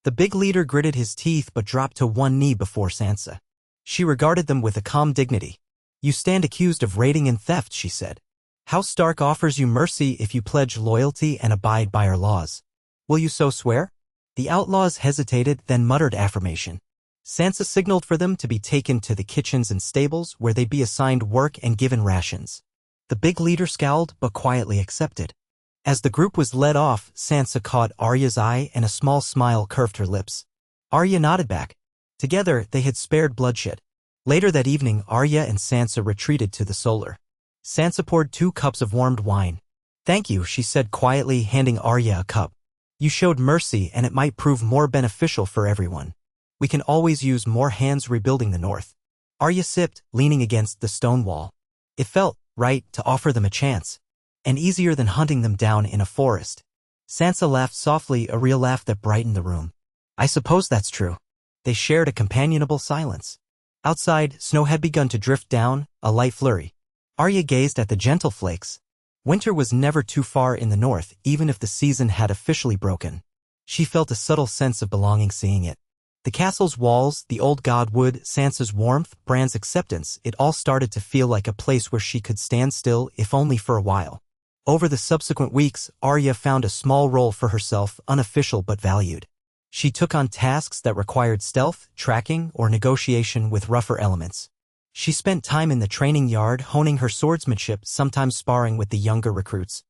The big leader gritted his teeth but dropped to one knee before Sansa. She regarded them with a calm dignity. "You stand accused of raiding and theft," she said. "House Stark offers you mercy if you pledge loyalty and abide by our laws. Will you so swear?" The outlaws hesitated, then muttered affirmation. Sansa signaled for them to be taken to the kitchens and stables, where they'd be assigned work and given rations. The big leader scowled, but quietly accepted. As the group was led off, Sansa caught Arya's eye and a small smile curved her lips. Arya nodded back. Together, they had spared bloodshed. Later that evening, Arya and Sansa retreated to the solar. Sansa poured 2 cups of warmed wine. "Thank you," she said quietly, handing Arya a cup. "You showed mercy, and it might prove more beneficial for everyone. We can always use more hands rebuilding the North." Arya sipped, leaning against the stone wall. It felt right to offer them a chance, and easier than hunting them down in a forest. Sansa laughed softly, a real laugh that brightened the room. "I suppose that's true." They shared a companionable silence. Outside, snow had begun to drift down, a light flurry. Arya gazed at the gentle flakes. Winter was never too far in the north, even if the season had officially broken. She felt a subtle sense of belonging seeing it. The castle's walls, the old godwood, Sansa's warmth, Bran's acceptance, it all started to feel like a place where she could stand still, if only for a while. Over the subsequent weeks, Arya found a small role for herself, unofficial but valued. She took on tasks that required stealth, tracking, or negotiation with rougher elements. She spent time in the training yard honing her swordsmanship, sometimes sparring with the younger recruits.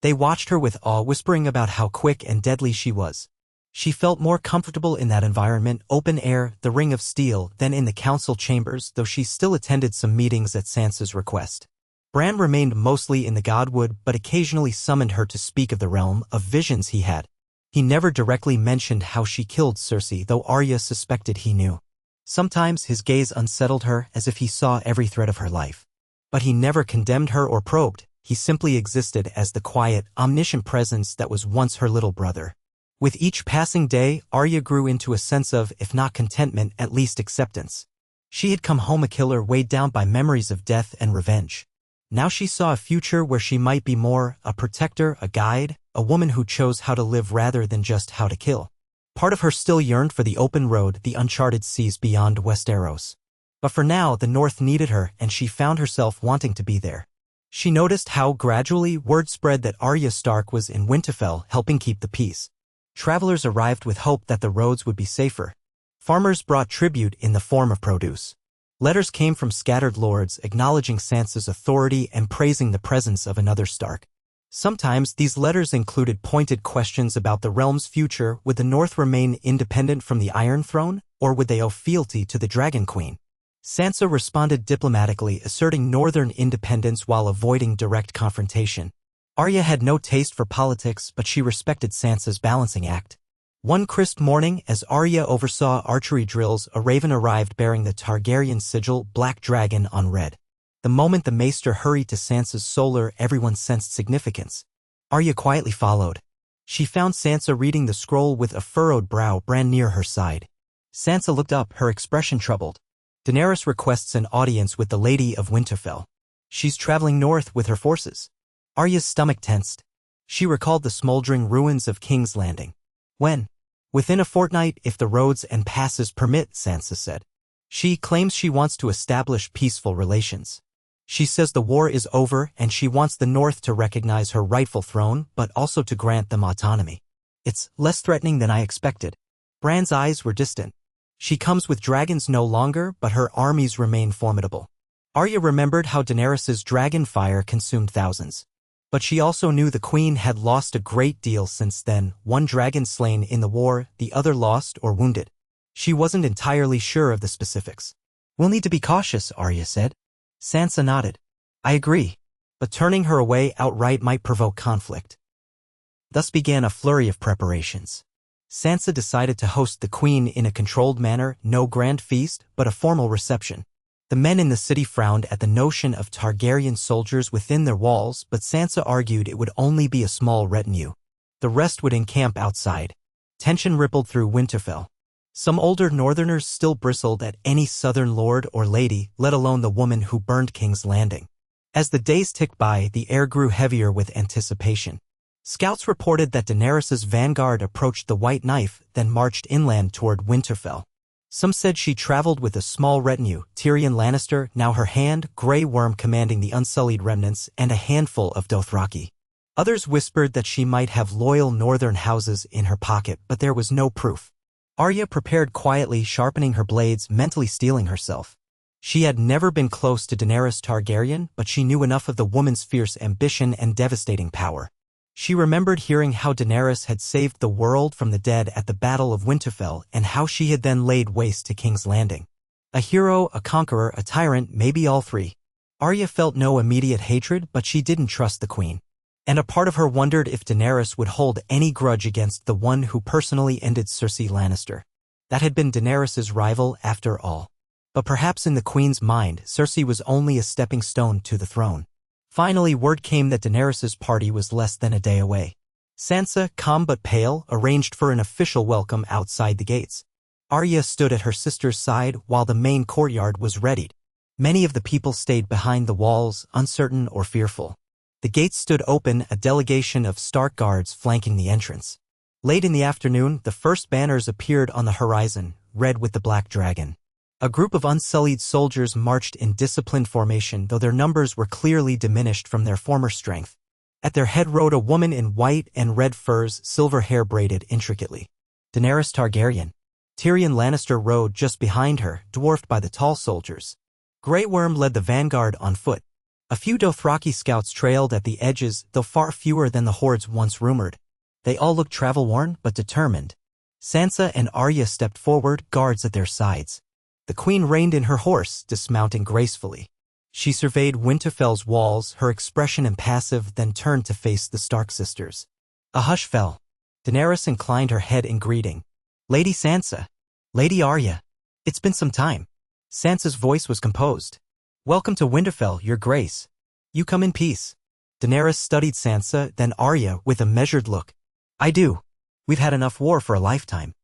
They watched her with awe, whispering about how quick and deadly she was. She felt more comfortable in that environment, open air, the ring of steel, than in the council chambers, though she still attended some meetings at Sansa's request. Bran remained mostly in the Godwood, but occasionally summoned her to speak of the realm of visions he had. He never directly mentioned how she killed Cersei, though Arya suspected he knew. Sometimes his gaze unsettled her, as if he saw every thread of her life. But he never condemned her or probed. He simply existed as the quiet, omniscient presence that was once her little brother. With each passing day, Arya grew into a sense of, if not contentment, at least acceptance. She had come home a killer, weighed down by memories of death and revenge. Now she saw a future where she might be more, a protector, a guide, a woman who chose how to live rather than just how to kill. Part of her still yearned for the open road, the uncharted seas beyond Westeros. But for now, the North needed her, and she found herself wanting to be there. She noticed how gradually word spread that Arya Stark was in Winterfell, helping keep the peace. Travelers arrived with hope that the roads would be safer. Farmers brought tribute in the form of produce. Letters came from scattered lords acknowledging Sansa's authority and praising the presence of another Stark. Sometimes these letters included pointed questions about the realm's future. Would the North remain independent from the Iron Throne, or would they owe fealty to the Dragon Queen? Sansa responded diplomatically, asserting northern independence while avoiding direct confrontation. Arya had no taste for politics, but she respected Sansa's balancing act. One crisp morning, as Arya oversaw archery drills, a raven arrived bearing the Targaryen sigil, Black Dragon on red. The moment the maester hurried to Sansa's solar, everyone sensed significance. Arya quietly followed. She found Sansa reading the scroll with a furrowed brow, Bran near her side. Sansa looked up, her expression troubled. Daenerys requests an audience with the Lady of Winterfell. She's traveling north with her forces. Arya's stomach tensed. She recalled the smoldering ruins of King's Landing. When? Within a fortnight, if the roads and passes permit, Sansa said. She claims she wants to establish peaceful relations. She says the war is over and she wants the North to recognize her rightful throne, but also to grant them autonomy. It's less threatening than I expected. Bran's eyes were distant. She comes with dragons no longer, but her armies remain formidable. Arya remembered how Daenerys's dragon fire consumed thousands. But she also knew the Queen had lost a great deal since then, one dragon slain in the war, the other lost or wounded. She wasn't entirely sure of the specifics. We'll need to be cautious, Arya said. Sansa nodded. I agree. But turning her away outright might provoke conflict. Thus began a flurry of preparations. Sansa decided to host the Queen in a controlled manner, no grand feast, but a formal reception. The men in the city frowned at the notion of Targaryen soldiers within their walls, but Sansa argued it would only be a small retinue. The rest would encamp outside. Tension rippled through Winterfell. Some older northerners still bristled at any southern lord or lady, let alone the woman who burned King's Landing. As the days ticked by, the air grew heavier with anticipation. Scouts reported that Daenerys's vanguard approached the White Knife, then marched inland toward Winterfell. Some said she traveled with a small retinue, Tyrion Lannister, now her hand, Grey Worm commanding the unsullied remnants, and a handful of Dothraki. Others whispered that she might have loyal northern houses in her pocket, but there was no proof. Arya prepared quietly, sharpening her blades, mentally steeling herself. She had never been close to Daenerys Targaryen, but she knew enough of the woman's fierce ambition and devastating power. She remembered hearing how Daenerys had saved the world from the dead at the Battle of Winterfell and how she had then laid waste to King's Landing. A hero, a conqueror, a tyrant, maybe all three. Arya felt no immediate hatred, but she didn't trust the Queen. And a part of her wondered if Daenerys would hold any grudge against the one who personally ended Cersei Lannister. That had been Daenerys's rival after all. But perhaps in the Queen's mind, Cersei was only a stepping stone to the throne. Finally, word came that Daenerys's party was less than a day away. Sansa, calm but pale, arranged for an official welcome outside the gates. Arya stood at her sister's side while the main courtyard was readied. Many of the people stayed behind the walls, uncertain or fearful. The gates stood open, a delegation of Stark guards flanking the entrance. Late in the afternoon, the first banners appeared on the horizon, red with the Black Dragon. A group of unsullied soldiers marched in disciplined formation, though their numbers were clearly diminished from their former strength. At their head rode a woman in white and red furs, silver hair braided intricately. Daenerys Targaryen. Tyrion Lannister rode just behind her, dwarfed by the tall soldiers. Grey Worm led the vanguard on foot. A few Dothraki scouts trailed at the edges, though far fewer than the hordes once rumored. They all looked travel-worn but determined. Sansa and Arya stepped forward, guards at their sides. The queen reined in her horse, dismounting gracefully. She surveyed Winterfell's walls, her expression impassive, then turned to face the Stark sisters. A hush fell. Daenerys inclined her head in greeting. "Lady Sansa. Lady Arya. It's been some time." Sansa's voice was composed. "Welcome to Winterfell, your grace. You come in peace." Daenerys studied Sansa, then Arya, with a measured look. "I do. We've had enough war for a lifetime."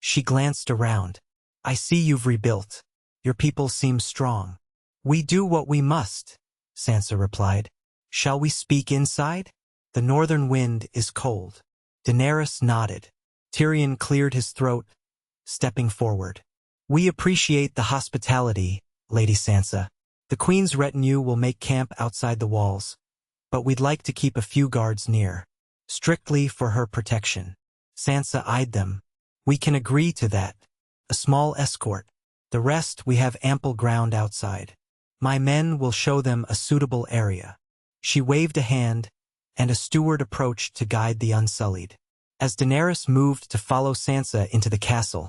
She glanced around. "I see you've rebuilt. Your people seem strong." "We do what we must," Sansa replied. "Shall we speak inside? The northern wind is cold." Daenerys nodded. Tyrion cleared his throat, stepping forward. "We appreciate the hospitality, Lady Sansa. The Queen's retinue will make camp outside the walls, but we'd like to keep a few guards near, strictly for her protection." Sansa eyed them. "We can agree to that. A small escort. The rest we have ample ground outside. My men will show them a suitable area." She waved a hand, and a steward approached to guide the Unsullied. As Daenerys moved to follow Sansa into the castle,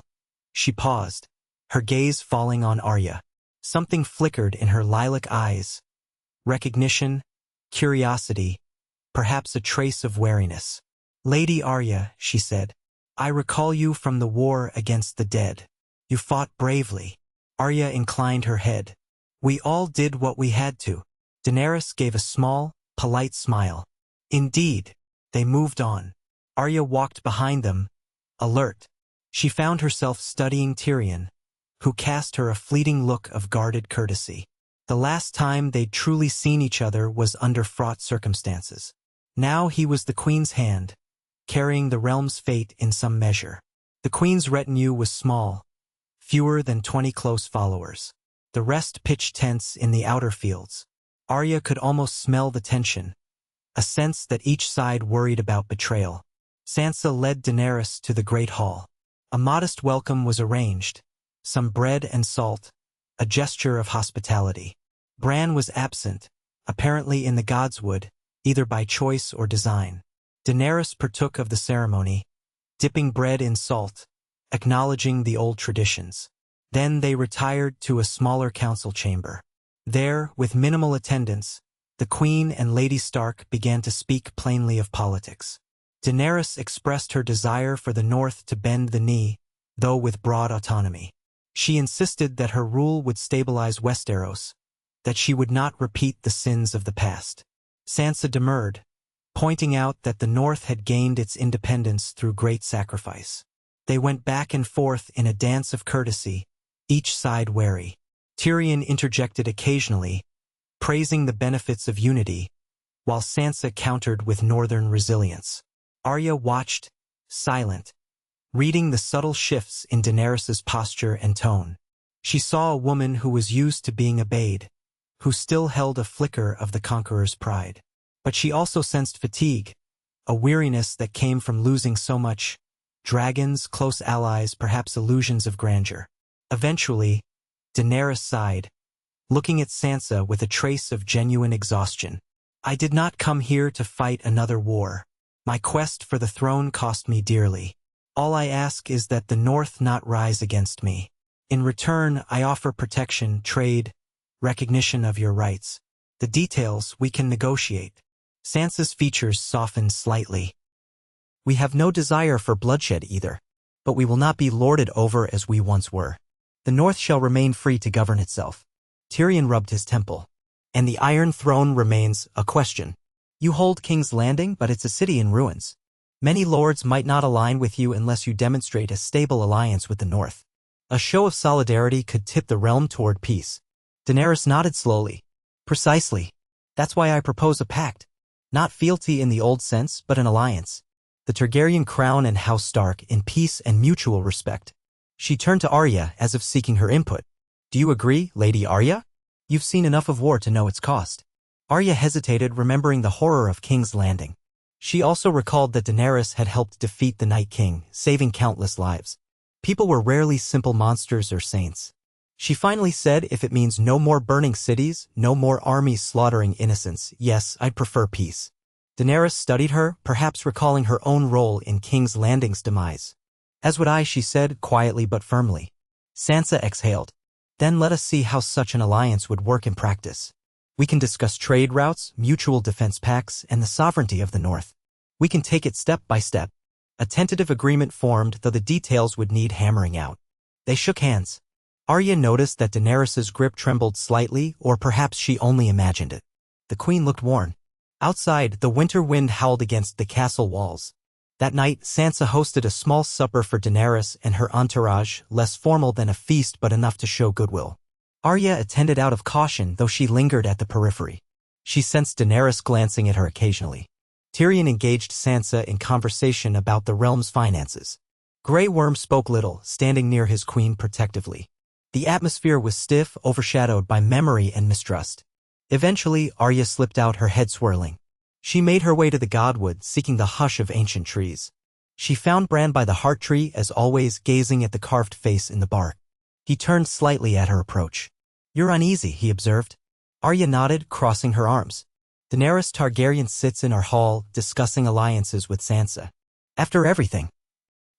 she paused, her gaze falling on Arya. Something flickered in her lilac eyes. Recognition, curiosity, perhaps a trace of wariness. "Lady Arya," she said, "I recall you from the war against the dead. You fought bravely." Arya inclined her head. "We all did what we had to." Daenerys gave a small, polite smile. "Indeed." They moved on. Arya walked behind them, alert. She found herself studying Tyrion, who cast her a fleeting look of guarded courtesy. The last time they'd truly seen each other was under fraught circumstances. Now he was the Queen's hand, carrying the realm's fate in some measure. The Queen's retinue was small, fewer than 20 close followers. The rest pitched tents in the outer fields. Arya could almost smell the tension, a sense that each side worried about betrayal. Sansa led Daenerys to the great hall. A modest welcome was arranged, some bread and salt, a gesture of hospitality. Bran was absent, apparently in the Godswood, either by choice or design. Daenerys partook of the ceremony, dipping bread in salt, acknowledging the old traditions. Then they retired to a smaller council chamber. There, with minimal attendance, the Queen and Lady Stark began to speak plainly of politics. Daenerys expressed her desire for the North to bend the knee, though with broad autonomy. She insisted that her rule would stabilize Westeros, that she would not repeat the sins of the past. Sansa demurred, pointing out that the North had gained its independence through great sacrifice. They went back and forth in a dance of courtesy, each side wary. Tyrion interjected occasionally, praising the benefits of unity, while Sansa countered with northern resilience. Arya watched, silent, reading the subtle shifts in Daenerys's posture and tone. She saw a woman who was used to being obeyed, who still held a flicker of the conqueror's pride. But she also sensed fatigue, a weariness that came from losing so much: dragons, close allies, perhaps illusions of grandeur. Eventually, Daenerys sighed, looking at Sansa with a trace of genuine exhaustion. "I did not come here to fight another war. My quest for the throne cost me dearly. All I ask is that the North not rise against me. In return, I offer protection, trade, recognition of your rights. The details we can negotiate." Sansa's features softened slightly. "We have no desire for bloodshed either, but we will not be lorded over as we once were. The North shall remain free to govern itself." Tyrion rubbed his temple. "And the Iron Throne remains a question. You hold King's Landing, but it's a city in ruins. Many lords might not align with you unless you demonstrate a stable alliance with the North. A show of solidarity could tip the realm toward peace." Daenerys nodded slowly. "Precisely. That's why I propose a pact. Not fealty in the old sense, but an alliance. The Targaryen crown and House Stark in peace and mutual respect." She turned to Arya as if seeking her input. "Do you agree, Lady Arya? You've seen enough of war to know its cost." Arya hesitated, remembering the horror of King's Landing. She also recalled that Daenerys had helped defeat the Night King, saving countless lives. People were rarely simple monsters or saints. She finally said, if it means no more burning cities, no more armies slaughtering innocents, yes, I'd prefer peace. Daenerys studied her, perhaps recalling her own role in King's Landing's demise. As would I, she said, quietly but firmly. Sansa exhaled. Then let us see how such an alliance would work in practice. We can discuss trade routes, mutual defense pacts, and the sovereignty of the North. We can take it step by step. A tentative agreement formed, though the details would need hammering out. They shook hands. Arya noticed that Daenerys's grip trembled slightly, or perhaps she only imagined it. The queen looked worn. Outside, the winter wind howled against the castle walls. That night, Sansa hosted a small supper for Daenerys and her entourage, less formal than a feast but enough to show goodwill. Arya attended out of caution, though she lingered at the periphery. She sensed Daenerys glancing at her occasionally. Tyrion engaged Sansa in conversation about the realm's finances. Grey Worm spoke little, standing near his queen protectively. The atmosphere was stiff, overshadowed by memory and mistrust. Eventually, Arya slipped out, her head swirling. She made her way to the godwood, seeking the hush of ancient trees. She found Bran by the heart tree, as always, gazing at the carved face in the bark. He turned slightly at her approach. "You're uneasy," he observed. Arya nodded, crossing her arms. Daenerys Targaryen sits in our hall, discussing alliances with Sansa. After everything.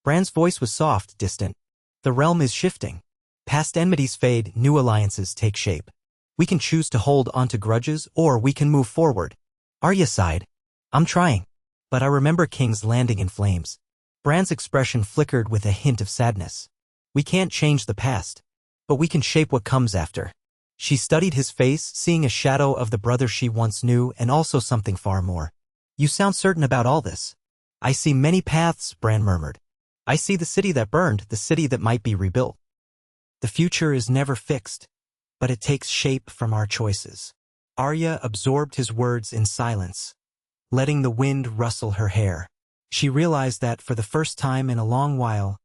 Bran's voice was soft, distant. The realm is shifting. Past enmities fade, new alliances take shape. We can choose to hold onto grudges, or we can move forward. Arya sighed. I'm trying. But I remember King's Landing in flames. Bran's expression flickered with a hint of sadness. We can't change the past. But we can shape what comes after. She studied his face, seeing a shadow of the brother she once knew and also something far more. You sound certain about all this. I see many paths, Bran murmured. I see the city that burned, the city that might be rebuilt. The future is never fixed, but it takes shape from our choices. Arya absorbed his words in silence, letting the wind rustle her hair. She realized that, for the first time in a long while,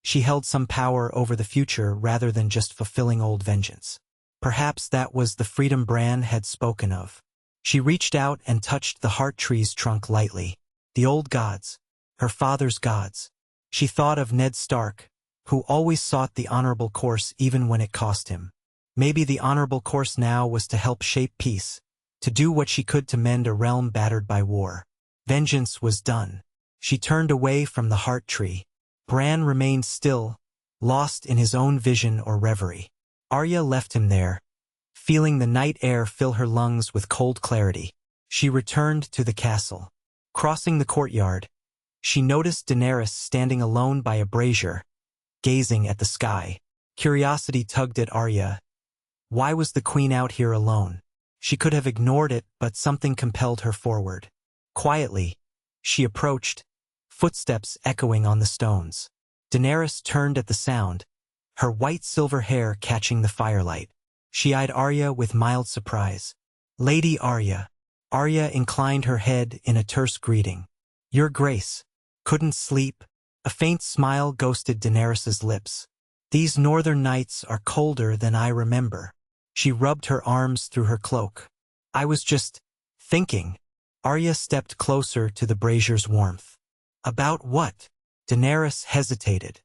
she held some power over the future rather than just fulfilling old vengeance. Perhaps that was the freedom Bran had spoken of. She reached out and touched the heart tree's trunk lightly. The old gods, her father's gods. She thought of Ned Stark, who always sought the honorable course even when it cost him. Maybe the honorable course now was to help shape peace, to do what she could to mend a realm battered by war. Vengeance was done. She turned away from the heart tree. Bran remained still, lost in his own vision or reverie. Arya left him there, feeling the night air fill her lungs with cold clarity. She returned to the castle. Crossing the courtyard, she noticed Daenerys standing alone by a brazier, gazing at the sky. Curiosity tugged at Arya. Why was the queen out here alone? She could have ignored it, but something compelled her forward. Quietly, she approached, footsteps echoing on the stones. Daenerys turned at the sound, her white-silver hair catching the firelight. She eyed Arya with mild surprise. Lady Arya. Arya inclined her head in a terse greeting. Your Grace. Couldn't sleep. A faint smile ghosted Daenerys's lips. These northern nights are colder than I remember. She rubbed her arms through her cloak. I was just thinking. Arya stepped closer to the brazier's warmth. About what? Daenerys hesitated.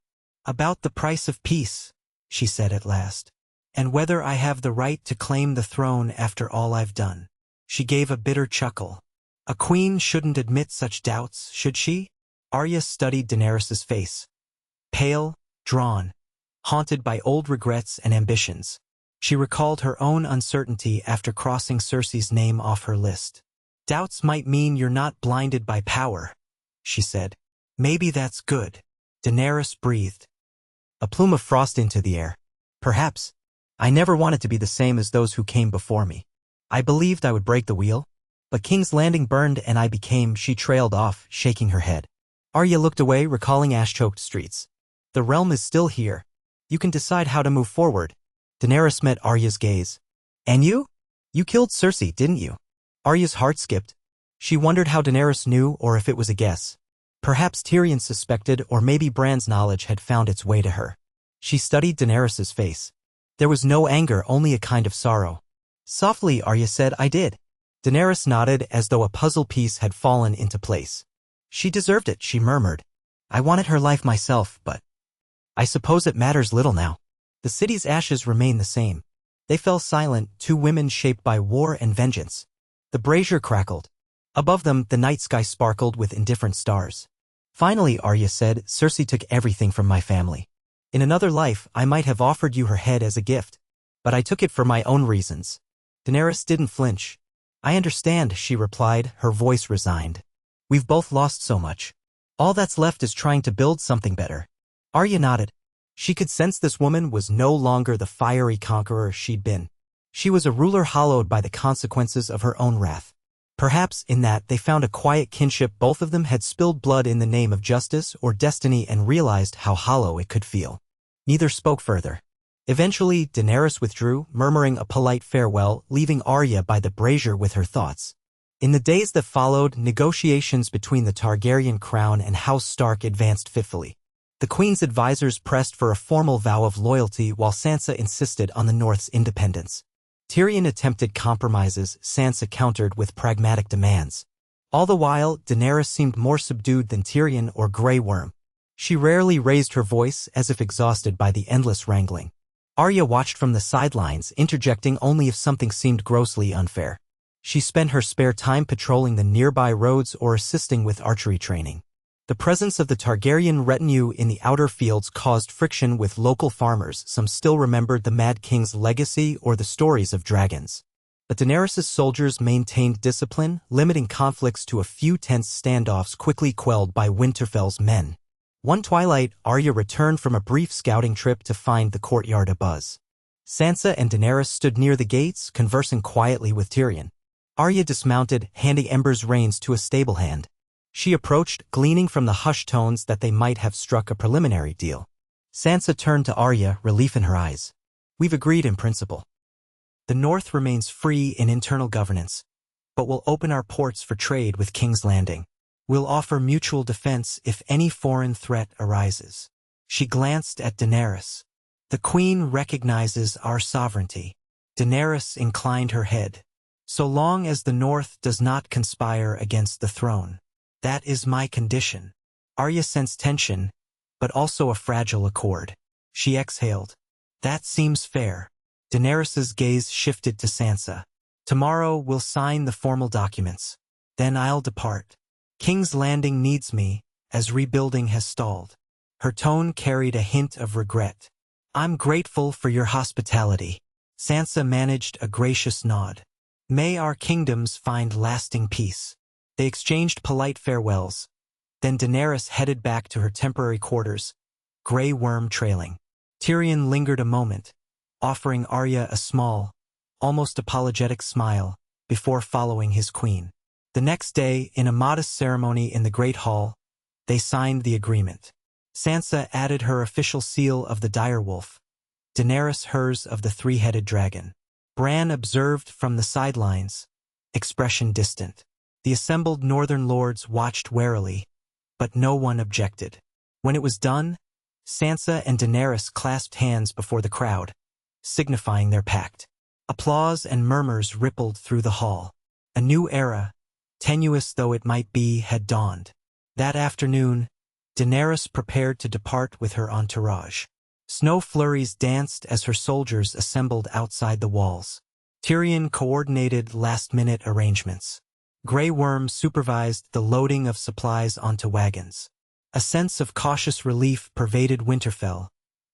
About the price of peace, she said at last. And whether I have the right to claim the throne after all I've done. She gave a bitter chuckle. A queen shouldn't admit such doubts, should she? Arya studied Daenerys's face. Pale, drawn, haunted by old regrets and ambitions. She recalled her own uncertainty after crossing Cersei's name off her list. Doubts might mean you're not blinded by power, she said. Maybe that's good. Daenerys breathed. A plume of frost into the air. Perhaps. I never wanted to be the same as those who came before me. I believed I would break the wheel. But King's Landing burned and I became. She trailed off, shaking her head. Arya looked away, recalling ash-choked streets. The realm is still here. You can decide how to move forward. Daenerys met Arya's gaze. And you? You killed Cersei, didn't you? Arya's heart skipped. She wondered how Daenerys knew or if it was a guess. Perhaps Tyrion suspected, or maybe Bran's knowledge had found its way to her. She studied Daenerys's face. There was no anger, only a kind of sorrow. Softly, Arya said, I did. Daenerys nodded as though a puzzle piece had fallen into place. She deserved it, she murmured. I wanted her life myself, but I suppose it matters little now. The city's ashes remain the same. They fell silent, two women shaped by war and vengeance. The brazier crackled. Above them, the night sky sparkled with indifferent stars. Finally, Arya said, Cersei took everything from my family. In another life, I might have offered you her head as a gift. But I took it for my own reasons. Daenerys didn't flinch. I understand, she replied, her voice resigned. We've both lost so much. All that's left is trying to build something better. Arya nodded. She could sense this woman was no longer the fiery conqueror she'd been. She was a ruler hollowed by the consequences of her own wrath. Perhaps in that they found a quiet kinship. Both of them had spilled blood in the name of justice or destiny and realized how hollow it could feel. Neither spoke further. Eventually, Daenerys withdrew, murmuring a polite farewell, leaving Arya by the brazier with her thoughts. In the days that followed, negotiations between the Targaryen crown and House Stark advanced fitfully. The Queen's advisors pressed for a formal vow of loyalty while Sansa insisted on the North's independence. Tyrion attempted compromises, Sansa countered with pragmatic demands. All the while, Daenerys seemed more subdued than Tyrion or Grey Worm. She rarely raised her voice, as if exhausted by the endless wrangling. Arya watched from the sidelines, interjecting only if something seemed grossly unfair. She spent her spare time patrolling the nearby roads or assisting with archery training. The presence of the Targaryen retinue in the outer fields caused friction with local farmers. Some still remembered the Mad King's legacy or the stories of dragons. But Daenerys' soldiers maintained discipline, limiting conflicts to a few tense standoffs quickly quelled by Winterfell's men. One twilight, Arya returned from a brief scouting trip to find the courtyard abuzz. Sansa and Daenerys stood near the gates, conversing quietly with Tyrion. Arya dismounted, handing Ember's reins to a stable hand. She approached, gleaning from the hushed tones that they might have struck a preliminary deal. Sansa turned to Arya, relief in her eyes. We've agreed in principle. The North remains free in internal governance, but we'll open our ports for trade with King's Landing. We'll offer mutual defense if any foreign threat arises. She glanced at Daenerys. The Queen recognizes our sovereignty. Daenerys inclined her head. So long as the North does not conspire against the throne. That is my condition. Arya sensed tension, but also a fragile accord. She exhaled. That seems fair. Daenerys' gaze shifted to Sansa. Tomorrow we'll sign the formal documents. Then I'll depart. King's Landing needs me, as rebuilding has stalled. Her tone carried a hint of regret. I'm grateful for your hospitality. Sansa managed a gracious nod. May our kingdoms find lasting peace. They exchanged polite farewells. Then Daenerys headed back to her temporary quarters, Grey Worm trailing. Tyrion lingered a moment, offering Arya a small, almost apologetic smile, before following his queen. The next day, in a modest ceremony in the Great Hall, they signed the agreement. Sansa added her official seal of the direwolf, Daenerys hers of the three-headed dragon. Bran observed from the sidelines, expression distant. The assembled northern lords watched warily, but no one objected. When it was done, Sansa and Daenerys clasped hands before the crowd, signifying their pact. Applause and murmurs rippled through the hall. A new era, tenuous though it might be, had dawned. That afternoon, Daenerys prepared to depart with her entourage. Snow flurries danced as her soldiers assembled outside the walls. Tyrion coordinated last-minute arrangements. Grey Worm supervised the loading of supplies onto wagons. A sense of cautious relief pervaded Winterfell,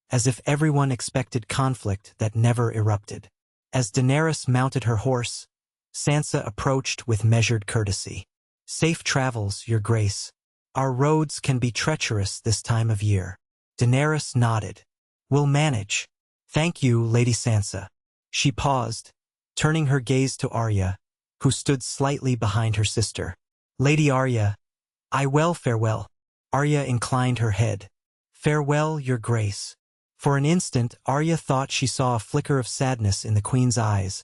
as if everyone expected conflict that never erupted. As Daenerys mounted her horse, Sansa approached with measured courtesy. Safe travels, Your Grace. Our roads can be treacherous this time of year. Daenerys nodded. We'll manage. Thank you, Lady Sansa. She paused, turning her gaze to Arya, who stood slightly behind her sister. Lady Arya, farewell. Arya inclined her head. Farewell, Your Grace. For an instant, Arya thought she saw a flicker of sadness in the Queen's eyes,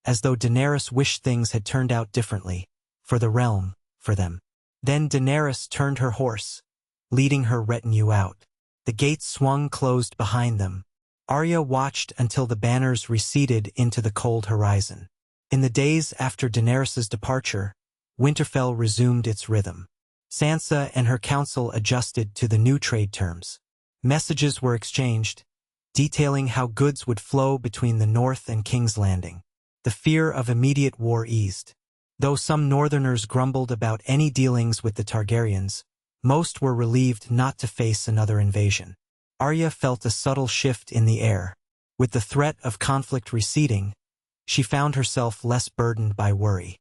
as though Daenerys wished things had turned out differently, for the realm, for them. Then Daenerys turned her horse, leading her retinue out. The gates swung closed behind them. Arya watched until the banners receded into the cold horizon. In the days after Daenerys's departure, Winterfell resumed its rhythm. Sansa and her council adjusted to the new trade terms. Messages were exchanged, detailing how goods would flow between the North and King's Landing. The fear of immediate war eased. Though some Northerners grumbled about any dealings with the Targaryens, most were relieved not to face another invasion. Arya felt a subtle shift in the air. With the threat of conflict receding, she found herself less burdened by worry.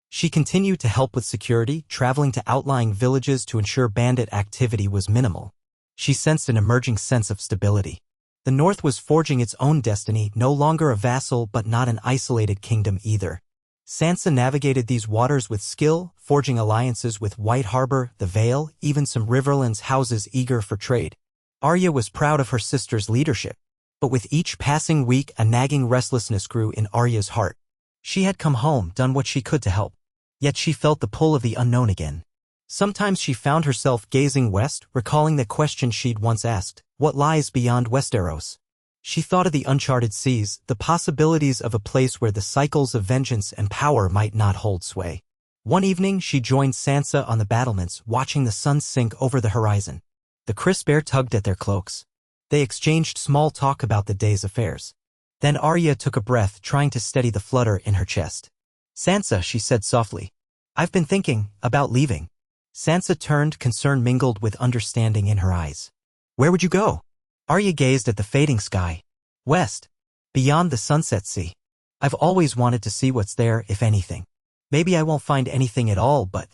She continued to help with security, traveling to outlying villages to ensure bandit activity was minimal. She sensed an emerging sense of stability. The North was forging its own destiny, no longer a vassal but not an isolated kingdom either. Sansa navigated these waters with skill, forging alliances with White Harbor, the Vale, even some Riverlands houses eager for trade. Arya was proud of her sister's leadership, but with each passing week a nagging restlessness grew in Arya's heart. She had come home, done what she could to help. Yet she felt the pull of the unknown again. Sometimes she found herself gazing west, recalling the question she'd once asked, what lies beyond Westeros? She thought of the uncharted seas, the possibilities of a place where the cycles of vengeance and power might not hold sway. One evening she joined Sansa on the battlements, watching the sun sink over the horizon. The crisp air tugged at their cloaks. They exchanged small talk about the day's affairs. Then Arya took a breath, trying to steady the flutter in her chest. Sansa, she said softly, I've been thinking about leaving. Sansa turned, concern mingled with understanding in her eyes. Where would you go? Arya gazed at the fading sky. West. Beyond the sunset sea. I've always wanted to see what's there, if anything. Maybe I won't find anything at all, but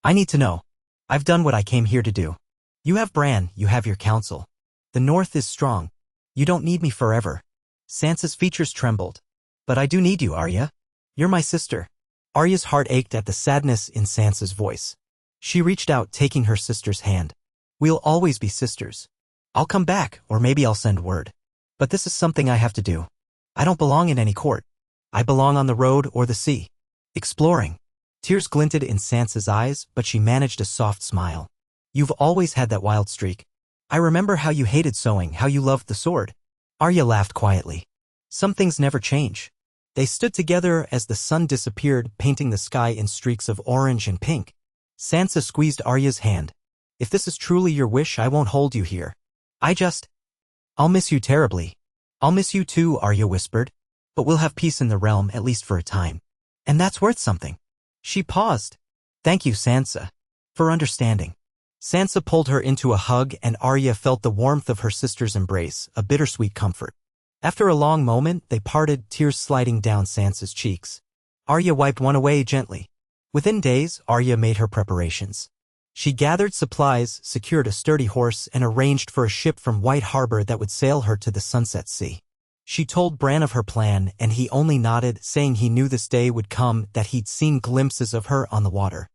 I need to know. I've done what I came here to do. You have Bran, you have your council. The North is strong. You don't need me forever. Sansa's features trembled. But I do need you, Arya. You're my sister. Arya's heart ached at the sadness in Sansa's voice. She reached out, taking her sister's hand. We'll always be sisters. I'll come back, or maybe I'll send word. But this is something I have to do. I don't belong in any court. I belong on the road or the sea. Exploring. Tears glinted in Sansa's eyes, but she managed a soft smile. You've always had that wild streak. I remember how you hated sewing, how you loved the sword. Arya laughed quietly. Some things never change. They stood together as the sun disappeared, painting the sky in streaks of orange and pink. Sansa squeezed Arya's hand. If this is truly your wish, I won't hold you here. I'll miss you terribly. I'll miss you too, Arya whispered. But we'll have peace in the realm, at least for a time. And that's worth something. She paused. Thank you, Sansa, for understanding. Sansa pulled her into a hug, and Arya felt the warmth of her sister's embrace, a bittersweet comfort. After a long moment, they parted, tears sliding down Sansa's cheeks. Arya wiped one away gently. Within days, Arya made her preparations. She gathered supplies, secured a sturdy horse, and arranged for a ship from White Harbor that would sail her to the Sunset Sea. She told Bran of her plan, and he only nodded, saying he knew this day would come, that he'd seen glimpses of her on the water.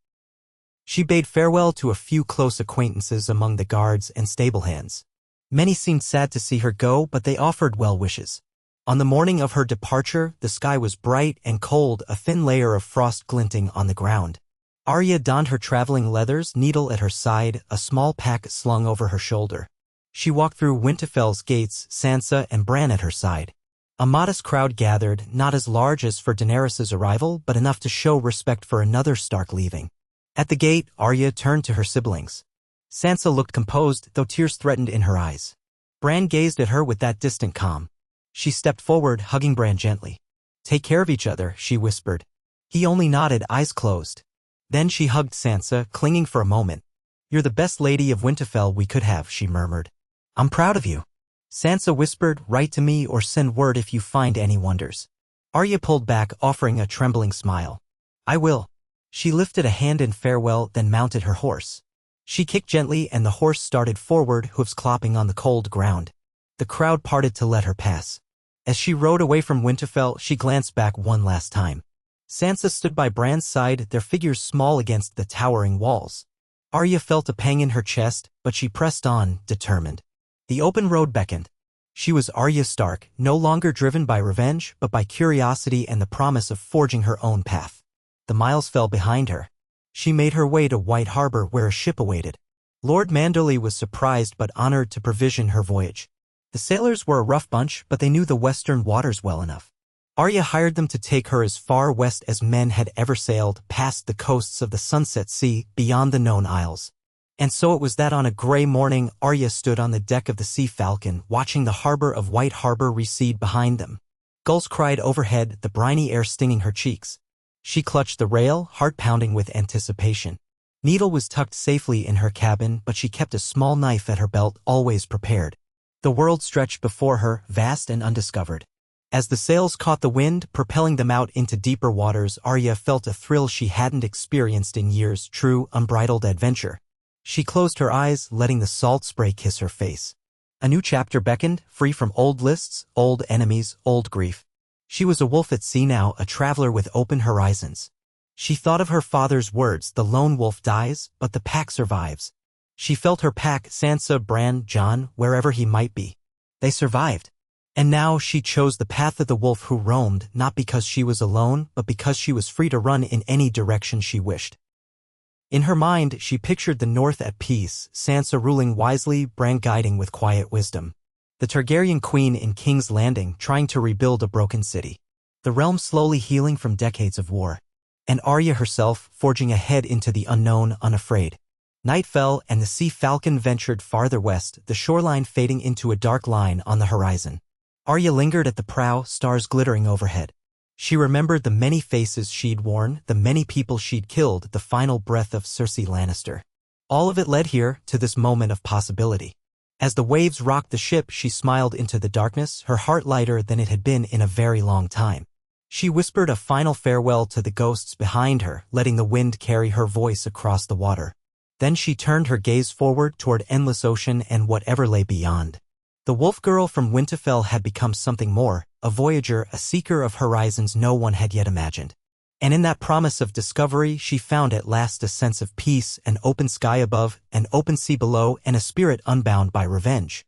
She bade farewell to a few close acquaintances among the guards and stable hands. Many seemed sad to see her go, but they offered well wishes. On the morning of her departure, the sky was bright and cold, a thin layer of frost glinting on the ground. Arya donned her traveling leathers, needle at her side, a small pack slung over her shoulder. She walked through Winterfell's gates, Sansa and Bran at her side. A modest crowd gathered, not as large as for Daenerys's arrival, but enough to show respect for another Stark leaving. At the gate, Arya turned to her siblings. Sansa looked composed, though tears threatened in her eyes. Bran gazed at her with that distant calm. She stepped forward, hugging Bran gently. Take care of each other, she whispered. He only nodded, eyes closed. Then she hugged Sansa, clinging for a moment. You're the best lady of Winterfell we could have, she murmured. I'm proud of you. Sansa whispered, write to me or send word if you find any wonders. Arya pulled back, offering a trembling smile. I will. She lifted a hand in farewell, then mounted her horse. She kicked gently and the horse started forward, hooves clopping on the cold ground. The crowd parted to let her pass. As she rode away from Winterfell, she glanced back one last time. Sansa stood by Bran's side, their figures small against the towering walls. Arya felt a pang in her chest, but she pressed on, determined. The open road beckoned. She was Arya Stark, no longer driven by revenge, but by curiosity and the promise of forging her own path. The miles fell behind her. She made her way to White Harbor, where a ship awaited. Lord Manderley was surprised but honored to provision her voyage. The sailors were a rough bunch, but they knew the western waters well enough. Arya hired them to take her as far west as men had ever sailed, past the coasts of the Sunset Sea, beyond the known isles. And so it was that on a gray morning, Arya stood on the deck of the Sea Falcon, watching the harbor of White Harbor recede behind them. Gulls cried overhead, the briny air stinging her cheeks. She clutched the rail, heart pounding with anticipation. Needle was tucked safely in her cabin, but she kept a small knife at her belt, always prepared. The world stretched before her, vast and undiscovered. As the sails caught the wind, propelling them out into deeper waters, Arya felt a thrill she hadn't experienced in years, true, unbridled adventure. She closed her eyes, letting the salt spray kiss her face. A new chapter beckoned, free from old lists, old enemies, old grief. She was a wolf at sea now, a traveler with open horizons. She thought of her father's words, the lone wolf dies, but the pack survives. She felt her pack, Sansa, Bran, Jon, wherever he might be. They survived. And now she chose the path of the wolf who roamed, not because she was alone, but because she was free to run in any direction she wished. In her mind, she pictured the North at peace, Sansa ruling wisely, Bran guiding with quiet wisdom. The Targaryen queen in King's Landing trying to rebuild a broken city. The realm slowly healing from decades of war. And Arya herself forging ahead into the unknown, unafraid. Night fell and the Sea Falcon ventured farther west, the shoreline fading into a dark line on the horizon. Arya lingered at the prow, stars glittering overhead. She remembered the many faces she'd worn, the many people she'd killed, the final breath of Cersei Lannister. All of it led here, to this moment of possibility. As the waves rocked the ship, she smiled into the darkness, her heart lighter than it had been in a very long time. She whispered a final farewell to the ghosts behind her, letting the wind carry her voice across the water. Then she turned her gaze forward toward endless ocean and whatever lay beyond. The wolf girl from Winterfell had become something more, a voyager, a seeker of horizons no one had yet imagined. And in that promise of discovery she found at last a sense of peace, an open sky above, an open sea below, and a spirit unbound by revenge.